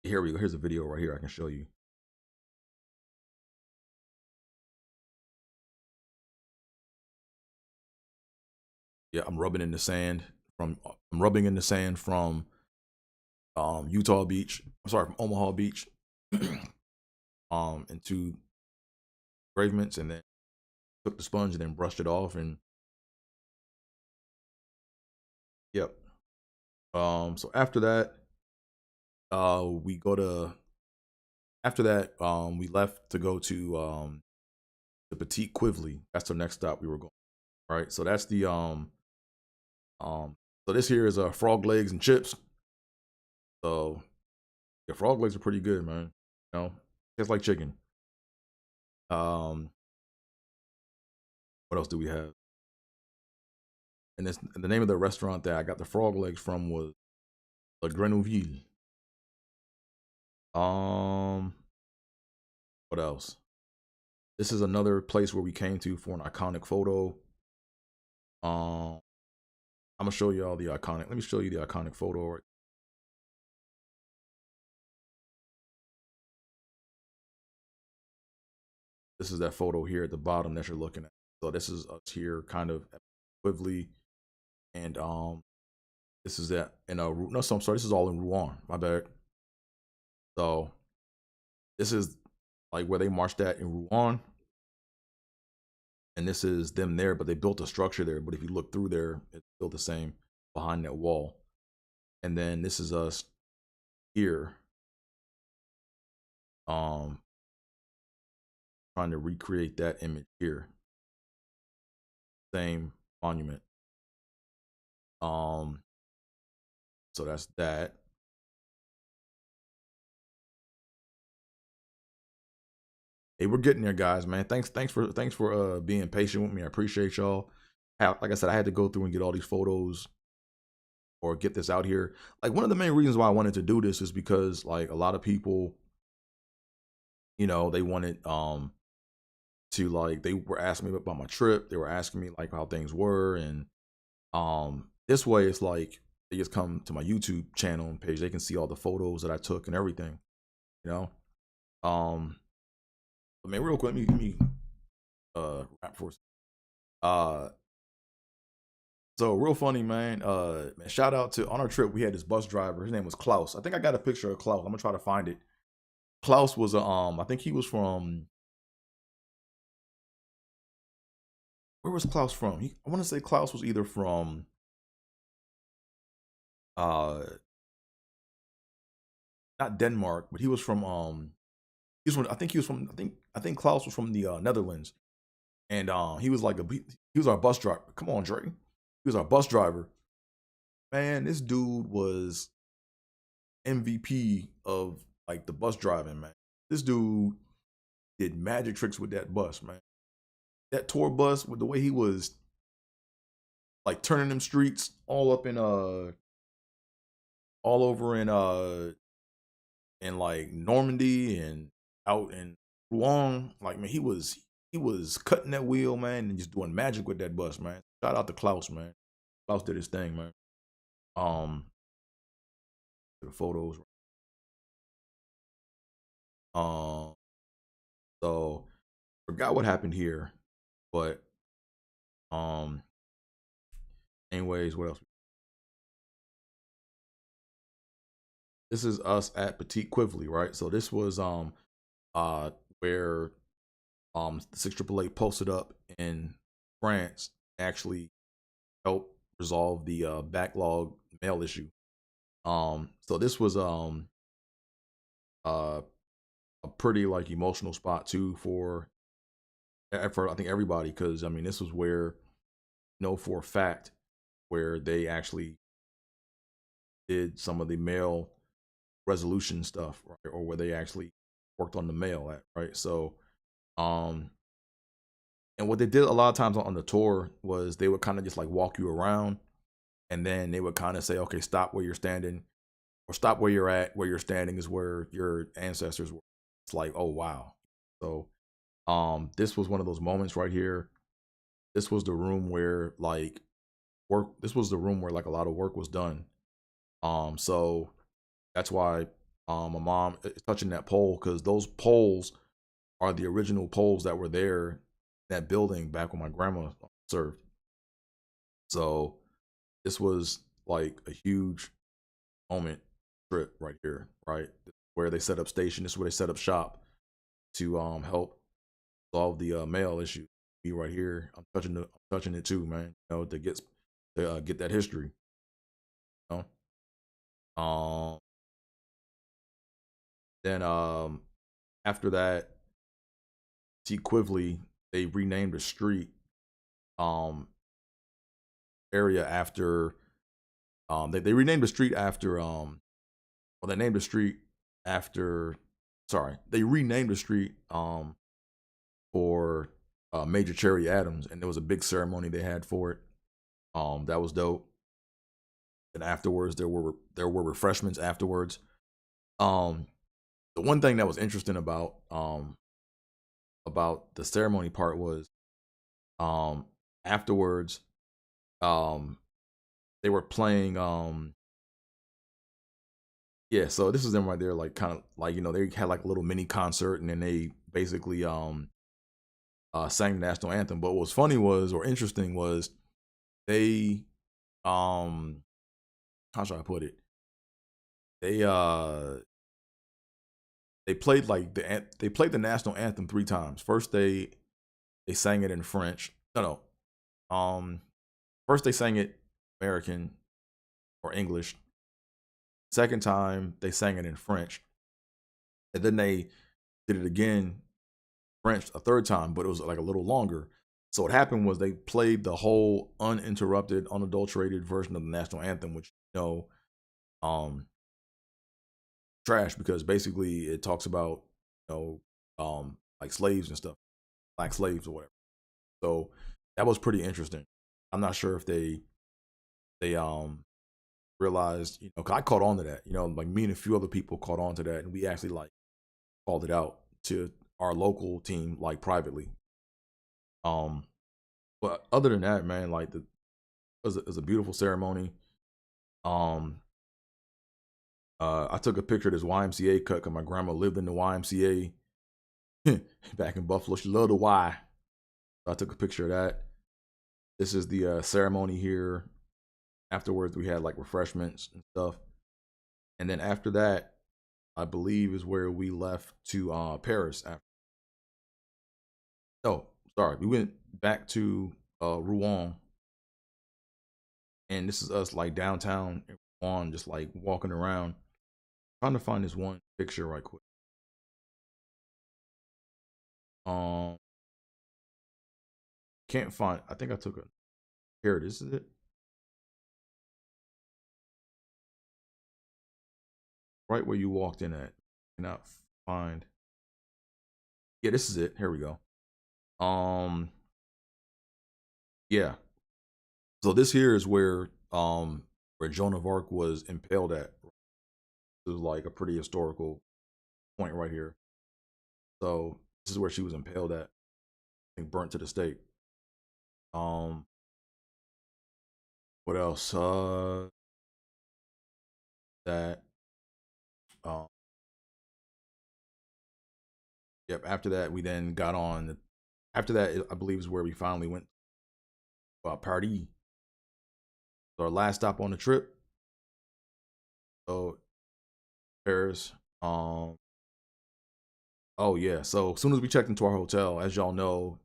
Here we go. Here's a video right here I can show you. Yeah, I'm rubbing in the sand from Utah Beach. I'm sorry, from Omaha Beach. Into engravements, and then took the sponge and then brushed it off, and yep. So after that, we left to go to the Petit Quively. That's the next stop we were going. Right. So that's the so this here is frog legs and chips. So yeah, frog legs are pretty good, man. You know, tastes like chicken. What else do we have? And the name of the restaurant that I got the frog legs from was La Grenouille. What else? This is another place where we came to for an iconic photo. I'm gonna show you all the iconic. Let me show you the iconic photo. This is that photo here at the bottom that you're looking at. So this is us here, kind of at Quively, and this is that in no, so I'm sorry, this is all in Rouen. My bad. So this is like where they marched at in Rouen, and this is them there, but they built a structure there. But if you look through there, it's still the same behind that wall. And then this is us here, trying to recreate that image here. Same monument. So that's that. Hey, we're getting there, guys, man. Thanks for being patient with me. I appreciate y'all. Like I said, I had to go through and get all these photos or get this out here. Like, one of the main reasons why I wanted to do this is because like a lot of people, you know, they wanted to like, they were asking me about my trip. They were asking me like how things were, and this way it's like they just come to my YouTube channel and page. They can see all the photos that I took and everything, you know. But man, real quick, let me rap for so real funny, man. Man, shout out to, on our trip we had this bus driver. His name was Klaus. I think I got a picture of Klaus. I'm gonna try to find it. Klaus was I think he was from, where was Klaus from? I want to say Klaus was either from not Denmark, but he was from I think Klaus was from the Netherlands. And he was like he was our bus driver. Come on, Dre. He was our bus driver. Man, this dude was MVP of like the bus driving, man. This dude did magic tricks with that bus, man. That tour bus, with the way he was like turning them streets all up in all over in like Normandy and out in Rouen. Like, man, he was cutting that wheel, man, and just doing magic with that bus, man. Shout out to Klaus, man. Klaus did his thing, man. the photos. So forgot what happened here, but anyways, what else? This is us at Petit Quively, right? So this was where the 688 posted up in France, actually help resolve the backlog mail issue. So this was a pretty like emotional spot too for I think everybody, because I mean this was where for a fact where they actually did some of the mail resolution stuff, right? Or where they actually worked on the mail at, right? So and what they did a lot of times on the tour was they would kind of just like walk you around, and then they would kind of say, okay, stop where you're standing, or stop where you're at. Where you're standing is where your ancestors were. It's like, oh wow. So this was one of those moments right here. This was the room where like this was the room where like a lot of work was done. So that's why my mom is touching that pole, because those poles are the original poles that were there in that building back when my grandma served. So this was like a huge moment trip right here, right? Where they set up station. This is where they set up shop to help solve the mail issue. Me right here, I'm touching it too, man. To get that history. You know? Then after that, T Quively, they renamed the street area after they renamed the street after they named the street after they renamed the street for Major Cherry Adams, and there was a big ceremony they had for it. That was dope. And afterwards there were refreshments afterwards. The one thing that was interesting about the ceremony part was afterwards they were playing so this is them right there, like kind of like they had like a little mini concert, and then they basically sang the national anthem. But what was funny was, or interesting was, they how should I put it, they played like they played the national anthem 3 times. First they sang it in French. First they sang it American or English. Second time they sang it in French, and then they did it again French a third time, but it was like a little longer. So what happened was they played the whole uninterrupted, unadulterated version of the national anthem, which trash, because basically it talks about like slaves and stuff, black slaves or whatever. So that was pretty interesting. I'm not sure if they realized, cause I caught on to that, like me and a few other people caught on to that, and we actually like called it out to our local team, like privately. But other than that, man, like it was a beautiful ceremony. I took a picture of this YMCA cut because my grandma lived in the YMCA back in Buffalo. She loved the Y. So I took a picture of that. This is the ceremony here. Afterwards, we had like refreshments and stuff. And then after that, I believe is where we left to Paris. We went back to Rouen. And this is us like downtown in Rouen, just like walking around. Trying to find this one picture right quick. Can't find. I think I took a. Here, this is it. Right where you walked in at. Cannot find. Yeah, this is it. Here we go. Yeah. So this here is where Joan of Arc was impaled at. This is like a pretty historical point right here. So this is where she was impaled at. I think burnt to the stake. What else? That Yep. After that, we then got on. After that, I believe is where we finally went. Paris. Our last stop on the trip. So Paris. Oh yeah. So as soon as we checked into our hotel, as y'all know,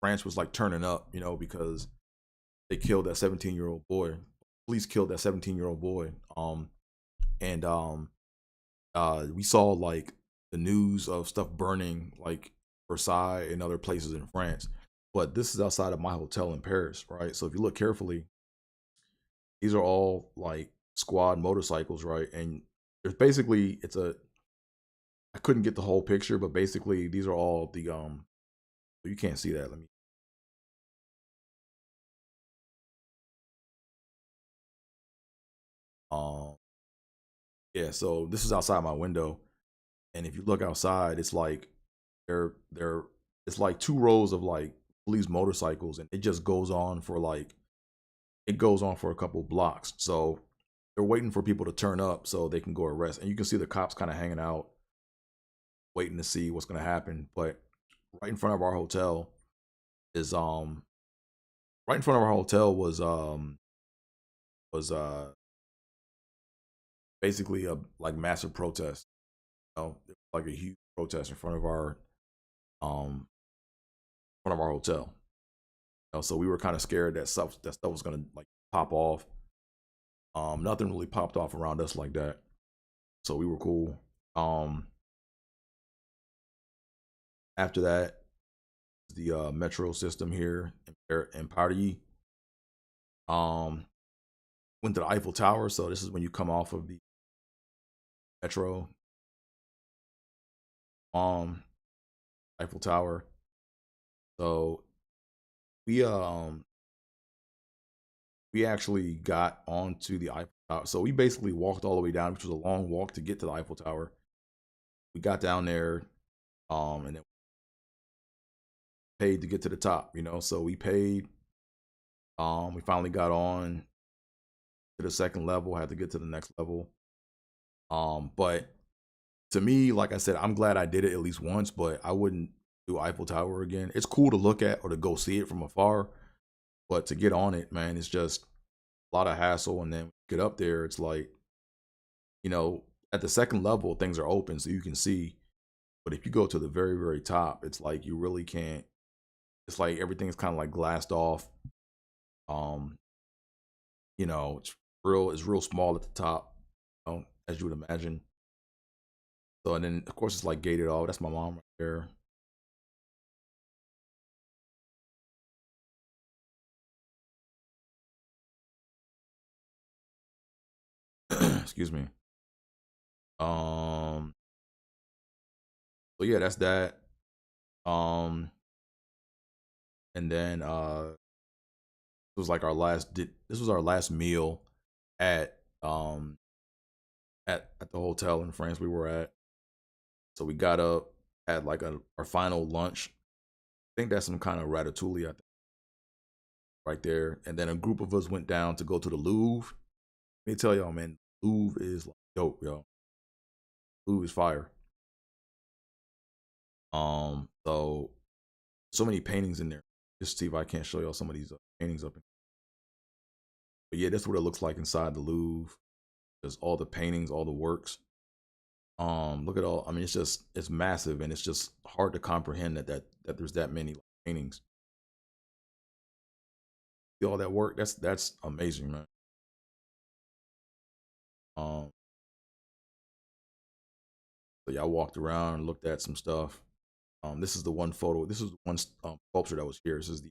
France was like turning up, because they killed that 17-year-old boy. Police killed that 17-year-old boy. And we saw like the news of stuff burning like Versailles and other places in France. But this is outside of my hotel in Paris, right? So if you look carefully, these are all like squad motorcycles, right? And there's basically I couldn't get the whole picture, but basically these are all the you can't see that. Let me yeah, so this is outside my window. And if you look outside, it's like they're it's like two rows of like police motorcycles, and it just goes on for like it goes on for a couple blocks. So they're waiting for people to turn up so they can go arrest. And you can see the cops kind of hanging out, waiting to see what's gonna happen. But right in front of our hotel is right in front of our hotel was basically a like massive protest. It was like a huge protest in front of our hotel. So we were kind of scared that stuff was gonna like pop off. Nothing really popped off around us like that, so we were cool. After that, the metro system here in Paris. Went to the Eiffel Tower, so this is when you come off of the metro. Eiffel Tower. So we actually got onto the Eiffel Tower. So we basically walked all the way down, which was a long walk to get to the Eiffel Tower. We got down there, and then paid to get to the top, So we paid. We finally got on to the second level, had to get to the next level. But to me, like I said, I'm glad I did it at least once, but I wouldn't do Eiffel Tower again. It's cool to look at or to go see it from afar, but to get on it, man, it's just a lot of hassle. And then get up there, it's like, at the second level, things are open so you can see. But if you go to the very, very top, it's like you really can't. It's like everything's kind of like glassed off. It's real small at the top, as you would imagine. So, and then of course it's like gated off. That's my mom right there. Excuse me. So yeah, that's that. And then it was like this was our last meal at at the hotel in France we were at. So we got up, had like our final lunch. I think that's some kind of ratatouille, I think, right there. And then a group of us went down to go to the Louvre. Let me tell y'all, man, Louvre is like dope, yo. Louvre is fire. So many paintings in there. Just see if I can't show y'all some of these paintings up. But yeah, that's what it looks like inside the Louvre. There's all the paintings, all the works. Look at all. I mean, it's massive, and it's just hard to comprehend that there's that many paintings. See all that work? That's amazing, man. So yeah, I walked around and looked at some stuff. This is the one photo. This is the one sculpture that was here. This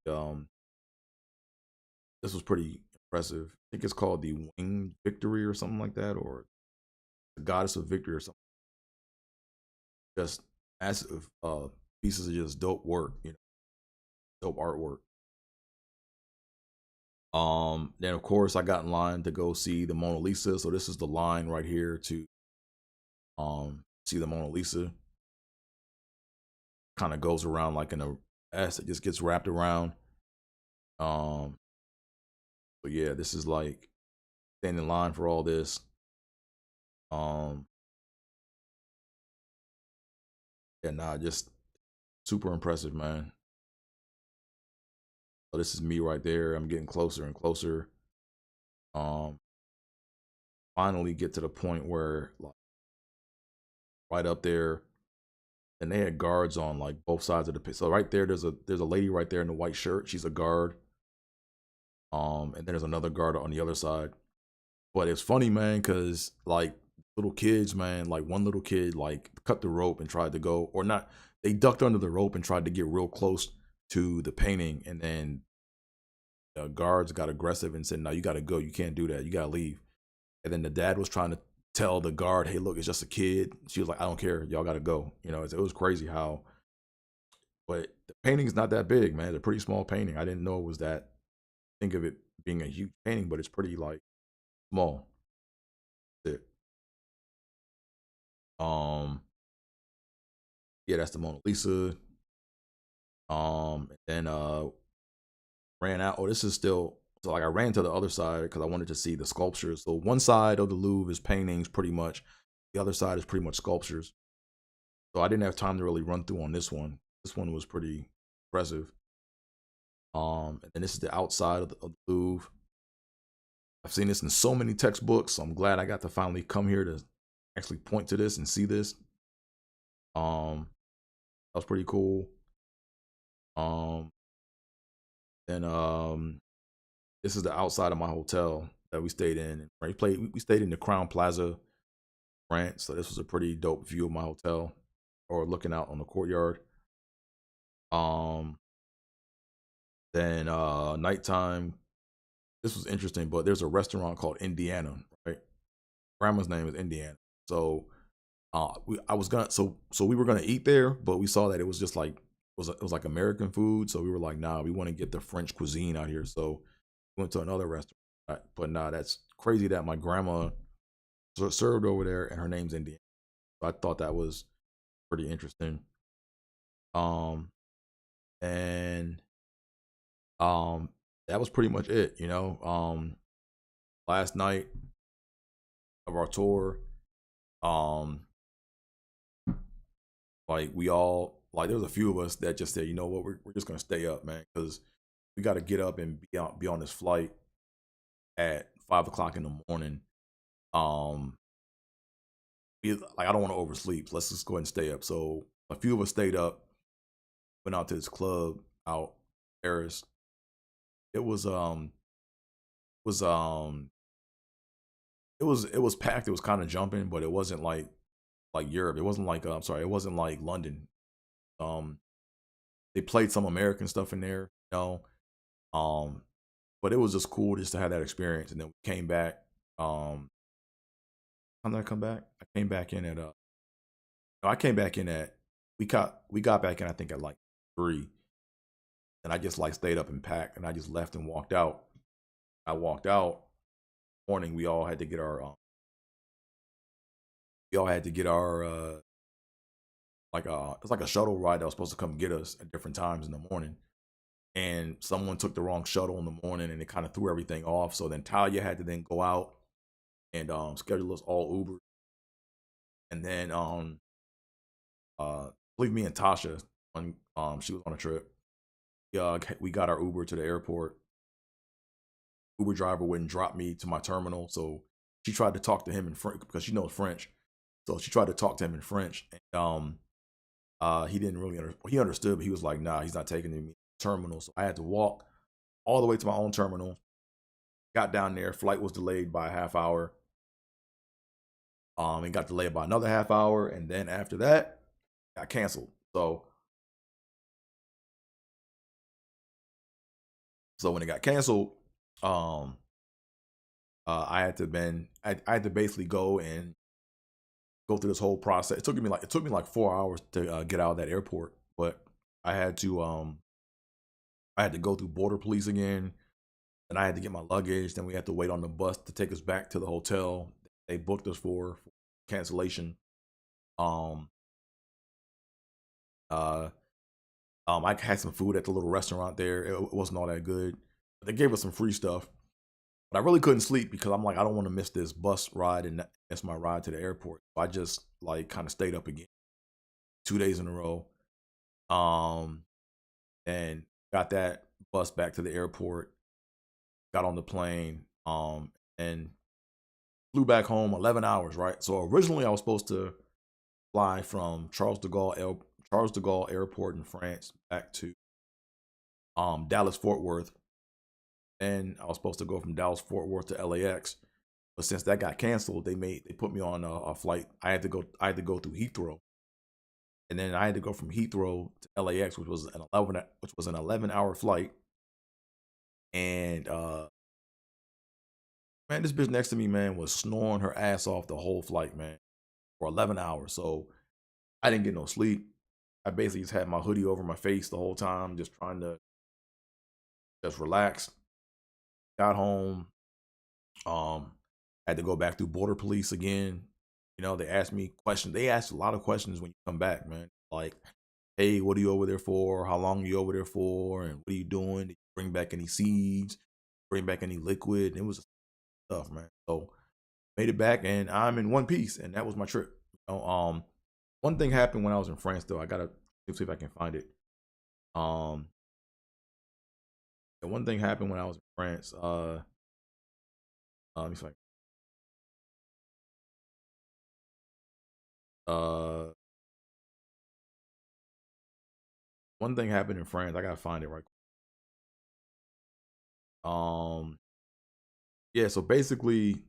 was pretty impressive. I think it's called the Winged Victory or something like that, or the Goddess of Victory or something. Just massive pieces of just dope work, dope artwork. Then of course I got in line to go see the Mona Lisa. So this is the line right here to see the Mona Lisa. Kind of goes around like in a S. It just gets wrapped around. So yeah, this is like standing in line for all this. Yeah, nah, just super impressive, man. So this is me right there. I'm getting closer and closer. Um, Finally get to the point where like right up there, and they had guards on like both sides of the pit. So right there, there's a lady right there in the white shirt. She's a guard. And then there's another guard on the other side. But it's funny, man, because like little kids, man, like one little kid like cut the rope and tried to go, or not, they ducked under the rope and tried to get real close to the painting, and then the guards got aggressive and said, "No, you got to go. You can't do that. You got to leave." And then the dad was trying to tell the guard, "Hey, look, it's just a kid." She was like, "I don't care. Y'all got to go." You know, it was crazy how. But the painting's not that big, man. It's a pretty small painting. I didn't know it was that. Think of it being a huge painting, but it's pretty like small. That's it. Um, yeah, that's the Mona Lisa. And then ran out. Oh, this is still so like I ran to the other side because I wanted to see the sculptures. So one side of the Louvre is paintings, pretty much. The other side is pretty much sculptures. So I didn't have time to really run through on this one. This one was pretty impressive. And then this is the outside of the Louvre. I've seen this in so many textbooks, so I'm glad I got to finally come here to actually point to this and see this. That was pretty cool. Um, then this is the outside of my hotel that we stayed in. We stayed in the Crown Plaza, France. So this was a pretty dope view of my hotel, or looking out on the courtyard. Um, then nighttime. This was interesting, but there's a restaurant called Indiana, right? Grandma's name is Indiana. So we were gonna eat there, but we saw that it was just like it was like American food. So we were like, nah, we want to get the French cuisine out here. So we went to another restaurant. But nah, that's crazy that my grandma served over there and her name's Indiana. So I thought that was pretty interesting. Um and that was pretty much it, you know. Last night of our tour, um like we all like there was a few of us that just said, you know what, we're just gonna stay up, man, because we got to get up and be on this flight at 5 o'clock in the morning. Um, like I don't want to oversleep. So let's just go ahead and stay up. So a few of us stayed up, went out to this club out in Paris. It was was it was packed. It was kind of jumping, but it wasn't like Europe. It wasn't like I'm sorry, it wasn't like London. Um, they played some American stuff in there, you know. Um, but it was just cool just to have that experience. And then we came back. How did I come back? I came back in at no, I came back in at we got back in I think at like 3, and I just like stayed up and packed, and I just left and walked out. I walked out. Morning, we all had to get our it's like a shuttle ride that was supposed to come get us at different times in the morning, and someone took the wrong shuttle in the morning, and it kind of threw everything off. So then Talia had to then go out and schedule us all Uber, and then I believe me and Tasha on she was on a trip. We got our Uber to the airport. Uber driver wouldn't drop me to my terminal, so she tried to talk to him in French because she knows French. So she tried to talk to him in French, and he didn't really he understood, but he was like, "Nah, he's not taking me to the terminal." So I had to walk all the way to my own terminal. Got down there, flight was delayed by a half hour. And got delayed by another half hour, and then after that, got canceled. So when it got canceled, um, I had to basically go through this whole process. It took me like 4 hours to get out of that airport, but I had to I had to go through border police again, and I had to get my luggage. Then we had to wait on the bus to take us back to the hotel they booked us for cancellation. Um, uh, I had some food at the little restaurant there. It wasn't all that good. They gave us some free stuff, but I really couldn't sleep because I'm like, I don't want to miss this bus ride and miss my ride to the airport. So I just like kind of stayed up again 2 days in a row. And got that bus back to the airport, got on the plane, and flew back home 11 hours, right? So originally I was supposed to fly from Charles de Gaulle Airport in France back to Dallas Fort Worth. And I was supposed to go from Dallas Fort Worth to LAX. But since that got canceled, they put me on a flight. I had to go through Heathrow. And then I had to go from Heathrow to LAX, which was an 11-hour flight. And man, this bitch next to me, man, was snoring her ass off the whole flight, man, for 11 hours. So I didn't get no sleep. I basically just had my hoodie over my face the whole time, just trying to just relax. Got home. Had to go back through border police again. You know, they asked me questions. They asked a lot of questions when you come back, man. Like, hey, what are you over there for? How long are you over there for? And what are you doing? Did you bring back any seeds? Bring back any liquid? And it was stuff, man. So made it back, and I'm in one piece, and that was my trip. You know, one thing happened when I was in France, though. I gotta see if I can find it. One thing happened when I was in France. Let me see. One thing happened in France. I gotta find it right quick. Yeah, so basically,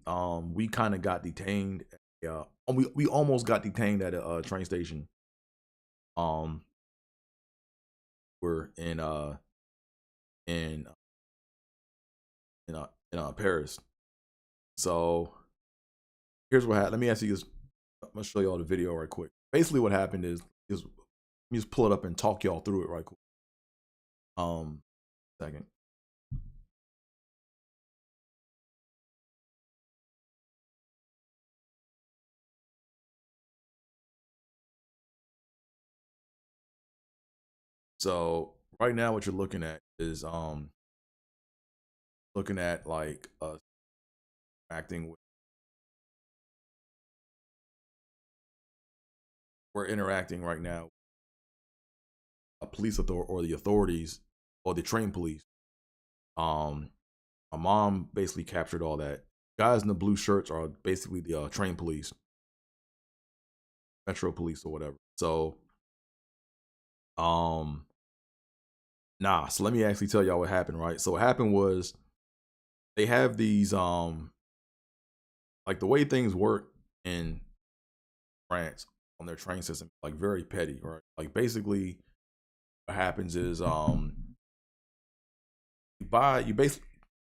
we kind of got detained. We almost got detained at a train station. We're in Paris. So here's what happened. Let me ask you this. I'm gonna show you all the video right quick. Basically, what happened is let me just pull it up and talk y'all through it right quick. Second. So right now, what you're looking at is looking at like acting with. We're interacting right now. A police authority or the authorities or the train police. My mom basically captured all that. Guys in the blue shirts are basically the train police, metro police or whatever. So, so let me actually tell y'all what happened, right? So what happened was they have these, like the way things work in France on their train system, like very petty, right? Like basically what happens is,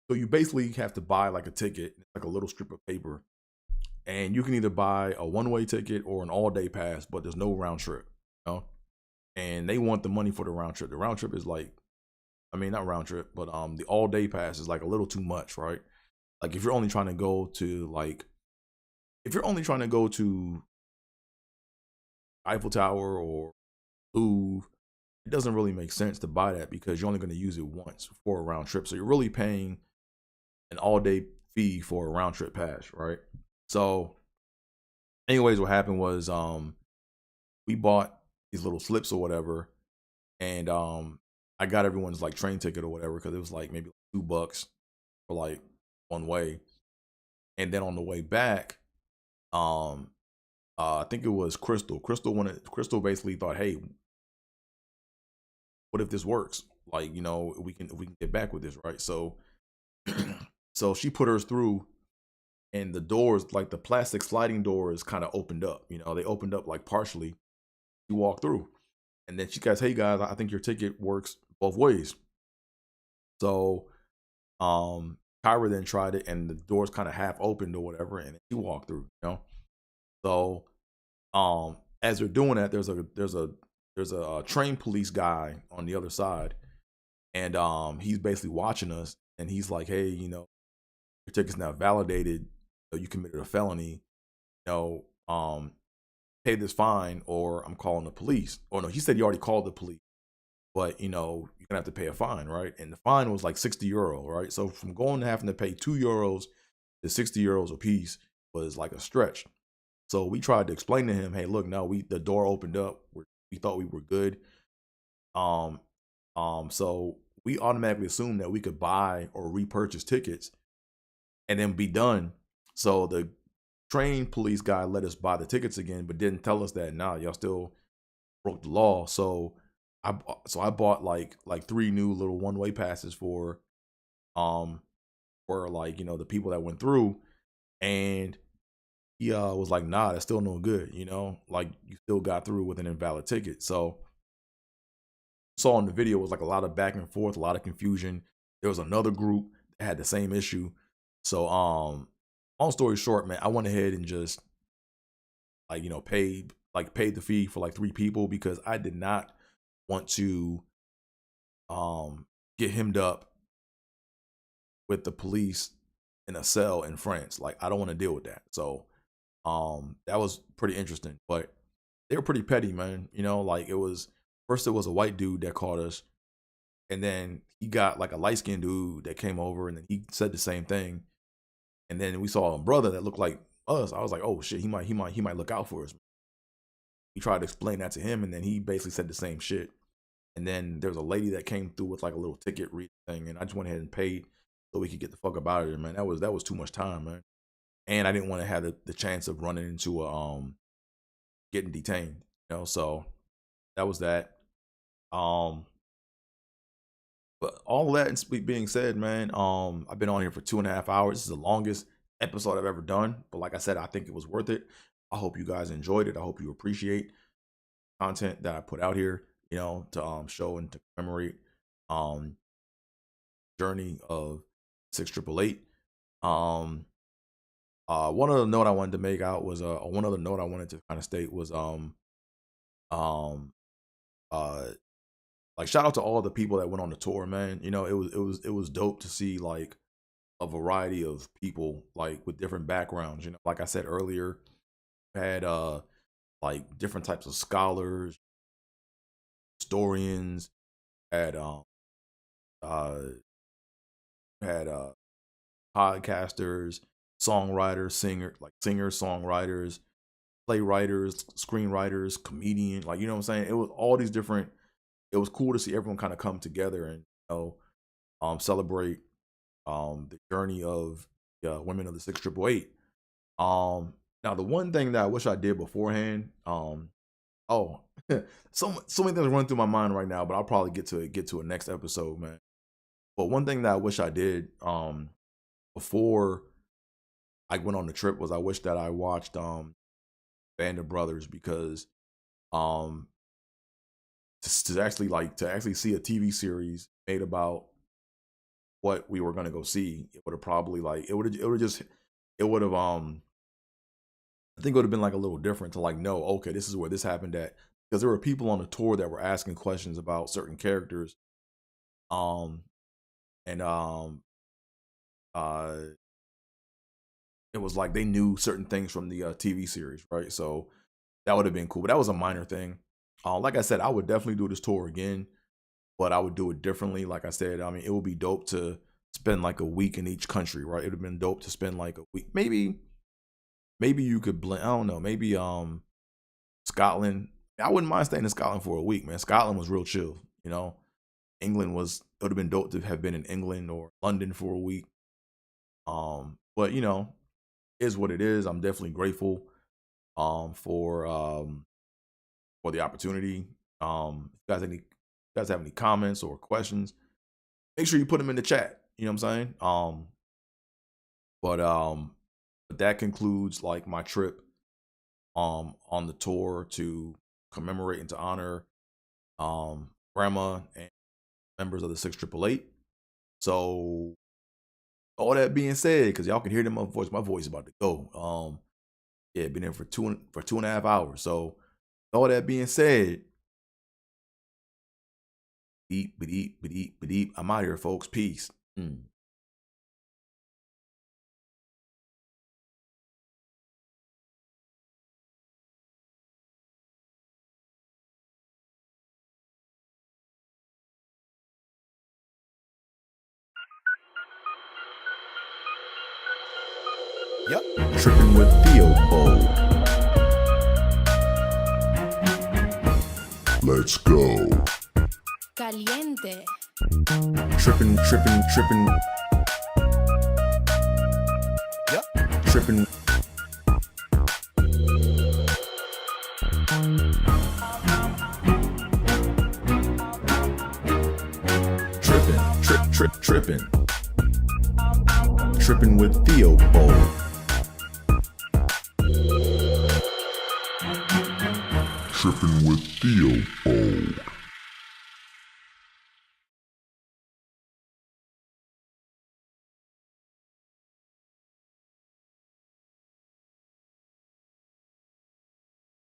you basically have to buy like a ticket, like a little strip of paper, and you can either buy a one-way ticket or an all-day pass, but there's no round trip, you know? And they want the money for the round trip. The round trip is like, I mean, not round trip, but the all-day pass is like a little too much, right? Like if you're only trying to go to Eiffel Tower or Louvre, it doesn't really make sense to buy that because you're only going to use it once for a round trip. So you're really paying an all-day fee for a round trip pass, right? So anyways, what happened was we bought these little slips or whatever, and I got everyone's like train ticket or whatever because it was like maybe $2 for like one way. And then on the way back, I think it was Crystal. Crystal basically thought, hey, what if this works? Like, you know, we can get back with this, right? So so she put hers through, and the doors, like the plastic sliding doors, kind of opened up. You know, they opened up like partially. She walked through, and then she goes, hey guys, I think your ticket works both ways. So Kyra then tried it, and the doors kind of half opened or whatever, and she walked through, you know. So as they're doing that, there's a train police guy on the other side, and he's basically watching us, and he's like, hey, you know, your ticket's now validated, so you committed a felony, you know, pay this fine or I'm calling the police. Or no, he said he already called the police, but you know, you're gonna have to pay a fine, right? And the fine was like 60 euro, right? So from going to having to pay 2 euros to 60 euros a piece was like a stretch. So we tried to explain to him, hey, look, no, the door opened up. we thought we were good. So we automatically assumed that we could buy or repurchase tickets and then be done. So the trained police guy let us buy the tickets again, but didn't tell us that y'all still broke the law. So I bought like 3 new little one-way passes for like, the people that went through, and he was like, nah, that's still no good, like you still got through with an invalid ticket. So saw in the video was like a lot of back and forth, a lot of confusion. There was another group that had the same issue. So long story short, man, I went ahead and just like, paid the fee for like 3 people because I did not want to get hemmed up with the police in a cell in France. Like, I don't want to deal with that. So that was pretty interesting, but they were pretty petty, man. Like, first it was a white dude that caught us, and then he got like a light-skinned dude that came over, and then he said the same thing. And then we saw a brother that looked like us. I was like, oh shit, he might look out for us. We tried to explain that to him, and then he basically said the same shit. And then there was a lady that came through with like a little ticket read thing, and I just went ahead and paid so we could get the fuck up out of there, man. That was too much time, man. And I didn't want to have the chance of running into getting detained, so that was that. But all that being said, man, I've been on here for 2.5 hours. This is the longest episode I've ever done. But like I said, I think it was worth it. I hope you guys enjoyed it. I hope you appreciate content that I put out here, to show and to commemorate journey of 6818. One other note I wanted to make out was one other note I wanted to kind of state was like, shout out to all the people that went on the tour, man. It was dope to see like a variety of people like with different backgrounds. Like I said earlier, had like different types of scholars, historians, had podcasters, songwriters, singers, songwriters, playwriters, screenwriters, comedians, like, what I'm saying? It was all these different. It was cool to see everyone kind of come together and celebrate the journey of women of the 6818. Now the one thing that I wish I did beforehand, so many things are running through my mind right now, but I'll probably get to a next episode, man. But one thing that I wish I did before I went on the trip was I wish that I watched Band of Brothers, because to actually see a TV series made about what we were gonna go see, it would have probably I think it would have been like a little different to like know, okay, this is where this happened at, because there were people on the tour that were asking questions about certain characters, it was like they knew certain things from the TV series, right? So that would have been cool, but that was a minor thing. Like I said, I would definitely do this tour again, but I would do it differently. Like I said, I mean, it would be dope to spend like a week in each country, right? It would have been dope to spend like a week. Maybe you could blend, I don't know, maybe Scotland. I wouldn't mind staying in Scotland for a week, man. Scotland was real chill, England it would have been dope to have been in England or London for a week. But is what it is. I'm definitely grateful for the opportunity. If you guys have any comments or questions, make sure you put them in the chat. You know what I'm saying? But that concludes like my trip on the tour to commemorate and to honor grandma and members of the 6818. So all that being said, because y'all can hear my voice is about to go. Yeah, been in for 2.5 hours. So all that being said, I'm out here, folks. Peace. Yep, Trippin with Theobold. Let's go. Caliente. Trippin'. Yep. Trippin'. Trippin'. Trippin' with Theobold. Trippin' with Theobold.